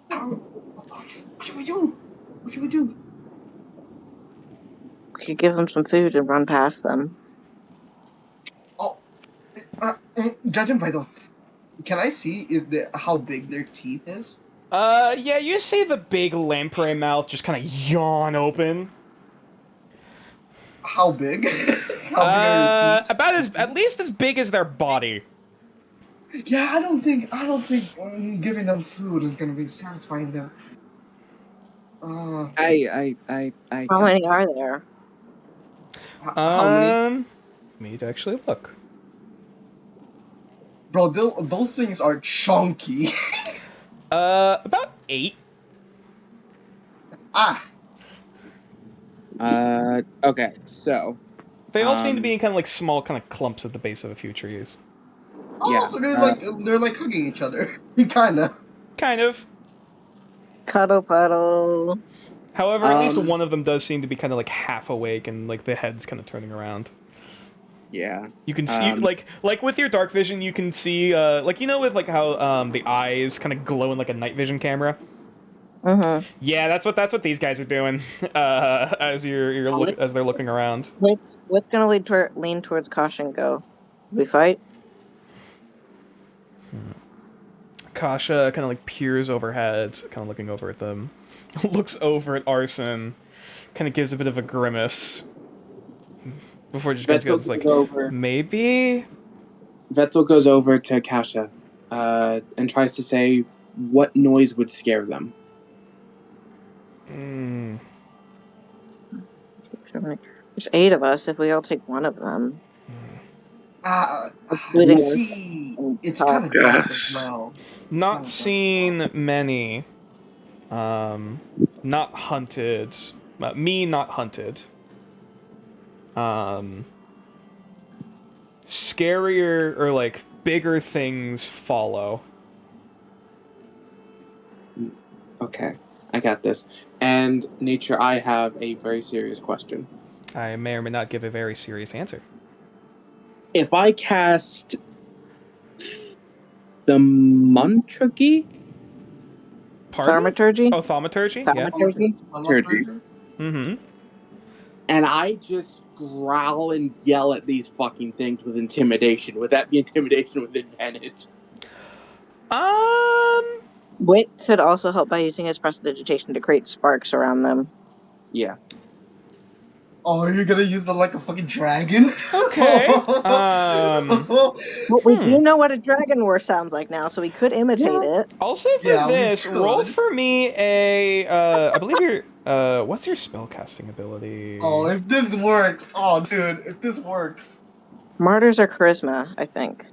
What should we do? What should we do? could give them some food and run past them. Judging by those, can I see if how big their teeth is? Yeah, you see the big lamprey mouth just kind of yawn open. How big? How big are their teeth? At least as big as their body. Yeah, I don't think giving them food is gonna be satisfying them. I How many are there? How many? Me to actually look. Bro, those things are chunky. About 8. Okay, so They all seem to be in kind of like small kind of clumps at the base of a few trees. Yeah, So they're like hugging each other. Kinda. Kind of. Cuddle puddle. However, at least one of them does seem to be kind of like half awake and like the head's kind of turning around. yeah. You can see like with your dark vision, you can see like you know with like how the eyes kind of glow in like a night vision camera. Yeah, that's what these guys are doing as as they're looking around. What's gonna lean towards caution? Go. We fight. Kasha kind of like peers overhead, kind of looking over at them. Looks over at Arson, kind of gives a bit of a grimace before just goes like, maybe. Vetzel goes over to Kasha and tries to say what noise would scare them. There's 8 of us. If we all take one of them, See, it's kind of dark as well. Not seen many. Not hunted. Me not hunted. Scarier or like bigger things follow. Okay, I got this. And Nature, I have a very serious question. I may or may not give a very serious answer. If I cast the Thaumaturgy? Thaumaturgy. Oh, Thaumaturgy? Thaumaturgy. Mm-hmm. And I just growl and yell at these fucking things with intimidation. Would that be intimidation with advantage? Wit could also help by using his prestidigitation to create sparks around them. Yeah. Oh, you're gonna use it like a fucking dragon? Okay. Well, we do know what a dragon roar sounds like now, so we could imitate it. I'll say for this, roll for me a, I believe your, what's your spellcasting ability? Oh, if this works. Oh, dude, if this works. Martyrs are charisma, I think.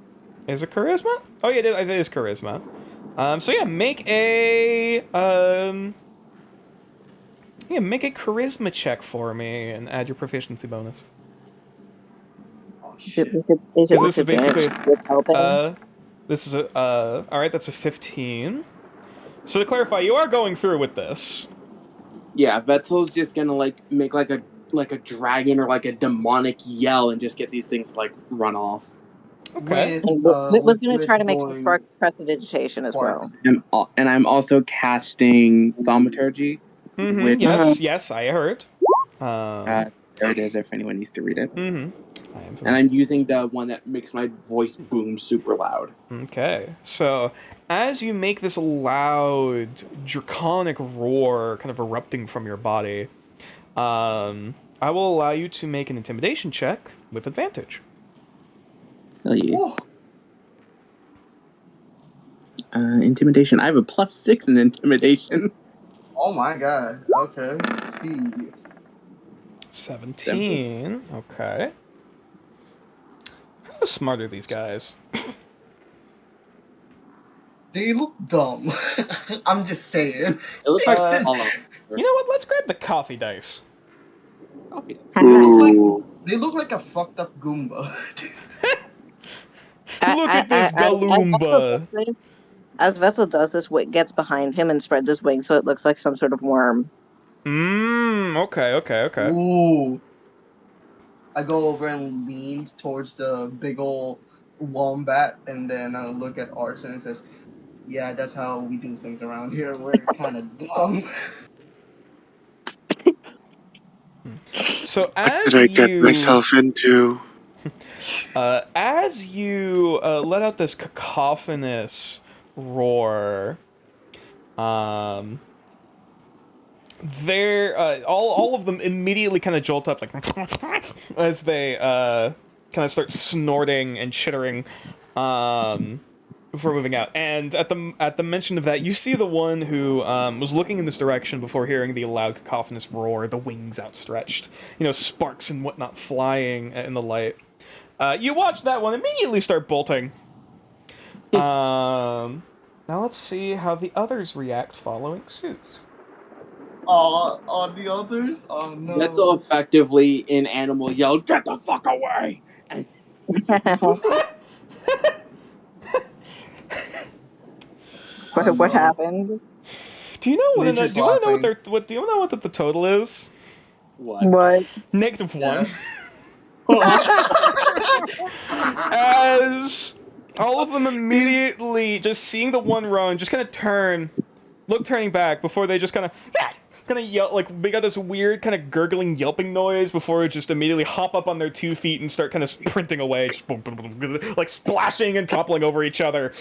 Is it charisma? Oh yeah, it is charisma. So yeah, make a, make a charisma check for me and add your proficiency bonus. Is it with advantage? This is a, alright, that's a 15. So to clarify, you are going through with this. Yeah, Vetzel's just gonna like make like a dragon or like a demonic yell and just get these things to like run off. Okay. Wit was gonna try to make some spark prestidigitation as well. And I'm also casting Thaumaturgy. Mm-hmm. Yes, I heard. There it is, if anyone needs to read it. Mm-hmm. And I'm using the one that makes my voice boom super loud. Okay, so as you make this loud, draconic roar kind of erupting from your body, I will allow you to make an intimidation check with advantage. Hell yeah. Intimidation. I have a +6 in intimidation. Oh my god. Okay. 17. Okay. How smart are these guys? They look dumb. I'm just saying. It looks like you know what? Let's grab the coffee dice. Coffee. They look like a fucked up Goomba. Look at this Galumba. As Vetzel does this, Wit gets behind him and spreads his wings so it looks like some sort of worm. Okay. Ooh. I go over and lean towards the big ol' wombat, and then I look at Arson and says, "Yeah, that's how we do things around here. We're kind of dumb." So What did I get myself into? As you let out this cacophonous roar, they're all of them immediately kind of jolt up like as they kind of start snorting and chittering before moving out. And at the mention of that, you see the one who was looking in this direction before hearing the loud cacophonous roar, the wings outstretched, sparks and whatnot flying in the light. You watch that one immediately start bolting. Now let's see how the others react following suit. On the others? Oh no. That's all effectively in animal yelled, "Get the fuck away!" And What happened? Do you know Nature's do you want to know laughing. do you know what the total is? what? What? -1. Yeah. As all of them immediately just seeing the one run, just kind of turning back before they just kind of yell, like they got this weird kind of gurgling yelping noise before it just immediately hop up on their 2 feet and start kind of sprinting away, just like splashing and toppling over each other.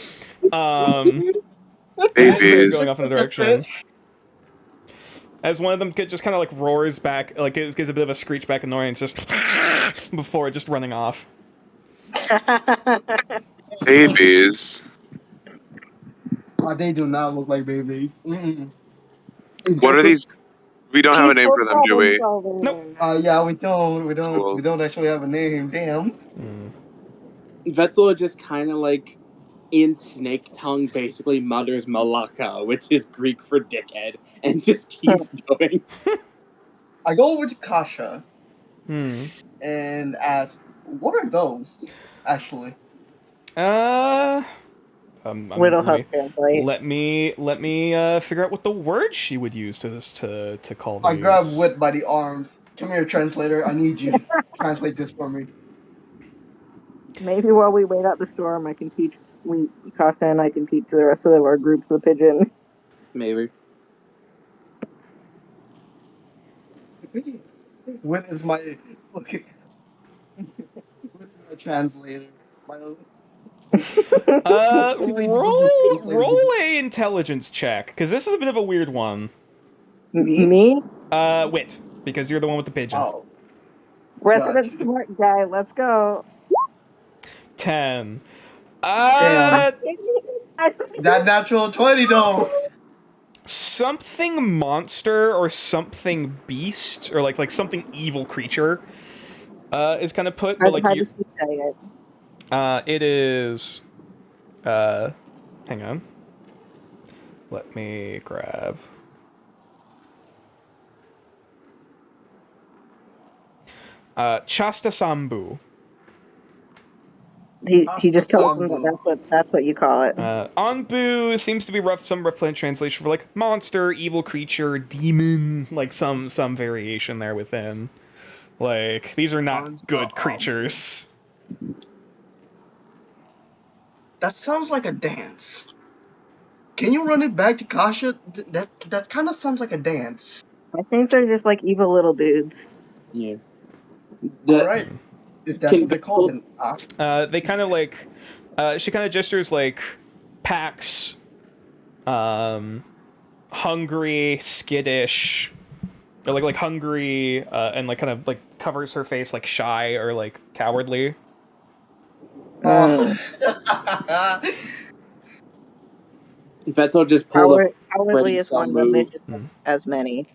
As they're Babies. going off in a direction. As one of them just kind of like roars back, like it gives a bit of a screech back annoyance, just before just running off. Babies. They do not look like babies. Mm-mm. What are these? We don't have a name for them, do we? Nope. Yeah, we don't. We don't. Cool. We don't actually have a name. Damn. Vetzel just kind of like in snake tongue basically mutters Malaka, which is Greek for dickhead, and just keeps going. I go over to Kasha Hmm. and ask, "What are those?" Actually, Riddle help translate. Let me figure out what the word she would use to call these. I grab Wit by the arms. Come here, translator. I need you. Translate this for me. Maybe while we wait at the storm, I can teach Kasha and I can teach the rest of our groups the pigeon. Maybe. Wit is my Wit is my translator. Roll a intelligence check, because this is a bit of a weird one. Me? Wit, because you're the one with the pigeon. Oh, Resident Gotcha. smart guy, let's go. 10. Damn. That natural 20 though. Something monster or something beast or like something evil creature is kind of put, but like How you, does he say it? it is hang on. Let me grab Chastasambu. He just tells them that that's what you call it. Anbu seems to be some rough translation for like monster, evil creature, demon, like some variation there within. Like these are not good creatures. That sounds like a dance. Can you run it back to Kasha? That kind of sounds like a dance. I think they're just like evil little dudes. Yeah. All right. If that's what they call them. They kind of like, she kind of gestures like Pax, hungry, skittish, or like hungry, and like kind of like covers her face like shy or like cowardly. Vetzel just pulled a Cowardly is one, but vicious as many.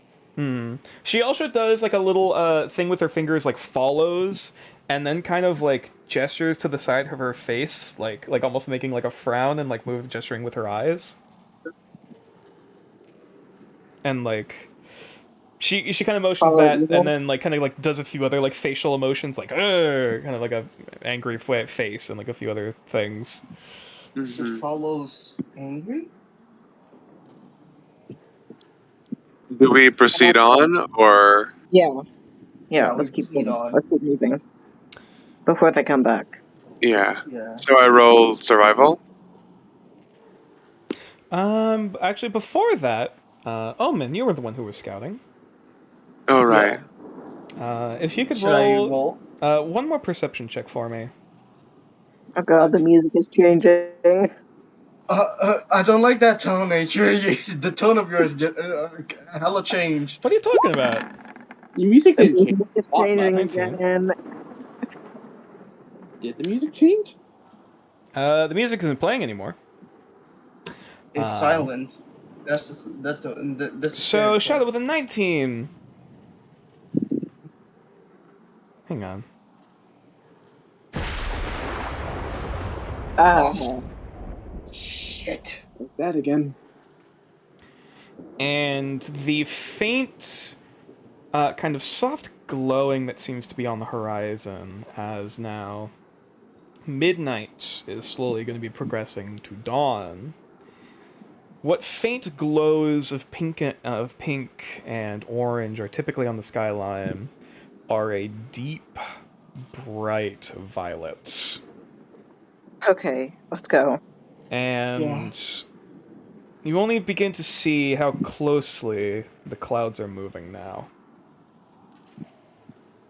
She also does like a little thing with her fingers, like follows, and then kind of like gestures to the side of her face, like almost making like a frown and like gesturing with her eyes. And like she kind of motions that, and then like kind of like does a few other like facial emotions, like kind of like a angry face and like a few other things. Which follows angry. Do we proceed on, or? Yeah, let's keep moving. Let's keep moving before they come back. Yeah. Yeah. So I roll survival. Actually, before that, Omen, you were the one who was scouting. Oh right. If you could Should I roll, roll? one more perception check for me. Oh god, the music is changing. I don't like that tone, nature. The tone of yours get hella change. What are you talking about? Your music The didn't change. music is a lot, changing 19. again. Did the music change? The music isn't playing anymore. It's silent. That's the So scary Shadow part. with a 19. Hang on. Oh. Shit. Like that again. And the faint, kind of soft glowing that seems to be on the horizon as now midnight is slowly going to be progressing to dawn. What faint glows of pink and orange are typically on the skyline are a deep, bright violet. Okay, let's go. And you only begin to see how closely the clouds are moving now.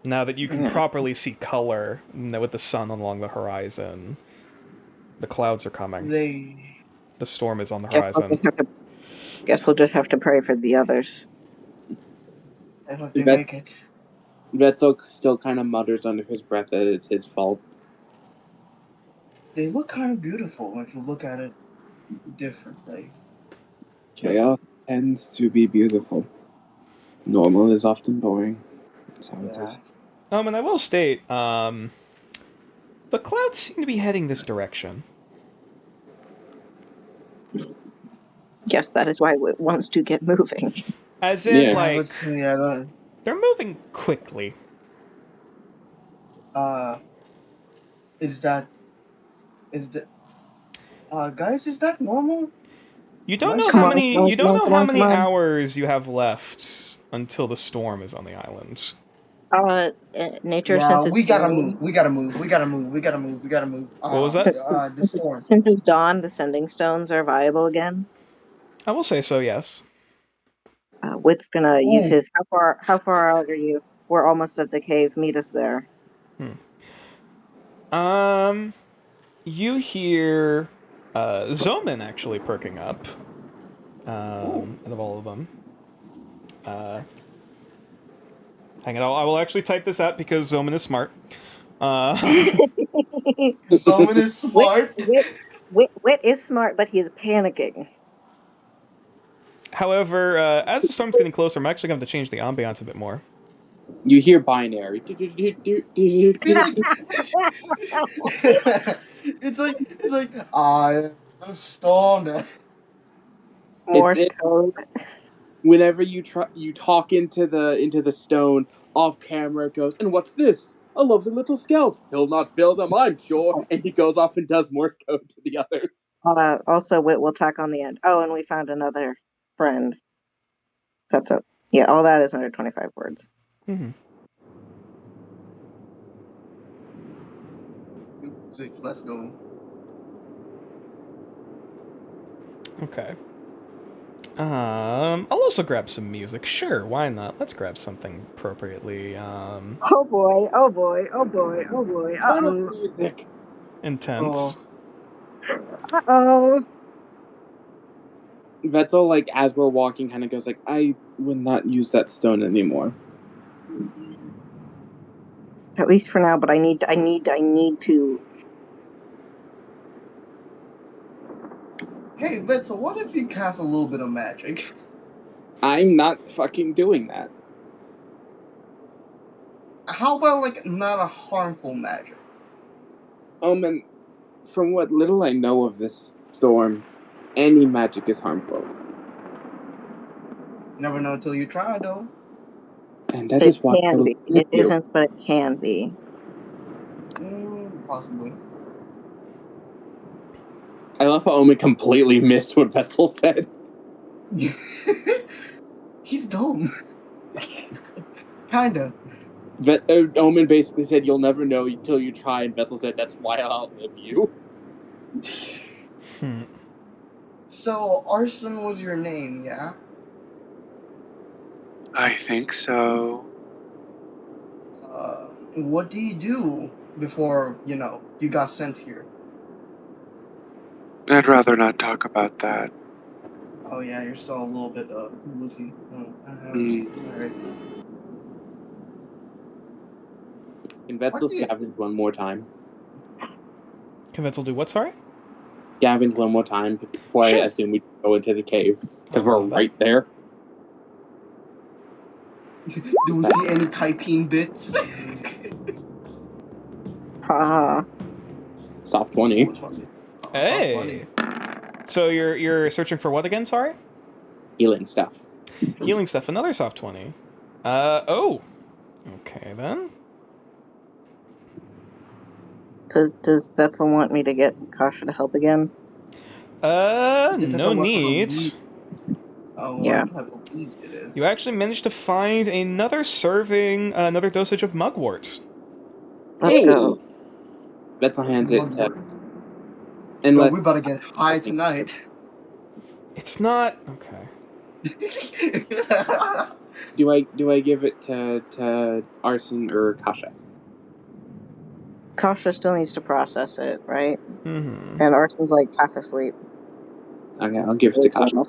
Now that you can Yeah. properly see color with the sun along the horizon, the clouds are coming. The storm is on the horizon. Guess we'll just have to pray for the others. I hope they That's- make it. Vetzel still kind of mutters under his breath that it's his fault. They look kind of beautiful if you look at it differently. Chaos tends to be beautiful. Normal is often boring. That's how it Yeah. is. And I will state, the clouds seem to be heading this direction. Yes, that is why it wants to get moving. As in, Yeah. like, Let's see. Yeah, they're moving quickly. is that guys? Is that normal? You don't know Come how on, many. come on, You don't know come how on, many come on. hours you have left until the storm is on the island. Nature, Yeah, since it's we gotta dawn- move. We gotta move. We gotta move. We gotta move. We gotta move. What was that? The storm. Since it's dawn, the sending stones are viable again. I will say so. Yes. Wit's gonna use Ooh. his. How far out are you? We're almost at the cave. Meet us there. You hear Zoman actually perking up. Out of all of them. Hang on, I will actually type this out because Zoman is smart. Someone is smart. Wit is smart, but he is panicking. However, as the storm's getting closer, I'm actually going to have to change the ambiance a bit more. You hear binary. It's like I am the storm. Morse it. code. Whenever you talk into the stone off camera, it goes, and what's this? A lovely little scout. He'll not fail them, I'm sure. And he goes off and does Morse code to the others. Also, Wit will tack on the end. Oh, and we found another friend. That's it. Yeah, all that is under 25 words. Mm-hmm. Let's go. Okay. I'll also grab some music. Sure, why not? Let's grab something appropriately Oh boy! Oh boy! Oh boy! Oh boy! Final music. intense. Oh. Vetzel, like, as we're walking, kind of goes like, I would not use that stone anymore. At least for now, but I need to. Hey, Ben, so what if you cast a little bit of magic? I'm not fucking doing that. How about, like, not a harmful magic? And from what little I know of this storm, any magic is harmful. Never know until you try, though. And that It is why I can will be. leave It you. isn't, but it can be. Possibly. I love how Omen completely missed what Vetzel said. He's dumb. Kinda. Omen basically said, you'll never know until you try, and Vetzel said, that's why I'll outlive you. So, Arson was your name, yeah? I think so. what do you do before you got sent here? I'd rather not talk about that. Oh yeah, you're still a little bit woozy. Oh, alright. Can Vetzel scavenge one more time? Convince will do what, sorry? Scavenge one more time before Sure. I assume we go into the cave. Because I'll we're allow that. right there. Do we see any Kaipin bits? Haha. Soft 20. Hey! So you're searching for what again, sorry? Healing stuff. Healing stuff, another soft 20. Oh! Okay, then. Does Betzel want me to get Kasha to help again? Depends No on what type of need. lead- Oh, Yeah. what type of lead it is. You actually managed to find another serving, another dosage of mugwort. Let's go. Vetzel hands it to... Yo, Unless... we better get high tonight. It's not... Okay. Do I give it to Arson or Kasha? Kasha still needs to process it, right? Mm-hmm. And Arson's like half asleep. Okay, I'll give it to Kasha.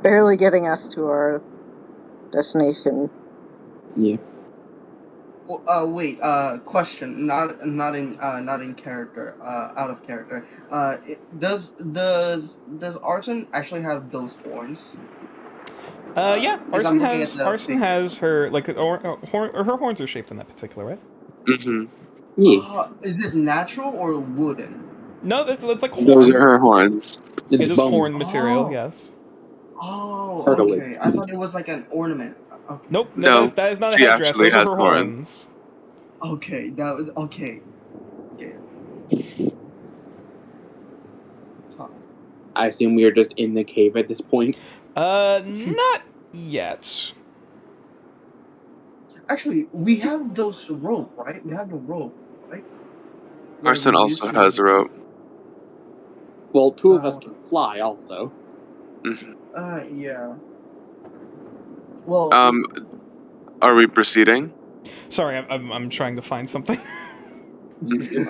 Barely getting us to our destination. Yeah. Wait. Question. Not in character. Out of character. Does Arson actually have those horns? Yeah, because I'm Arson looking has at the Arson figure. has her her horns are shaped in that particular way. Mm-hmm. Yeah. Is it natural or wooden? No, that's like horn. Those are her horns. It's It is bone. horn material, Oh. yes. Oh, Cartilage. okay. I thought it was like an ornament. Okay. Nope, No, that is not a she headdress. actually Those are has her horns. horns. Okay. That was okay. Okay. Huh. I assume we are just in the cave at this point. Not yet. Actually, we have those rope, right? We have the rope, right? Arson also has a rope. Well, two of us can fly also. Mm-hmm. Yeah. Well. Are we proceeding? Sorry, I'm trying to find something. Take your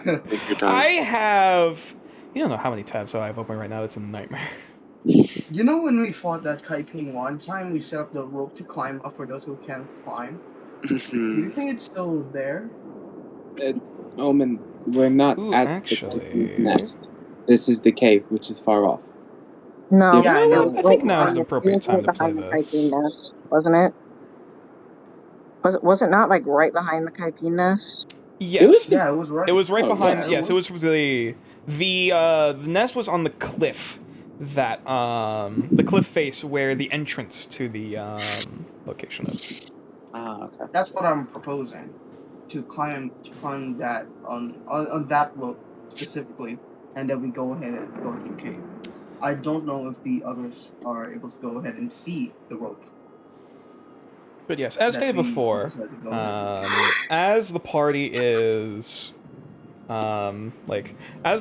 time. I have... You don't know how many tabs I have open right now. It's a nightmare. You know when we fought that Kaiping one time, we set up the rope to climb up for those who can't climb? Do you think it's still there? Omen, we're not Ooh, at actually... the nest. This is the cave, which is far off. No. Yeah, I know. I think now's the appropriate time to play behind the this. Kaipin nest, wasn't it? Was it not like right behind the Kaipin nest? Yes. Yeah, it was right. It was right Oh, behind. yeah, Yes, it was the nest was on the cliff. That the cliff face where the entrance to the location is. Ah, okay. That's what I'm proposing. To climb that on that rope specifically, and then we go ahead and go to the cave. I don't know if the others are able to go ahead and see the rope. But yes, as stated before, as the party is, as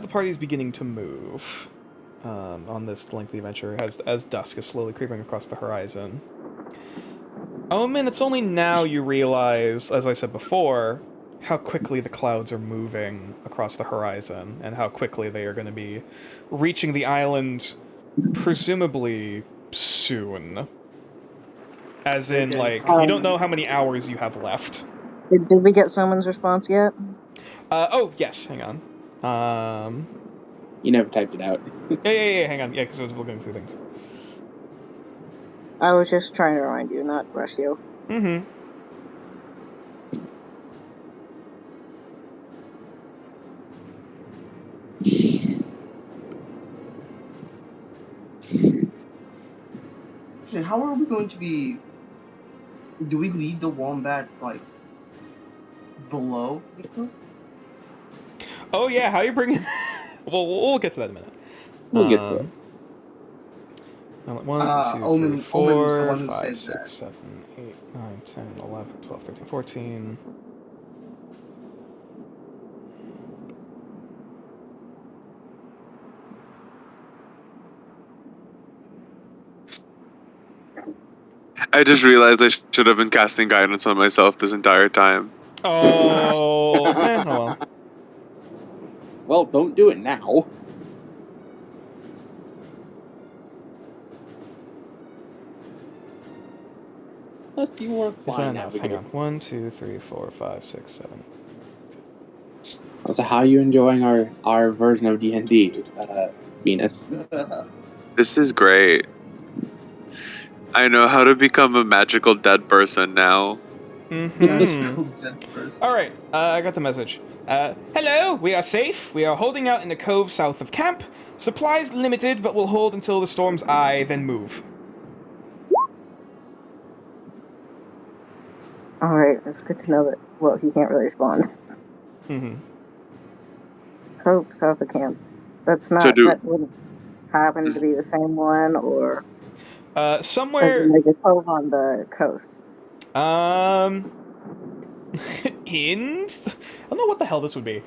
the party is beginning to move, on this lengthy adventure, as dusk is slowly creeping across the horizon. Omen, it's only now you realize, as I said before, how quickly the clouds are moving across the horizon, and how quickly they are going to be reaching the island, presumably soon. As in, you don't know how many hours you have left. Did we get someone's response yet? Oh, yes, hang on. You never typed it out. Yeah, hang on. Yeah, because I was looking through things. I was just trying to remind you, not rush you. Mm-hmm. Actually, how are we going to be? Do we leave the wombat below the cliff? Oh yeah, how you bringing? Well, we'll get to that in a minute. We'll get to it. 1, 2, 3, Omen was the 4, one who 5, said 6, that. 7, 8, 9, 10, 11, 12, 13, 14. I just realized I should have been casting guidance on myself this entire time. Oh, oh well. Well, don't do it now. Unless you want to Is that fly enough? Hang navigator. on. 1, 2, 3, 4, 5, 6, 7. So how are you enjoying our version of D&D, Venus? This is great. I know how to become a magical dead person now. Mm-hmm. Dead person. All right, I got the message. Hello, we are safe. We are holding out in a cove south of camp. Supplies limited, but we'll hold until the storm's eye, then move. Alright, it's good to know that. Well, he can't really respond. Mm-hmm. Cove south of camp. That's So not. do That wouldn't happen to be the same one, or is Somewhere, it like a cove on the coast? I don't know what the hell this would be.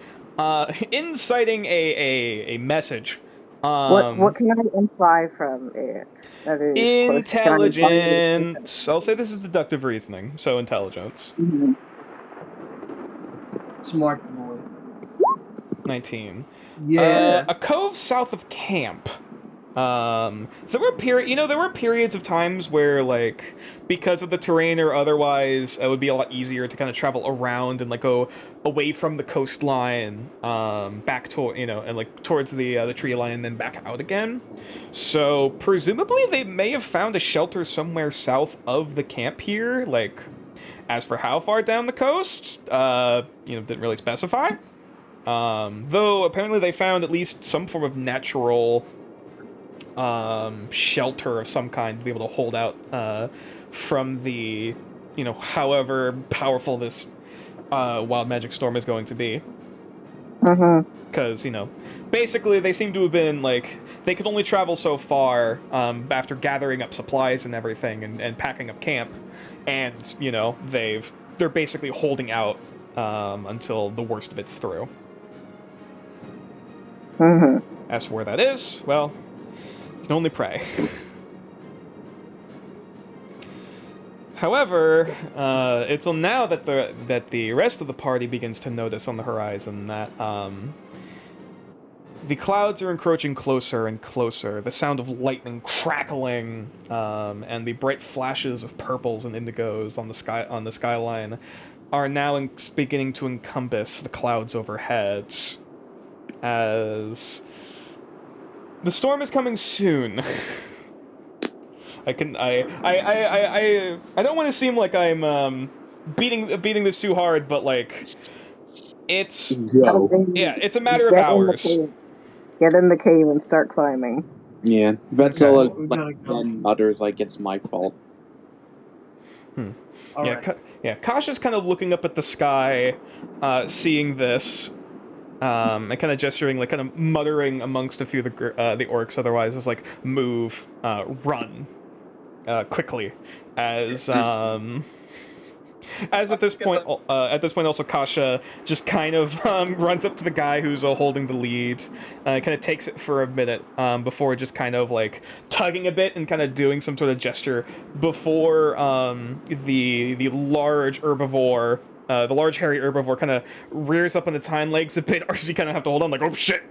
Inciting a message. What can I imply from it? That it is close. Can I imply that it's close? Intelligence. I'll say this is deductive reasoning, so intelligence. Mhm. Smart boy. 19. Yeah. A cove south of camp. There were periods of times where, like, because of the terrain or otherwise, it would be a lot easier to kind of travel around and like go away from the coastline, back to and like towards the tree line, and then back out again. So presumably they may have found a shelter somewhere south of the camp here. Like, as for how far down the coast, didn't really specify. Though apparently they found at least some form of natural shelter of some kind to be able to hold out from the, however powerful this wild magic storm is going to be. Because, basically they seem to have been, like, they could only travel so far after gathering up supplies and everything and packing up camp. And, they're basically holding out until the worst of it's through. As for where that is, well, you can only pray. However, it's now that the rest of the party begins to notice on the horizon that the clouds are encroaching closer and closer. The sound of lightning crackling and the bright flashes of purples and indigos on the skyline are now beginning to encompass the clouds overhead. As the storm is coming soon. I don't want to seem like I'm beating this too hard, but like it's Go. it's a matter of hours. Get in the cave and start climbing. Yeah. Okay. We Vetzel gotta go. then mutters like it's my fault. All Yeah, right. Kasha's kind of looking up at the sky, seeing this, and kind of gesturing, like kind of muttering amongst a few of the orcs. Otherwise, is like move, run, quickly, as at this point also Kasha just kind of runs up to the guy who's holding the lead, kind of takes it for a minute before just kind of like tugging a bit and kind of doing some sort of gesture before the large herbivore. The large hairy herbivore kind of rears up on its hind legs a bit. RC kind of have to hold on, like, oh shit,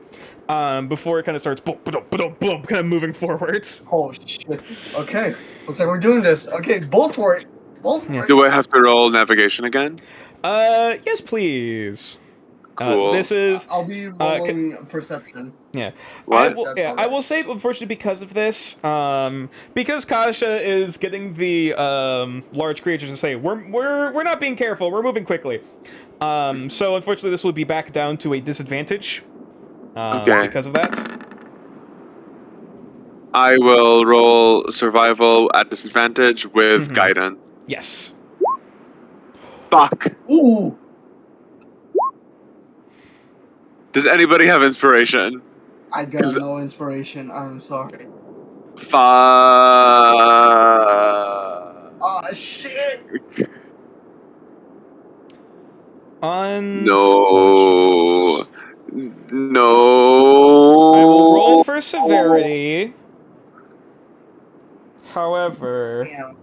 before it kind of starts boom, boom, boom, boom, kind of moving forwards. Oh shit. Okay. Looks like we're doing this. Okay, both for it. Both for it. Do I have to roll navigation again? Yes, please. Cool. This is I'll be rolling perception. yeah. What? I will say, unfortunately, because of this, because Kasha is getting the large creatures to say we're not being careful, we're moving quickly. So unfortunately, this will be back down to a disadvantage. Okay. Because of that. I will roll survival at disadvantage with guidance. Yes. Fuck. Ooh. Does anybody have inspiration? I got no inspiration. I'm sorry. Fuck. Oh shit. No. No. I will roll for severity. However, Damn.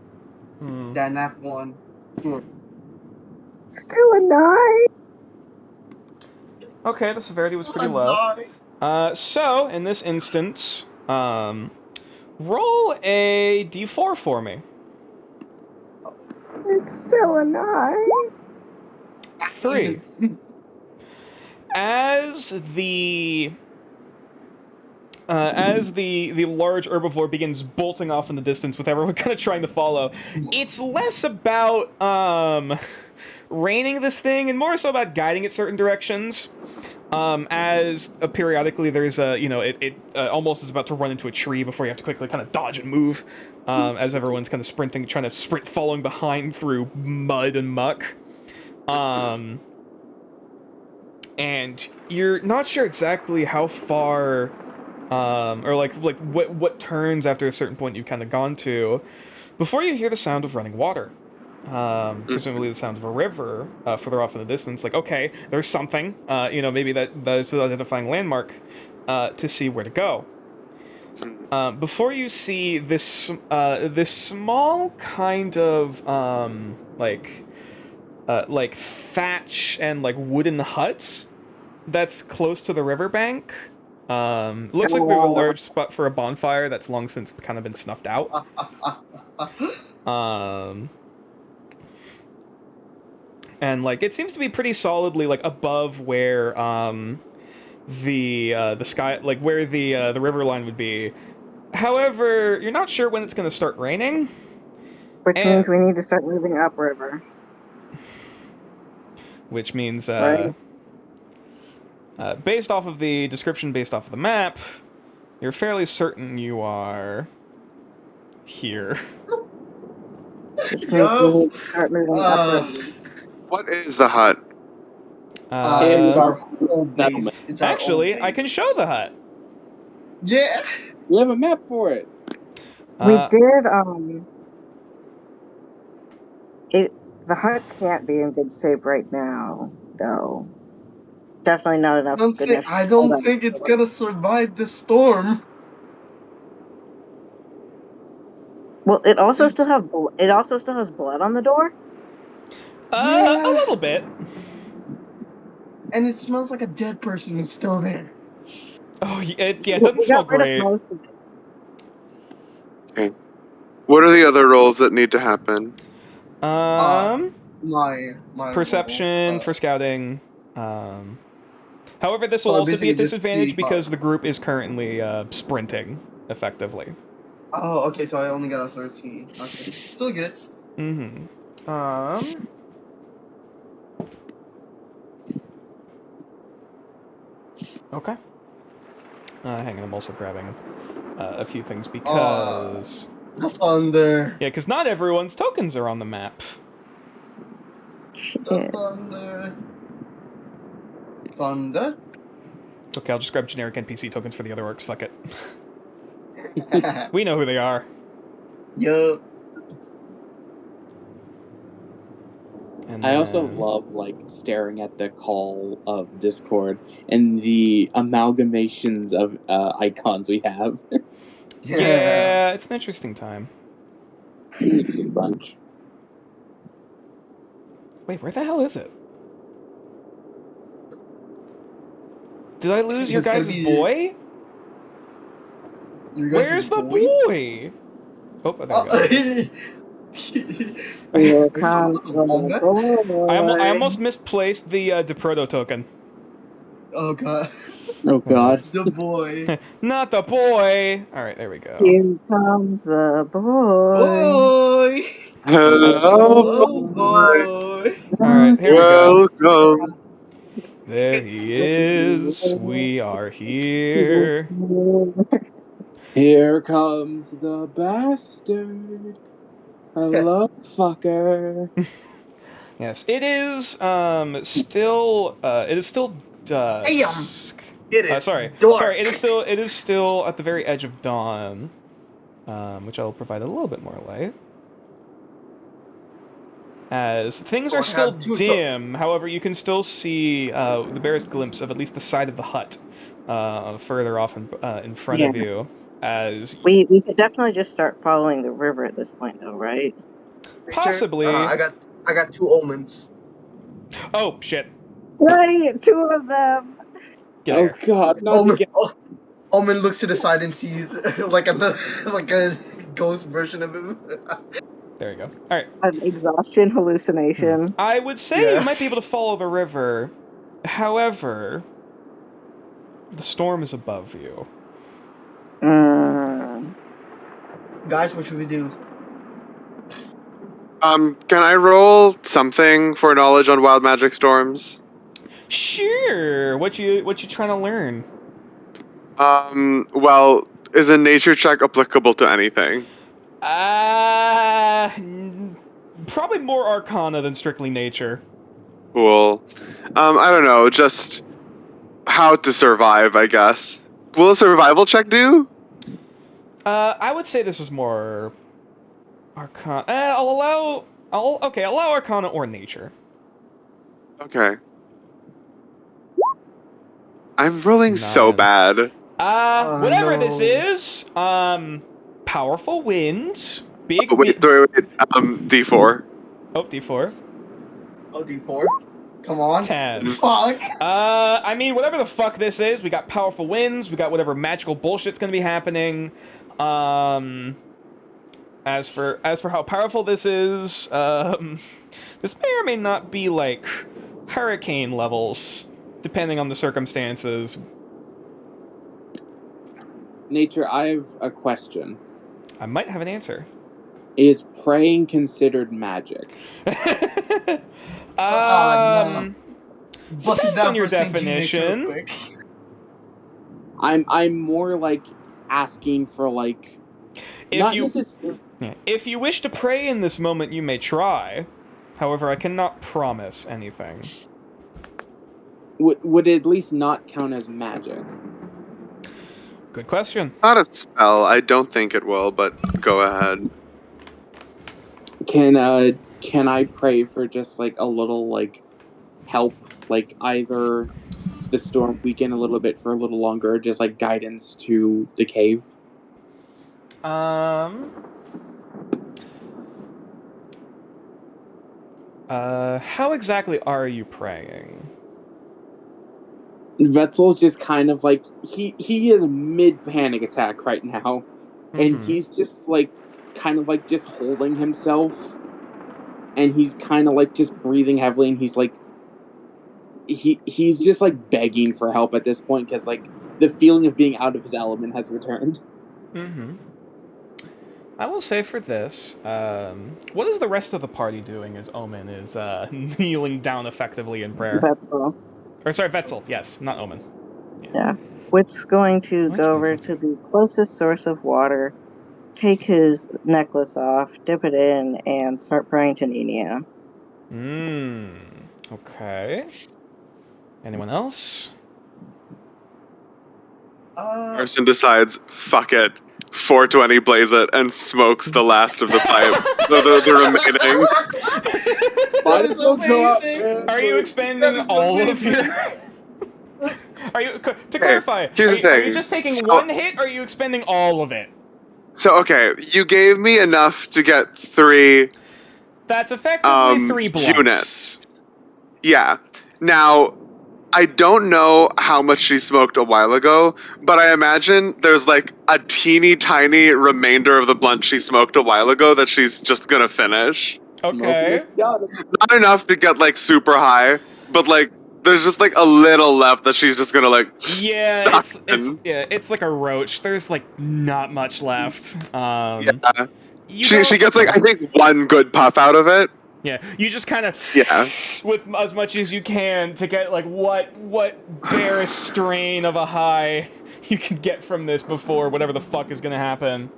That nat one. Still a 9. Okay, the severity was pretty low. So, in this instance, roll a d4 for me. It's still a 9. 3. As the large herbivore begins bolting off in the distance with everyone kind of trying to follow, it's less about reining this thing and more so about guiding it certain directions. As periodically there's it almost is about to run into a tree before you have to quickly kind of dodge and move, as everyone's kind of sprinting, trying to sprint, following behind through mud and muck. And you're not sure exactly how far, or like what turns after a certain point you've kind of gone to, before you hear the sound of running water. Presumably the sounds of a river further off in the distance. Like, okay, there's something, maybe that's an identifying landmark to see where to go. Before you see this small kind of like thatch and like wooden huts that's close to the riverbank. Looks like there's a large spot for a bonfire that's long since kind of been snuffed out. And like it seems to be pretty solidly like above where the sky, like where the river line would be. However, you're not sure when it's going to start raining. Which means we need to start moving upriver. Which means, Right. Based off of the description, based off of the map, you're fairly certain you are here. Which means we need to start moving upriver. What is the hut? It's our home base. It's our Actually, own I can base. show the hut. Yeah. We have a map for it. We did, the hut can't be in good shape right now, though. Definitely not enough. I don't think it's gonna survive the storm. Well, it also still has blood on the door. A little bit. And it smells like a dead person is still there. Oh, it doesn't smell great. Okay. What are the other rolls that need to happen? My Perception roll, for scouting. However, this will So also be basically a just disadvantage the- because the group is currently sprinting effectively. Oh, okay, so I only got a 13. Okay. Still good. Mm-hmm. Okay. Hang on, I'm also grabbing a few things because... The thunder. Yeah, because not everyone's tokens are on the map. The thunder. Thunder? Okay, I'll just grab generic NPC tokens for the other orcs, fuck it. We know who they are. Yup. And I also then- love like staring at the call of Discord and the amalgamations of icons we have. Yeah, it's an interesting time. It's a bunch. Wait, where the hell is it? Did I lose your It's gonna guys' be- boy? Your guys' Where's the boy? Oh, there we go. Here you comes talking about the the boy. I almost misplaced the DeProto token. Oh god. Oh god. The boy. Not the boy! Alright, there we go. Here comes the boy. Boy! Hello, Oh boy! Alright, here we go. welcome. There he is. We are here. Here comes the bastard. Hello, fucker. Yes, it is still dusk. It is Sorry, dark. it is still at the very edge of dawn, which I'll provide a little bit more light. As things Oh, are I still have two dim, however, you can still see the barest glimpse of at least the side of the hut further off in front of you. As We could definitely just start following the river at this point, though, right? possibly, I got 2 omens. Oh shit! Right, 2 of them. Get Oh here. god, not Omen, again. Omen looks to the side and sees like a ghost version of him. There you go. All right. An exhaustion hallucination. I would say Yeah. you might be able to follow the river. However, the storm is above you. Guys, what should we do? Can I roll something for knowledge on wild magic storms? Sure. What you trying to learn? Well, is a nature check applicable to anything? Probably more Arcana than strictly nature. Cool. I don't know, just how to survive, I guess. Will a survival check do? I would say this is more Arcana. I'll allow Arcana or nature. Okay. I'm rolling so None. bad. Whatever no. this is, powerful winds, big Oh, wait, D4. Oh, D4. Oh, D4. Come on. 10. Fuck. I mean, whatever the fuck this is, we got powerful winds, we got whatever magical bullshit's gonna be happening. As for how powerful this is, this may or may not be like hurricane levels, depending on the circumstances. Nature, I have a question. I might have an answer. Is praying considered magic? no. Bucket Depends down on your for St. G nature real definition. quick. I'm more like asking for like not necessarily. If you wish to pray in this moment, you may try. However, I cannot promise anything. Would it at least not count as magic? Good question. Not a spell. I don't think it will, but go ahead. Can I pray for just like a little like help, like either the storm weaken a little bit for a little longer, or just like guidance to the cave? How exactly are you praying? Vetzel's just kind of like he is mid panic attack right now, and Mhm. he's just like kind of like just holding himself, and he's kind of like just breathing heavily, and he's like he's just like begging for help at this point because like the feeling of being out of his element has returned. Mm-hmm. I will say for this, what is the rest of the party doing as Omen is kneeling down effectively in prayer? Vetzel. Or sorry, Vetzel, yes, not Omen. Yeah. Wit's going to Why go don't you over make to the closest source of water, take his necklace off, dip it in, and start praying to Nina. Okay. Anyone else? Arson decides, fuck it. 420 blaze it and smokes the last of the pipe. the remaining. That is amazing. Are you expending That is all of amazing. your... Are you... To clarify, here's are the you, are you thing. just taking So- one hit, or are you expending all of it? So, okay, you gave me enough to get 3 That's effectively 3 blunts. units. Yeah. Now, I don't know how much she smoked a while ago, but I imagine there's like a teeny tiny remainder of the blunt she smoked a while ago that she's just gonna finish. Okay. Got him. Not enough to get like super high, but like there's just like a little left that she's just gonna like. Yeah, Done. it's like a roach. There's like not much left. Yeah. You She don't- gets like I think 1 good puff out of it. Yeah, you just kind of Yeah. with as much as you can to get like what barest strain of a high you can get from this before whatever the fuck is gonna happen.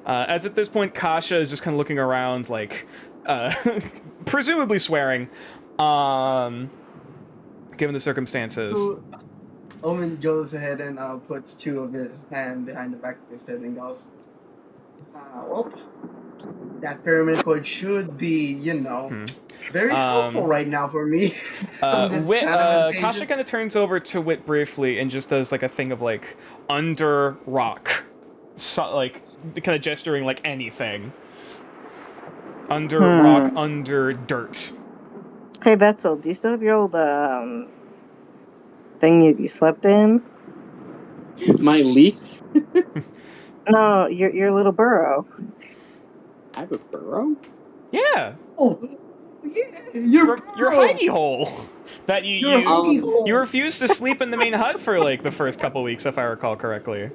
As at this point, Kasha is just kind of looking around, like, presumably swearing, given the circumstances. So, Omen goes ahead and puts 2 of his hand behind the back of his head and goes, well, that pyramid code should be, very helpful right now for me. Wit, kind of impatient. Kasha kind of turns over to Wit briefly and just does like a thing of like under rock, so, like kind of gesturing like anything. under rock, under dirt. Hey, Vetzel, do you still have your old thing you slept in? My leaf? No, your little burrow. I have a burrow? Yeah, Oh, yeah, your your hidey hole that Your you hidey hole. you refused to sleep in the main hut for like the first couple weeks, if I recall correctly.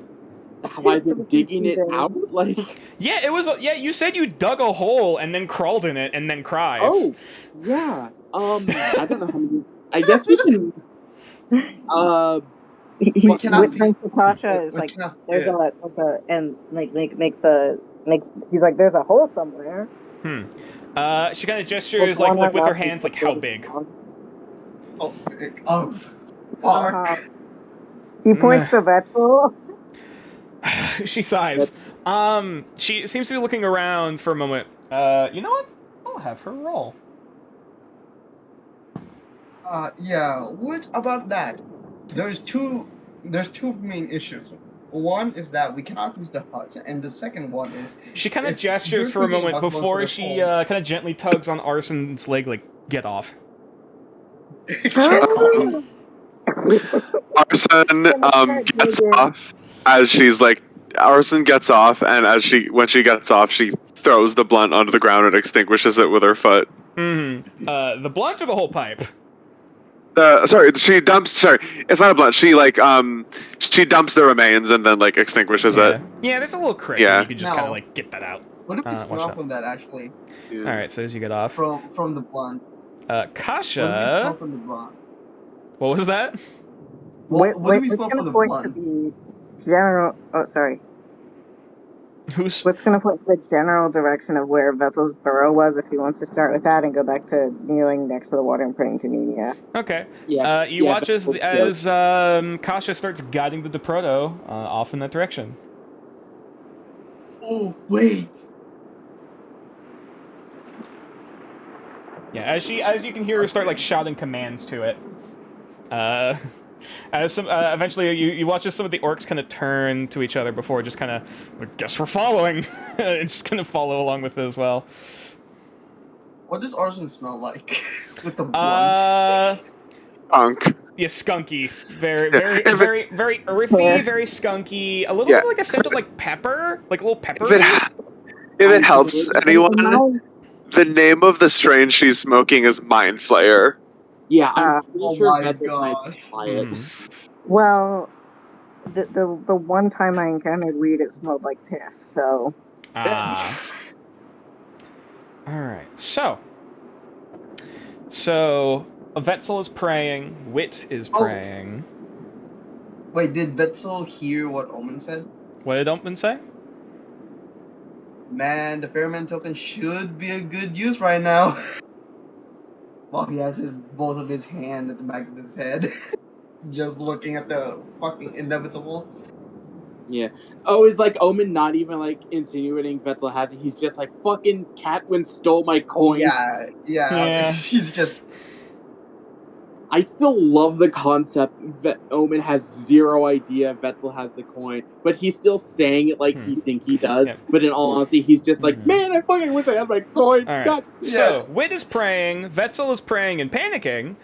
Have I been digging it out? Like, Yeah, it was. Yeah, you said you dug a hole and then crawled in it and then cried. oh, yeah. I don't know how many. I guess we can. He cannot with feed- Natasha is we like cannot- there's yeah. a and like makes he's like there's a hole somewhere. She kind of gestures like with her hands, like how big? Oh, fuck. He points to Vetzel. She sighs. She seems to be looking around for a moment. You know what? I'll have her roll. Yeah. What about that? There's two main issues. One is that we cannot use the hut, and the second one is She kind of if gestures you're for a thinking moment about going for before the she hole- kind of gently tugs on Arson's leg, like, get off. Arson gets off as she's like. Arson gets off, and when she gets off, she throws the blunt onto the ground and extinguishes it with her foot. The blunt or the whole pipe? She dumps. Sorry, it's not a blunt. She she dumps the remains and then like extinguishes it. Yeah, there's a little crack. Yeah. You can just kind of like get that out. What if we watch smell that. from that actually? Yeah. All right, so as you get off, From the blunt. What if we smell Kasha. from the blunt? What was that? What do we What's smell from gonna the point to blunt? the general? Oh, sorry. Who's? What's gonna point to the general direction of where Vetzel's burrow was? If he wants to start with that and go back to kneeling next to the water and praying to Nina. Okay. Yeah. You yeah, watch as Kasha starts guiding the Deproto off in that direction. Oh wait. Yeah, as you can hear her start like shouting commands to it. As some eventually you watch as some of the orcs kind of turn to each other before just kind of, I guess we're following, and just kind of follow along with it as well. What does arson smell like with the blunt? Skunk. Yeah, skunky, very If it- very earthy, Yes. very skunky, a little Yeah. bit like a scent of like pepper, like a little pepper. If it helps anyone, the name of the strain she's smoking is Mind Flayer. Yeah, I'm pretty Oh sure my that's my gosh. quiet. Well, the one time I encountered weed, it smelled like piss. So All right, so Vetzel is praying, Wit is Oh. praying. Wait, did Vetzel hear what Omen said? What did Omen say? Man, the Fairman token should be a good use right now. While he has both of his hand at the back of his head. Just looking at the fucking inevitable. Yeah. Oh, is like Omen not even like insinuating Vetzel has it? He's just like fucking Catwin stole my coin. Yeah. He's just I still love the concept that Omen has zero idea Vetzel has the coin, but he's still saying it like he think he does. Yeah. But in all honesty, he's just like, man, I fucking wish I had my coin. All right. God. So Wit is praying, Vetzel is praying and panicking.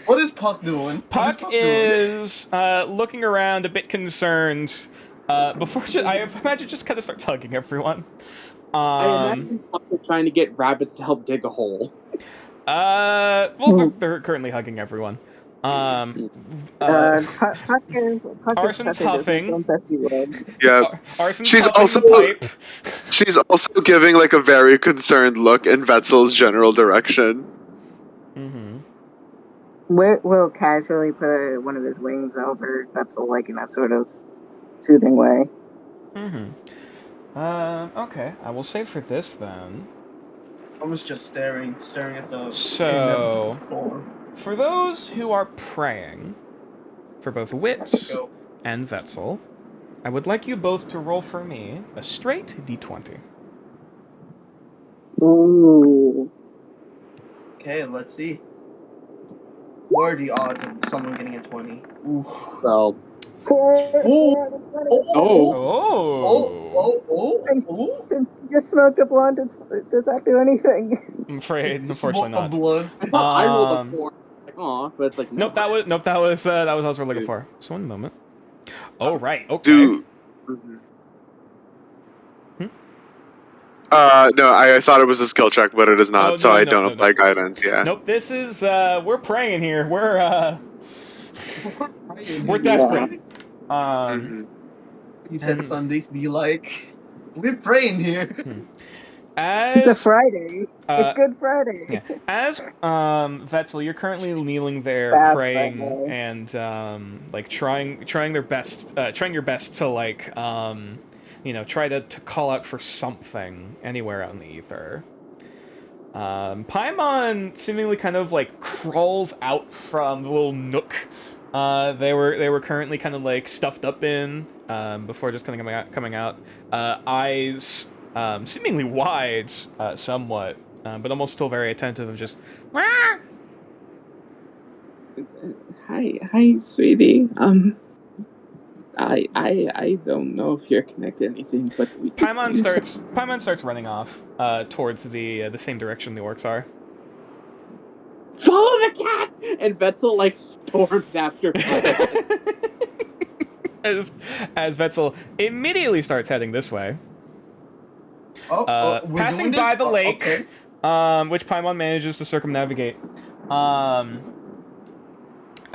what is Puck doing? What Puck doing? is looking around, a bit concerned. I imagine just kind of starts hugging everyone. I imagine Puck is trying to get rabbits to help dig a hole. They're currently hugging everyone. Puck is Arson's huffing. Yeah. Arson's She's huffing also- the pipe. She's also giving like a very concerned look in Vetzel's general direction. Wit will casually put one of his wings over Vetzel, like in a sort of soothing way. Okay, I will say for this then. Omen's just staring at the So- inevitable storm. For those who are praying, for both Wit Go. and Vetzel, I would like you both to roll for me a straight d20. Ooh. Okay, let's see. What are the odds of someone getting a 20? Oof. Well, 4 out of 20. Since you just smoked a blunt, does that do anything? I'm afraid, unfortunately Smoke a not. blunt. I thought I rolled a Um, 4. Like, aw, but it's like, no. Nope, that was what I was looking for. So one moment. Oh right, okay. Do. No, I thought it was a skill check, but it is not, Oh, so no, I no, don't no, apply no. guidance. Yeah. Nope, this is we're praying here. We're desperate. Mhm. He said And- Sundays be like, we're praying here. It's a As Friday. It's Good Friday. yeah, as Vetzel, you're currently kneeling there, Bad praying Friday. and like trying your best to like try to call out for something anywhere out in the ether. Paimon seemingly kind of like crawls out from the little nook they were currently kind of like stuffed up in before just kind of coming out. Eyes seemingly wide, somewhat, but almost still very attentive of just. Hi, sweetie. I don't know if you're connected to anything, but we Paimon starts running off towards the same direction the orcs are. follow the cat, and Vetzel like storms after. as Vetzel immediately starts heading this way. We're Passing doing this? by the lake, Okay. which Paimon manages to circumnavigate.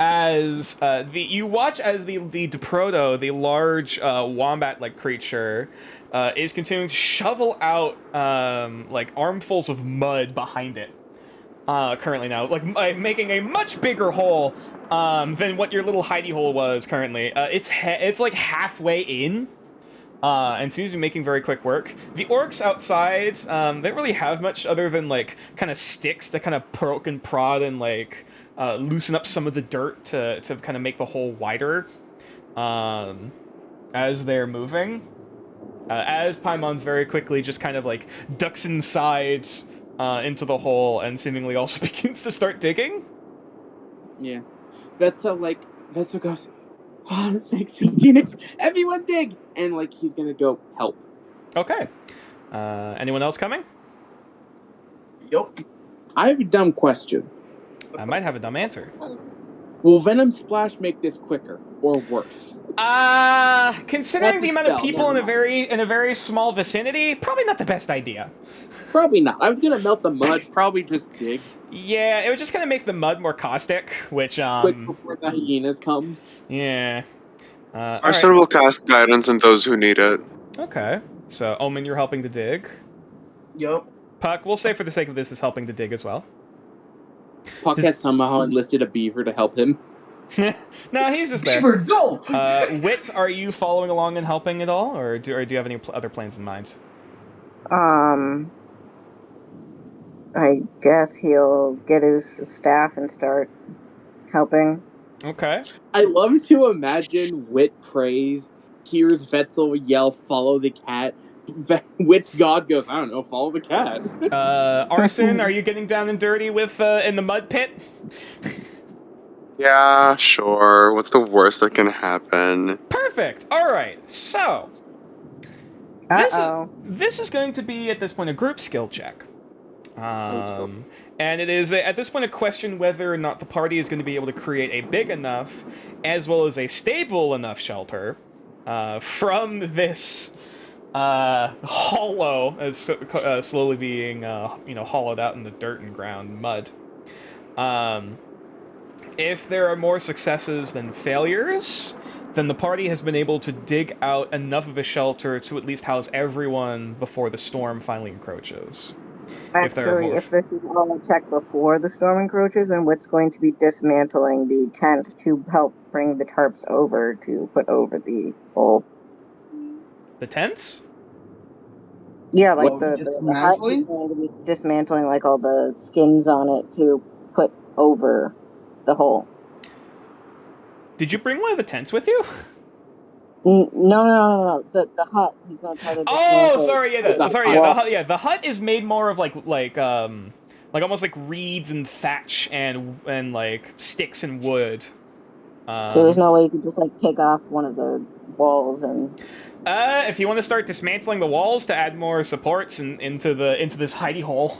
As you watch as the Deproto, the large wombat-like creature, is continuing to shovel out like armfuls of mud behind it. Currently now, like making a much bigger hole than what your little hidey hole was currently. It's like halfway in. And seems to be making very quick work. The orcs outside, they don't really have much other than like kind of sticks to kind of poke and prod and like loosen up some of the dirt to kind of make the hole wider as they're moving. As Paimon's very quickly just kind of like ducks inside into the hole and seemingly also begins to start digging. Yeah, Vetzel goes. Oh, thanks, Phoenix. Everyone dig! And, like, he's gonna go help. Okay. Anyone else coming? Yup. I have a dumb question. I might have a dumb answer. Will Venom Splash make this quicker or worse? Considering That's the a amount of spell, people never in a very small vicinity, probably not the best idea. Probably not. I was gonna melt the mud. Probably just dig. Yeah, it would just kind of make the mud more caustic, which Quick before the hyenas come. yeah. Arson will cast guidance on those who need it. Okay. So Omen, you're helping to dig. Yup. Puck, we'll say for the sake of this, is helping to dig as well. Puck has somehow enlisted a beaver to help him. No, he's just there. Beaver, go! Wit, are you following along and helping at all, or do you have any other plans in mind? I guess he'll get his staff and start helping. Okay. I love to imagine Wit prays, hears Vetzel yell, "Follow the cat." Wit's god goes, "I don't know, follow the cat." Arson, are you getting down and dirty with in the mud pit? Yeah, sure. What's the worst that can happen? Perfect. All right. So this is going to be at this point a group skill check. And it is at this point a question whether or not the party is going to be able to create a big enough as well as a stable enough shelter from this hollow as slowly being hollowed out in the dirt and ground mud. If there are more successes than failures, then the party has been able to dig out enough of a shelter to at least house everyone before the storm finally encroaches. Actually, if this is all a check before the storm encroaches, then Wit's going to be dismantling the tent to help bring the tarps over to put over the hole. The tents? Yeah, like Well, the hut dismantling? is going to be dismantling like all the skins on it to put over the hole. Did you bring one of the tents with you? No. The hut. He's going to try to dismantle. Oh, sorry. Yeah, the hut is made more of like almost like reeds and thatch and like sticks and wood. So there's no way you could just like take off one of the walls and. If you want to start dismantling the walls to add more supports into this hidey hole,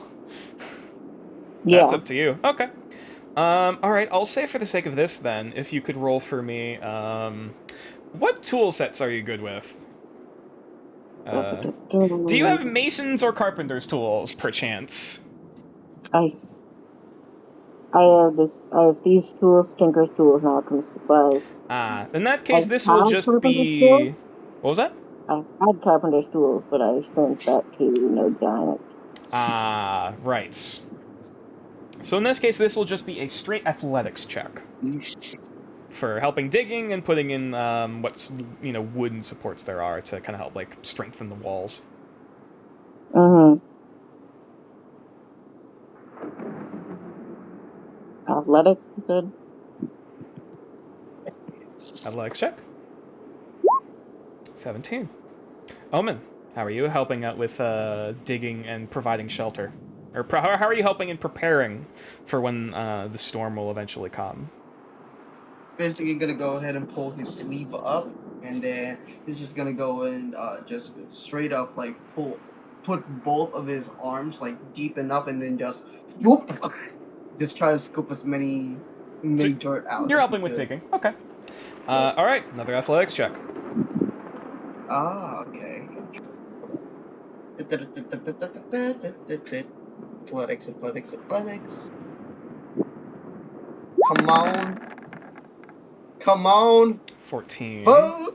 that's Yeah. up to you. Okay. All right. I'll say for the sake of this, then, if you could roll for me, what tool sets are you good with? Do you have masons or carpenter's tools, perchance? I have thieves' tools, tinker's tools, and alchemist supplies. In that case, I've this will had just carpenter's be... tools. What was that? I've had carpenter's tools, but I changed that to no giant. Right. So in this case, this will just be a straight athletics check. For helping digging and putting in what's wooden supports there are to kind of help like strengthen the walls. Mm-hmm. Athletics, good. Athletics check. 17. Omen, how are you helping out with digging and providing shelter? Or how are you helping in preparing for when the storm will eventually come? Basically gonna go ahead and pull his sleeve up, and then he's just gonna go and just straight up like put both of his arms like deep enough, and then just whoop, just try to scoop as many dirt out. You're as he helping with could. digging. Okay. All right, another athletics check. Okay. Athletics. Come on. 14. Oh!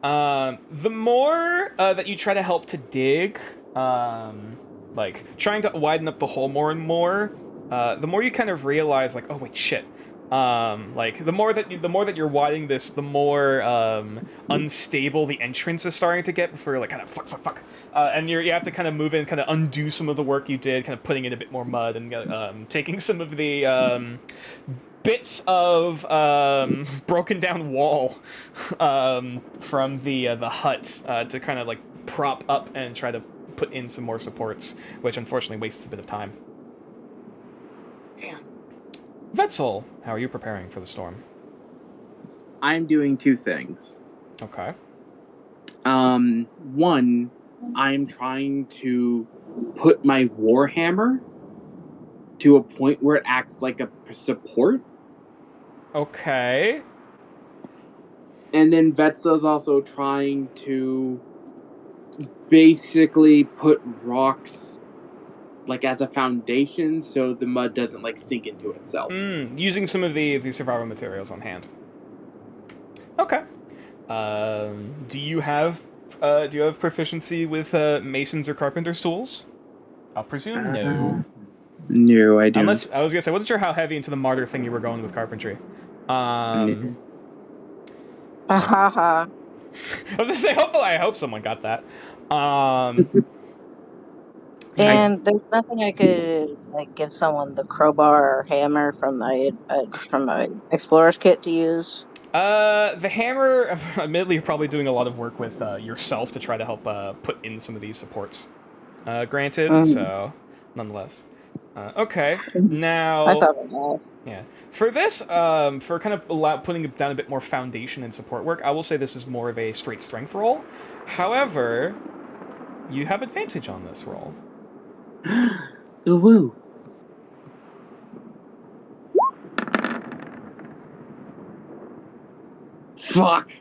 The more that you try to help to dig, like trying to widen up the hole more and more, the more you kind of realize, like, oh wait, shit. Like the more that you're widening this, the more unstable the entrance is starting to get. Before you're like, kind of fuck, and you have to kind of move in, kind of undo some of the work you did, kind of putting in a bit more mud and taking some of the bits of broken down wall from the hut to kind of like prop up and try to put in some more supports, which unfortunately wastes a bit of time. Damn. Vetzel, how are you preparing for the storm? I'm doing two things. Okay. One, I'm trying to put my warhammer to a point where it acts like a support. Okay. And then Vetsa's also trying to basically put rocks like as a foundation so the mud doesn't like sink into itself. Using some of the survival materials on hand. Okay. Do you have proficiency with masons or carpenter's tools? I'll presume no. No, I don't. Unless I was gonna say, I wasn't sure how heavy into the martyr thing you were going with carpentry. Haha. I was gonna say, hopefully, I hope someone got that. And there's nothing I could like give someone the crowbar or hammer from my explorer's kit to use. The hammer. Admittedly, you're probably doing a lot of work with yourself to try to help put in some of these supports. Granted, so nonetheless. Okay, now. I thought of that. Yeah. For this, for kind of putting down a bit more foundation and support work, I will say this is more of a straight strength roll. However, you have advantage on this roll. Ooh, woo. Fuck.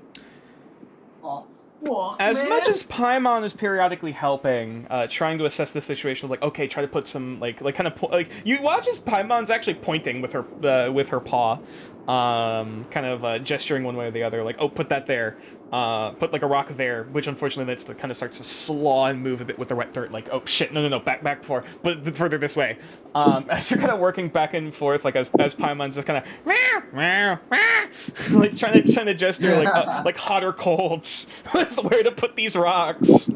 Oh, fuck, As man. much as Paimon is periodically helping, trying to assess the situation, like, okay, try to put some, like kind of, like, you watch as Paimon's actually pointing with her paw, kind of gesturing one way or the other, like, oh, put that there, put like a rock there, which unfortunately that's kind of starts to slaw and move a bit with the wet dirt, like, oh shit, no, back before, but further this way. As you're kind of working back and forth, like as Paimon's just kind of like trying to gesture like hot or colds with where to put these rocks,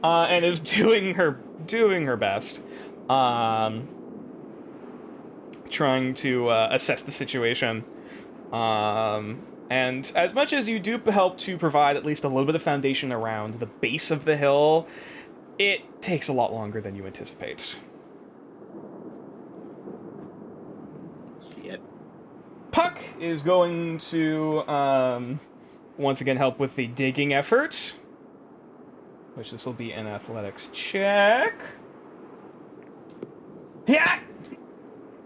and is doing her best, trying to assess the situation. And as much as you do help to provide at least a little bit of foundation around the base of the hill, it takes a lot longer than you anticipate. Shit. Puck, is going to once again help with the digging effort, which this will be an athletics check. Yeah,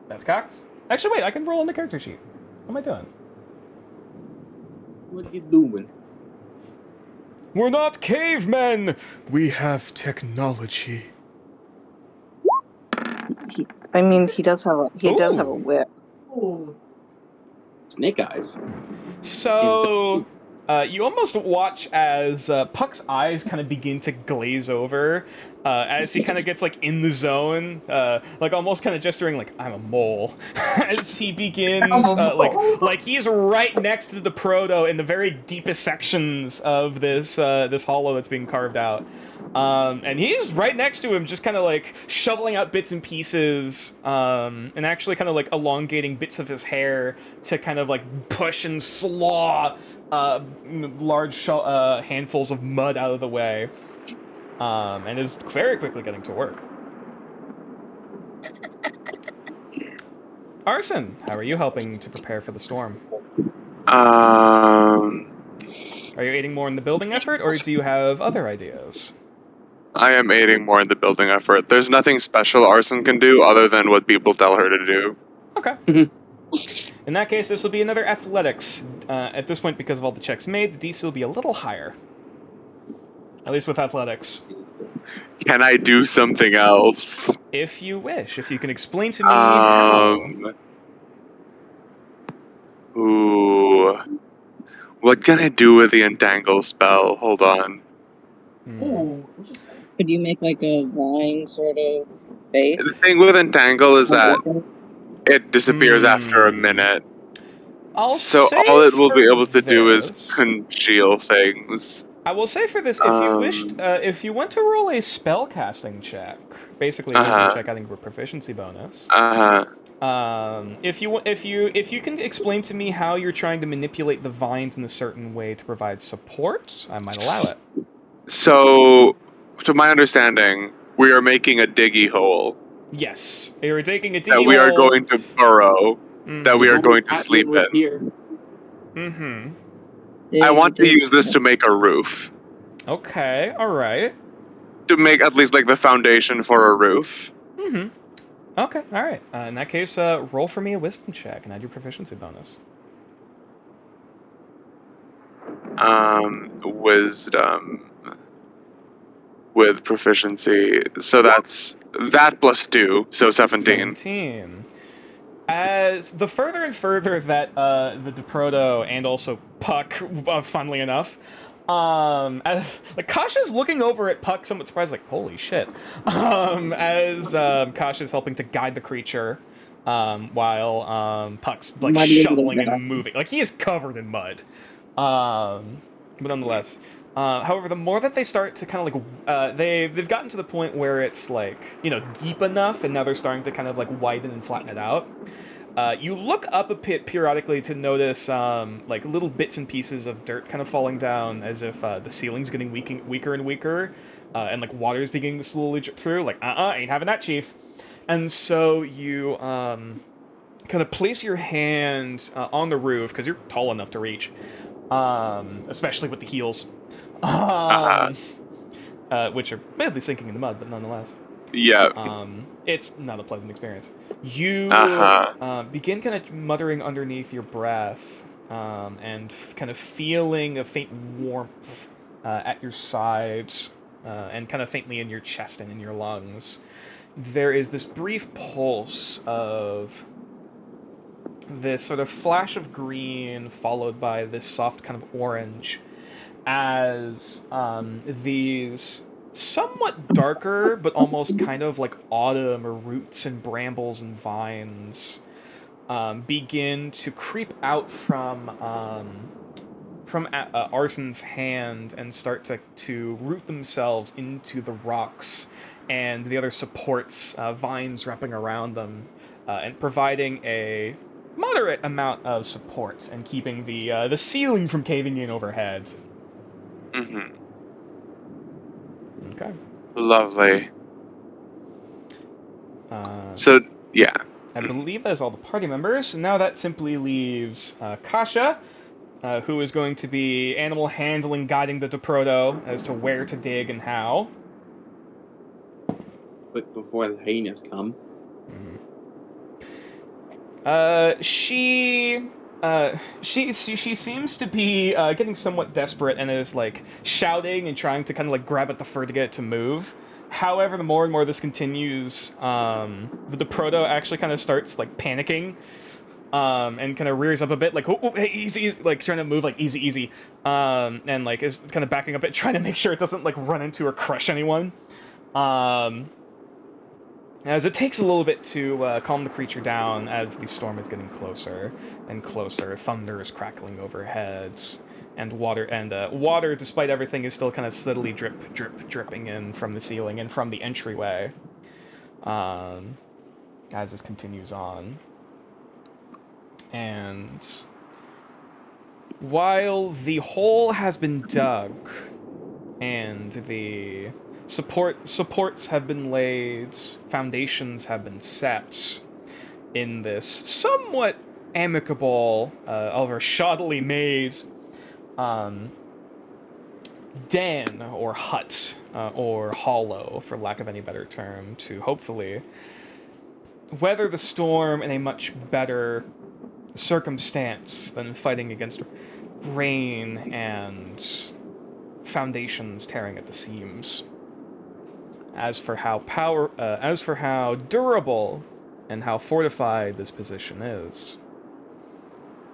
that's Cox. Actually, wait, I can roll on the character sheet. What am I doing? What you doing? We're not cavemen. We have technology. He does have a Ooh. whip. Oh, Snake eyes. So, you almost watch as Puck's eyes kind of begin to glaze over as he kind of gets like in the zone, like almost kind of gesturing like I'm a mole, as he begins like he is right next to the proto in the very deepest sections of this this hollow that's being carved out. And he's right next to him, just kind of like shoveling out bits and pieces, and actually kind of like elongating bits of his hair to kind of like push and slaw large handfuls of mud out of the way, and is very quickly getting to work. Arson, how are you helping to prepare for the storm? Are you aiding more in the building effort, or do you have other ideas? I am aiding more in the building effort. There's nothing special Arson can do other than what people tell her to do. Okay. In that case, this will be another athletics. At this point, because of all the checks made, the DC will be a little higher. At least with athletics. Can I do something else? If you wish. If you can explain to me how. Ooh. What can I do with the entangle spell? Hold on. oh, interesting. Could you make like a vine sort of The base? thing with entangle is that it disappears after a minute. So all it will be able to do is congeal things. I will say for this, if you wished, if you want to roll a spell casting check, basically a wisdom check adding a proficiency bonus. If you can explain to me how you're trying to manipulate the vines in a certain way to provide support, I might allow it. So, to my understanding, we are making a diggy hole. Yes, you're taking a diggy that hole. we are going to burrow. That we are going to sleep in. Here. I want to use this to make a roof. Okay, alright. To make at least like the foundation for a roof. Okay, alright. In that case, roll for me a wisdom check and add your proficiency bonus. Wisdom. With proficiency. So that's that plus 2, so 17. 17. As the further and further that the DeProto and also Puck, funnily enough, like Kasha's looking over at Puck, somewhat surprised, like holy shit. As Kasha's helping to guide the creature, while Puck's like shoveling and moving, like he is covered in mud. But nonetheless, however, the more that they start to kind of like they've gotten to the point where it's like, you know, deep enough, and now they're starting to kind of like widen and flatten it out. You look up a bit periodically to notice like little bits and pieces of dirt kind of falling down, as if the ceiling's getting weaker and weaker, and like water's beginning to slowly drip through. Like, ain't having that, chief. And so you kind of place your hand on the roof because you're tall enough to reach, especially with the heels, which are badly sinking in the mud, but nonetheless. Yeah. It's not a pleasant experience. You begin kind of muttering underneath your breath, and kind of feeling a faint warmth at your sides, and kind of faintly in your chest and in your lungs. There is this brief pulse of this sort of flash of green followed by this soft kind of orange as these somewhat darker but almost kind of like autumn roots and brambles and vines begin to creep out from Arson's hand and start to root themselves into the rocks and the other supports, vines wrapping around them, and providing a moderate amount of support and keeping the ceiling from caving in overhead. Okay. Lovely. So, yeah. I believe that is all the party members. Now that simply leaves Kasha, who is going to be animal handling, guiding the Deproto as to where to dig and how. But before the hyenas come. She seems to be getting somewhat desperate and is like shouting and trying to kind of like grab at the fur to get it to move. However, the more and more this continues, the Deproto actually kind of starts like panicking, and kind of rears up a bit, like hey, easy, like trying to move like easy, and like is kind of backing up it, trying to make sure it doesn't like run into or crush anyone. As it takes a little bit to calm the creature down as the storm is getting closer and closer. Thunder is crackling overhead, and water, despite everything, is still kind of steadily dripping in from the ceiling and from the entryway. As this continues on. And while the hole has been dug and the supports have been laid, foundations have been set in this somewhat amicable, or shoddily made den or hut, or hollow, for lack of any better term, to hopefully weather the storm in a much better circumstance than fighting against rain and foundations tearing at the seams. As for how durable and how fortified this position is,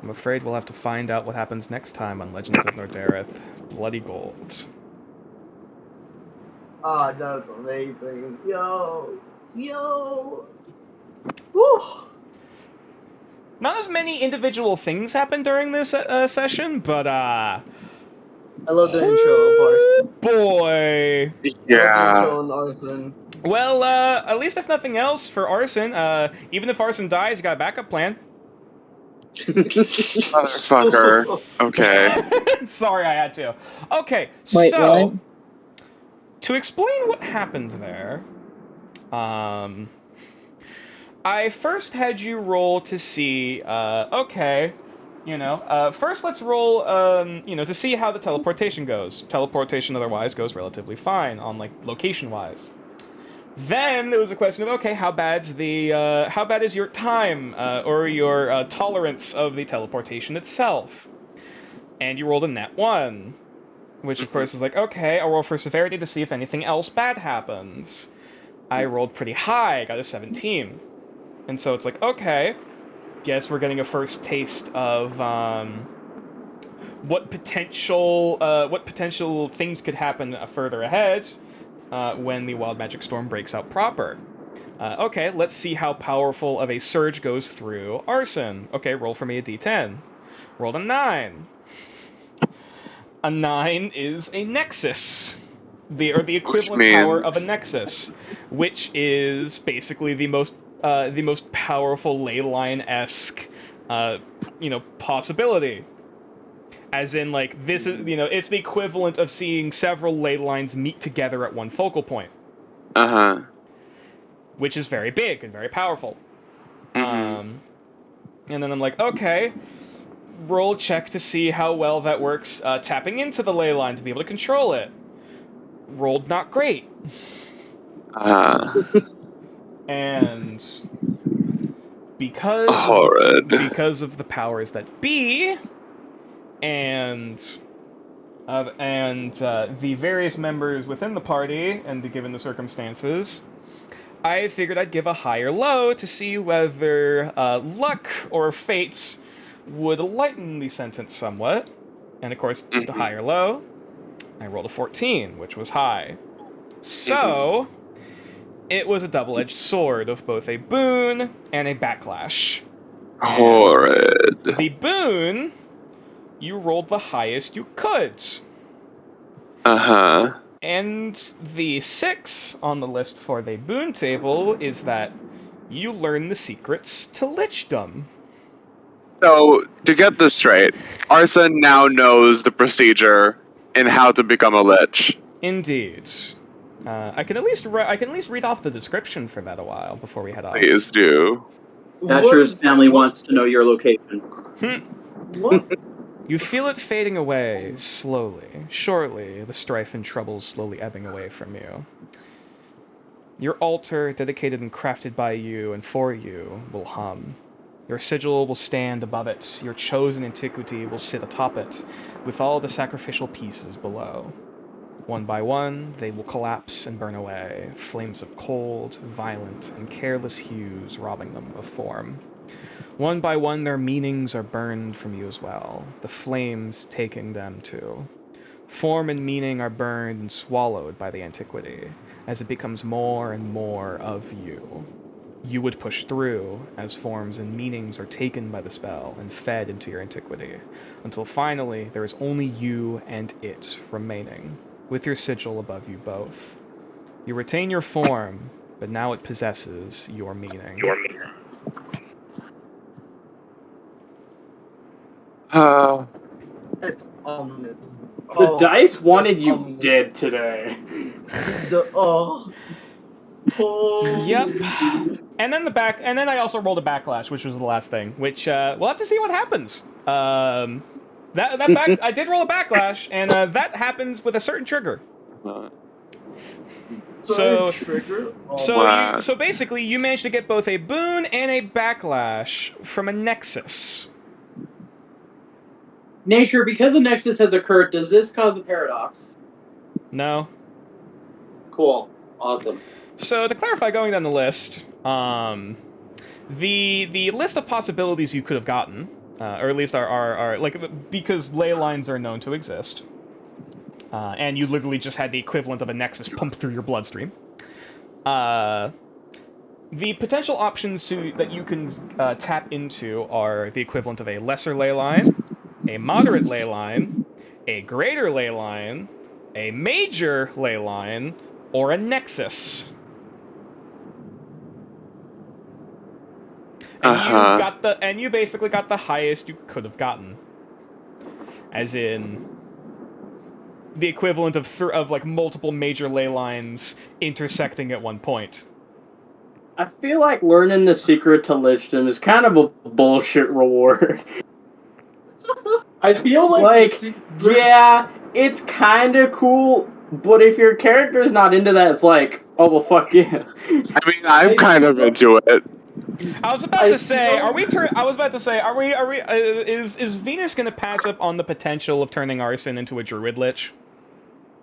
I'm afraid we'll have to find out what happens next time on Legends of Nordareth: Bloody Gold. Oh, that's amazing. Yo. Woo. Not as many individual things happen during this session, but I love the intro, of course. boy. Yeah. Intro and Arson. Well, at least if nothing else, for Arson, even if Arson dies, you got a backup plan. Motherfucker. Okay. Sorry, I had to. Okay, Wait, so what? to explain what happened there, I first had you roll to see, okay, first let's roll, to see how the teleportation goes. Teleportation otherwise goes relatively fine on, like, location-wise. Then there was a question of, okay, how bad is your time, or your tolerance of the teleportation itself? And you rolled a nat 1, which of course is like, okay, I'll roll for severity to see if anything else bad happens. I rolled pretty high, got a 17. And so it's like, okay, guess we're getting a first taste of what potential things could happen further ahead when the Wild Magic Storm breaks out proper. Okay, let's see how powerful of a surge goes through Arson. Okay, roll for me a d10. Rolled a 9. A 9 is a Nexus. The equivalent power of a Nexus, which is basically the most powerful ley line-esque, possibility. As in, like, this is, it's the equivalent of seeing several ley lines meet together at one focal point. Uh-huh. Which is very big and very powerful. Mm-hmm. And then I'm like, okay, roll check to see how well that works, tapping into the ley line to be able to control it. Rolled not great. And because of the powers that be, and the various members within the party, and given the circumstances, I figured I'd give a higher low to see whether luck or fates would lighten the sentence somewhat. And of course, the higher low, I rolled a 14, which was high. So it was a double-edged sword of both a boon and a backlash. Horrid. And the boon, you rolled the highest you could. Uh-huh. And the 6 on the list for the boon table is that you learn the secrets to lichdom. So, to get this straight, Arson now knows the procedure in how to become a lich. Indeed. I can at least read off the description for that a while before we head off. Please do. Dasher's family wants to know your location. What? You feel it fading away slowly. Shortly, the strife and troubles slowly ebbing away from you. Your altar, dedicated and crafted by you and for you, will hum. Your sigil will stand above it. Your chosen antiquity will sit atop it, with all the sacrificial pieces below. One by one, they will collapse and burn away, flames of cold, violent, and careless hues robbing them of form. One by one, their meanings are burned from you as well, the flames taking them too. Form and meaning are burned and swallowed by the antiquity, as it becomes more and more of you. You would push through, as forms and meanings are taken by the spell and fed into your antiquity, until finally there is only you and it remaining, with your sigil above you both. You retain your form, but now it possesses your meaning. It's ominous. The dice wanted you ominous. dead today. Oh. Yep. And then I also rolled a backlash, which was the last thing, which we'll have to see what happens. I did roll a backlash, and that happens with a certain trigger. So trigger. So basically, you managed to get both a boon and a backlash from a Nexus. Nature, because a nexus has occurred, does this cause a paradox? No. Cool. Awesome. So to clarify, going down the list, the list of possibilities you could have gotten, or at least are like, because ley lines are known to exist, and you literally just had the equivalent of a nexus pump through your bloodstream. The potential options that you can tap into are the equivalent of a lesser ley line, a moderate ley line, a greater ley line, a major ley line, or a nexus. And you basically got the highest you could have gotten, as in the equivalent of like multiple major ley lines intersecting at one point. I feel like learning the secret to Lichdom is kind of a bullshit reward. I feel like yeah, it's kind of cool, but if your character is not into that, it's like, oh well, fuck yeah. I mean, I'm kind of into it. I was about to say, is Venus going to pass up on the potential of turning Arson into a druid lich?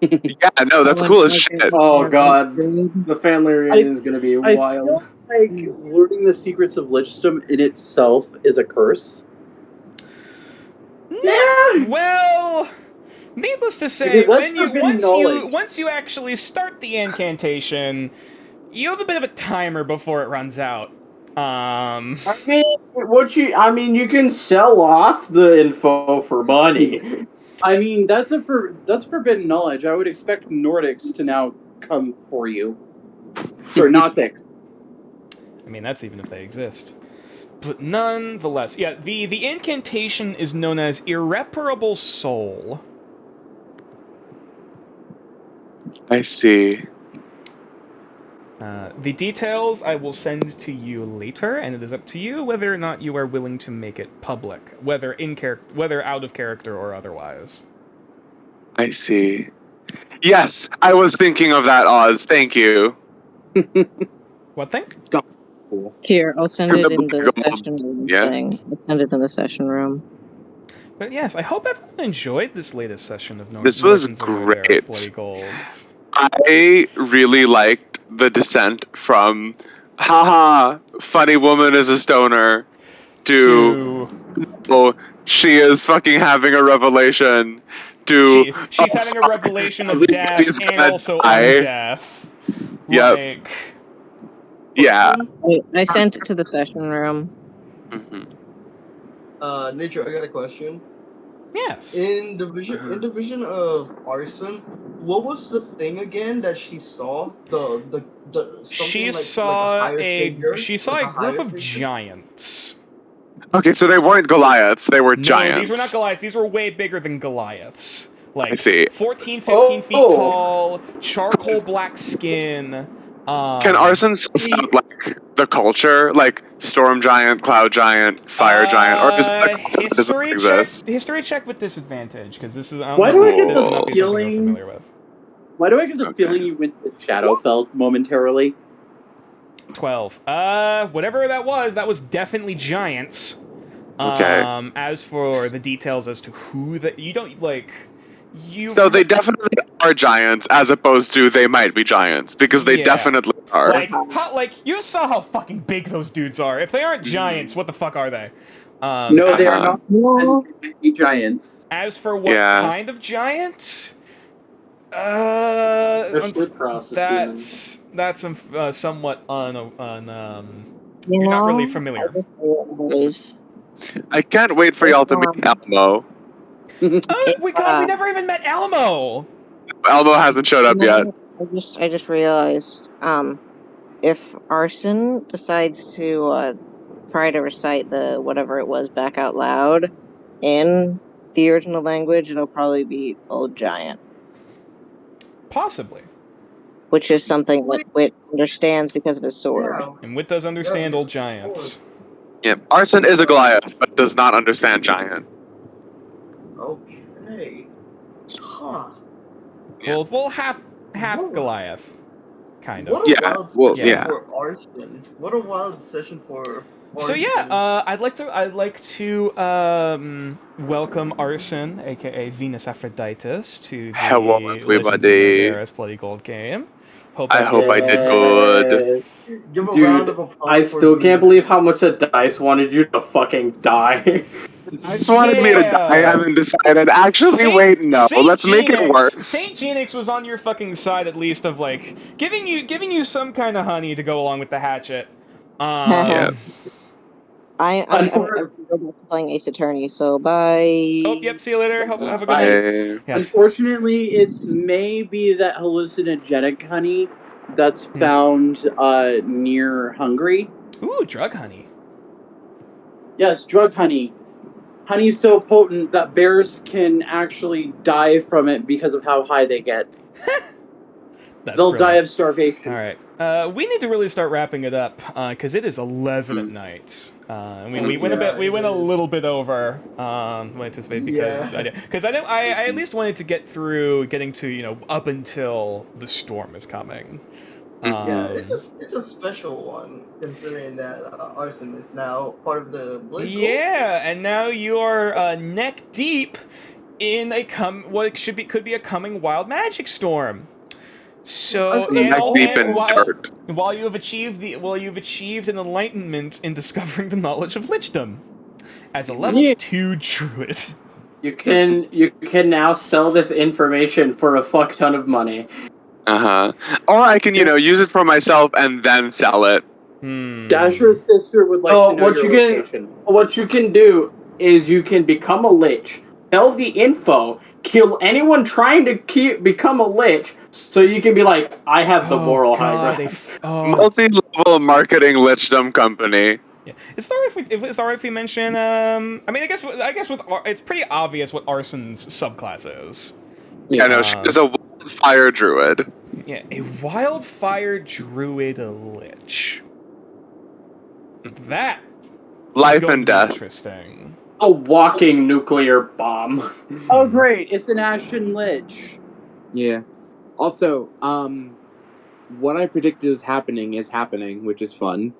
Yeah, no, that's cool as shit. Oh god, the family reunion is going to be wild. Feel like learning the secrets of Lichdom in itself is a curse. Yeah. Well, needless to say, once you actually start the incantation, you have a bit of a timer before it runs out. I mean, you can sell off the info for money. I mean, that's forbidden knowledge. I would expect Nordics to now come for you. Or Nautics. I mean, that's even if they exist. But nonetheless, yeah, the incantation is known as Irreparable Soul. I see. The details I will send to you later, and it is up to you whether or not you are willing to make it public, whether out of character or otherwise. I see. Yes, I was thinking of that, Oz. Thank you. What thing? Here, I'll send it in the session room thing. I'll send it in the session room. But yes, I hope everyone enjoyed this latest session of This was great. Bloody Golds. I really liked the descent from haha, funny woman is a stoner to oh, she is fucking having a revelation to she's having a revelation of death and also undeath. Yep. Yeah. I sent it to the session room. Mm-hmm. Nature, I got a question. Yes. In the vision of Arson, what was the thing again that she saw? She saw a group of giants. Okay, so they weren't Goliaths, they were giants. No, these were not Goliaths, these were way bigger than Goliaths. Like, I see. 14, 15 feet tall, charcoal black skin, Can Arson suss out like the culture, like storm giant, cloud giant, fire giant, or is it a concept that doesn't exist? History check with disadvantage, because this is. Why do I get this the would not be something feeling- you're familiar with. Why do I get the Okay. feeling you went to Shadowfell momentarily? 12. Whatever that was definitely giants. Okay. As for the details as to who that you don't like, you. So they definitely are giants, as opposed to they might be giants, because they Yeah. definitely are. like you saw how fucking big those dudes are. If they aren't giants, what the fuck are they? No, they are not giants. As for what Yeah. kind of giant, They're split process demons. that's somewhat You you're not know, really familiar. I just realized- I can't wait for y'all to meet Elmo. Oh we never even met Elmo. Elmo hasn't showed up yet. I just realized, if Arson decides to try to recite the whatever it was back out loud in the original language, it'll probably be Old Giant, Possibly. which is something that Wit understands because of his sword. Yeah. And Wit does understand Yeah, old giants. Yep. Arson is a Goliath, but does not understand giant. Okay. Huh. Yeah. Well, half Whoa. Goliath, kind of. What a Yeah, wild well, session yeah. for Arson. What a wild session for So Arson. yeah, I'd like to welcome Arson, aka Venus Aphroditus, to the Hello, Legends of everybody. Runeterra's Bloody Gold game. I hope I did good. Give a Dude, round of applause. I for still can't Venus. believe how much the dice wanted you to fucking die. I just wanted me to die. I haven't decided. Actually, wait, no. Let's make it worse. Saint Genix was on your fucking side at least of like giving you some kind of honey to go along with the hatchet. Yeah. I'm playing Ace Attorney, so bye. Oh, yep. See you later. Have a good Bye. night. Yes. Unfortunately, it may be that hallucinogenic honey that's found near Hungary. Ooh, drug honey. Yes, drug honey. Honey's so potent that bears can actually die from it because of how high they get. They'll die of starvation. All right. We need to really start wrapping it up because it is 11 at night. We went a little bit over. Anticipated because I at least wanted to get through getting to up until the storm is coming. Yeah, it's a special one considering that Arson is now part of the Blade Gold. Yeah, and now you are neck deep in could be a coming wild magic storm. So Neck deep in dirt. while you have achieved an enlightenment in discovering the knowledge of lichdom as a level 2 druid. You can now sell this information for a fuck ton of money. Or I can, use it for myself and then sell it. Dasher's sister would like to know your location. What you can do is you can become a lich, tell the info, kill anyone trying to become a lich, so you can be like, I have the moral high ground. Multi-level marketing lichdom company. Yeah. It's alright if we mention. I guess with it's pretty obvious what Arson's subclass is. Yeah, no, she's a wildfire druid. Yeah, a wildfire druid lich. That Life going and to be death. Interesting. A walking nuclear bomb. Oh, great! It's an Ashen Lich. Yeah. Also, what I predicted is happening, which is fun.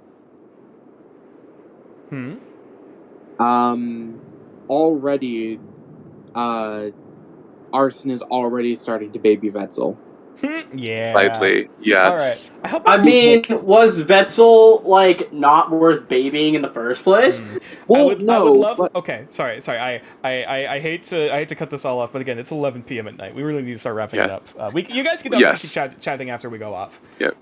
Already, Arson is already starting to baby Vetzel. Yeah. Slightly, yes. All right. I mean, was Vetzel not worth babying in the first place? Well, I would love. Okay, sorry. I hate to cut this all off, but again, it's 11 p.m. at night. We really need to start wrapping it up. You guys can obviously keep chatting after we go off. Yep.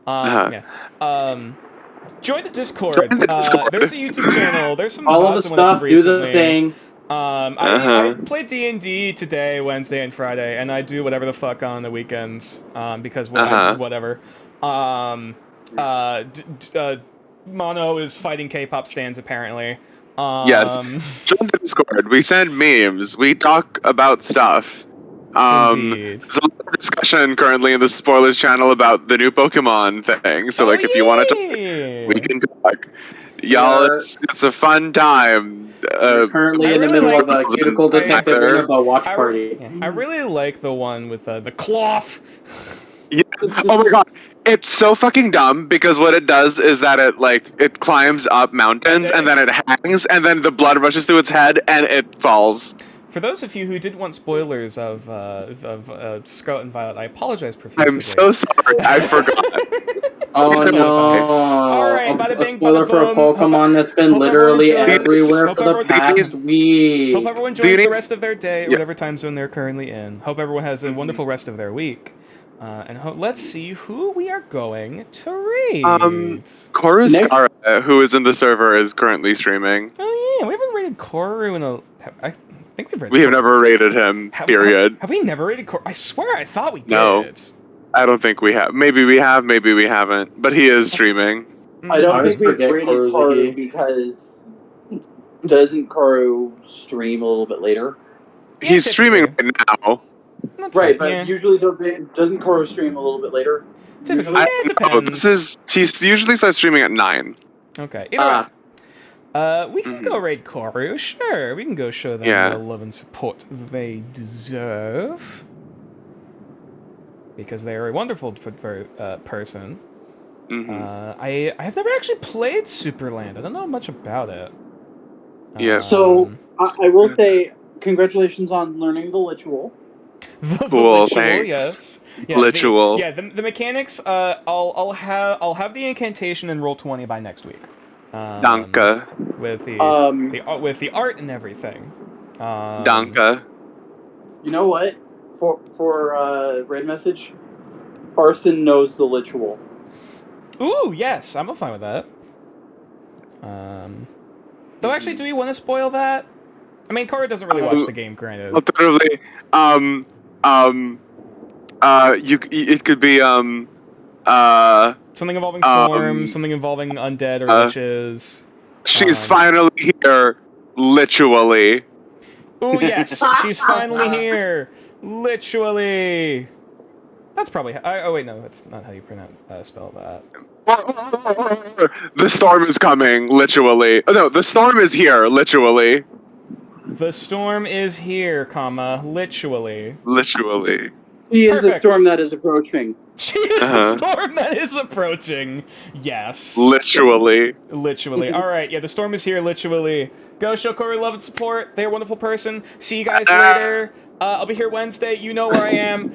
Join the Discord. Join the Discord. There's a YouTube channel. There's some All of the VODs that went up stuff, do the recently. thing. I play D&D today, Wednesday, and Friday, and I do whatever the fuck on the weekends, because whatever. Mono is fighting K-pop stans, apparently. Yes. Join the Discord. We send memes. We talk about stuff. Indeed. There's a lot of discussion currently in the spoilers channel about the new Pokemon thing. So, like, if you want to talk, we can talk. Y'all, We're- it's a fun time. We're currently I in the really middle like- of a cuticle detective Either. Innova watch party. I really like the one with the cloth. Yeah. Oh my god. It's so fucking dumb because what it does is that it climbs up mountains and then it hangs and then the blood rushes through its head and it falls. For those of you who didn't want spoilers of Scarlet and Violet, I apologize profusely. I'm so sorry. I forgot. Oh It's no! Alright, bada A bing, spoiler bada for a boom. Pokemon that's been Hope literally everyone enjoys- everywhere hope for the everyone- past week. Hope everyone Do you enjoys the need- rest of their day, or Yeah. whatever time zone they're currently in. Hope everyone has a wonderful rest of their week. Let's see who we are going to read. Koru Skara, who is in the server, is currently streaming. Oh yeah, we haven't rated Koru in a. I think we've rated. We have Koru. never rated him, period. Have we never rated Koru? I swear, I thought we did. No. I don't think we have. Maybe we have, maybe we haven't. But he is streaming. I I don't always think we've forget rated Koru's a Karu he. because doesn't Karu stream a little bit later? Yeah, He's streaming typically. right now. That's Right, fine, but yeah. usually doesn't Karu stream a little bit later? Typically, Usually? yeah, it depends. He's usually starts streaming at 9. Okay. Either Ah, way, we can go raid Koru. Sure, we can go show them Yeah. the love and support they deserve. Because they are a wonderful person. Mhm. I have never actually played Superland. I don't know much about it. Yeah. So Um, I will say congratulations on learning the ritual. the Cool, ritual, thanks. yes. Ritual. The mechanics. I'll have the incantation in Roll20 by next week. Danke. With the with the art and everything. Danke. You know what? For red message, Arson knows the ritual. Ooh, yes, I'm fine with that. Though actually, do we want to spoil that? I mean, Cora doesn't really watch the game, granted. Alternatively, it could be Something involving storms, something involving undead or witches. she's finally here, literally. Ooh, yes, she's finally here, literally. That's probably. Oh wait, no, that's not how you spell that. The storm is coming, literally. Oh, no, the storm is here, literally. The storm is here, comma, literally. Literally. He is the Perfect. storm that is approaching. She is the Uh-huh. storm that is approaching. Yes. Literally. Literally. All right. Yeah, the storm is here. Literally. Go show Corey love and support. They're a wonderful person. See you guys later. I'll be here Wednesday. You know where I am.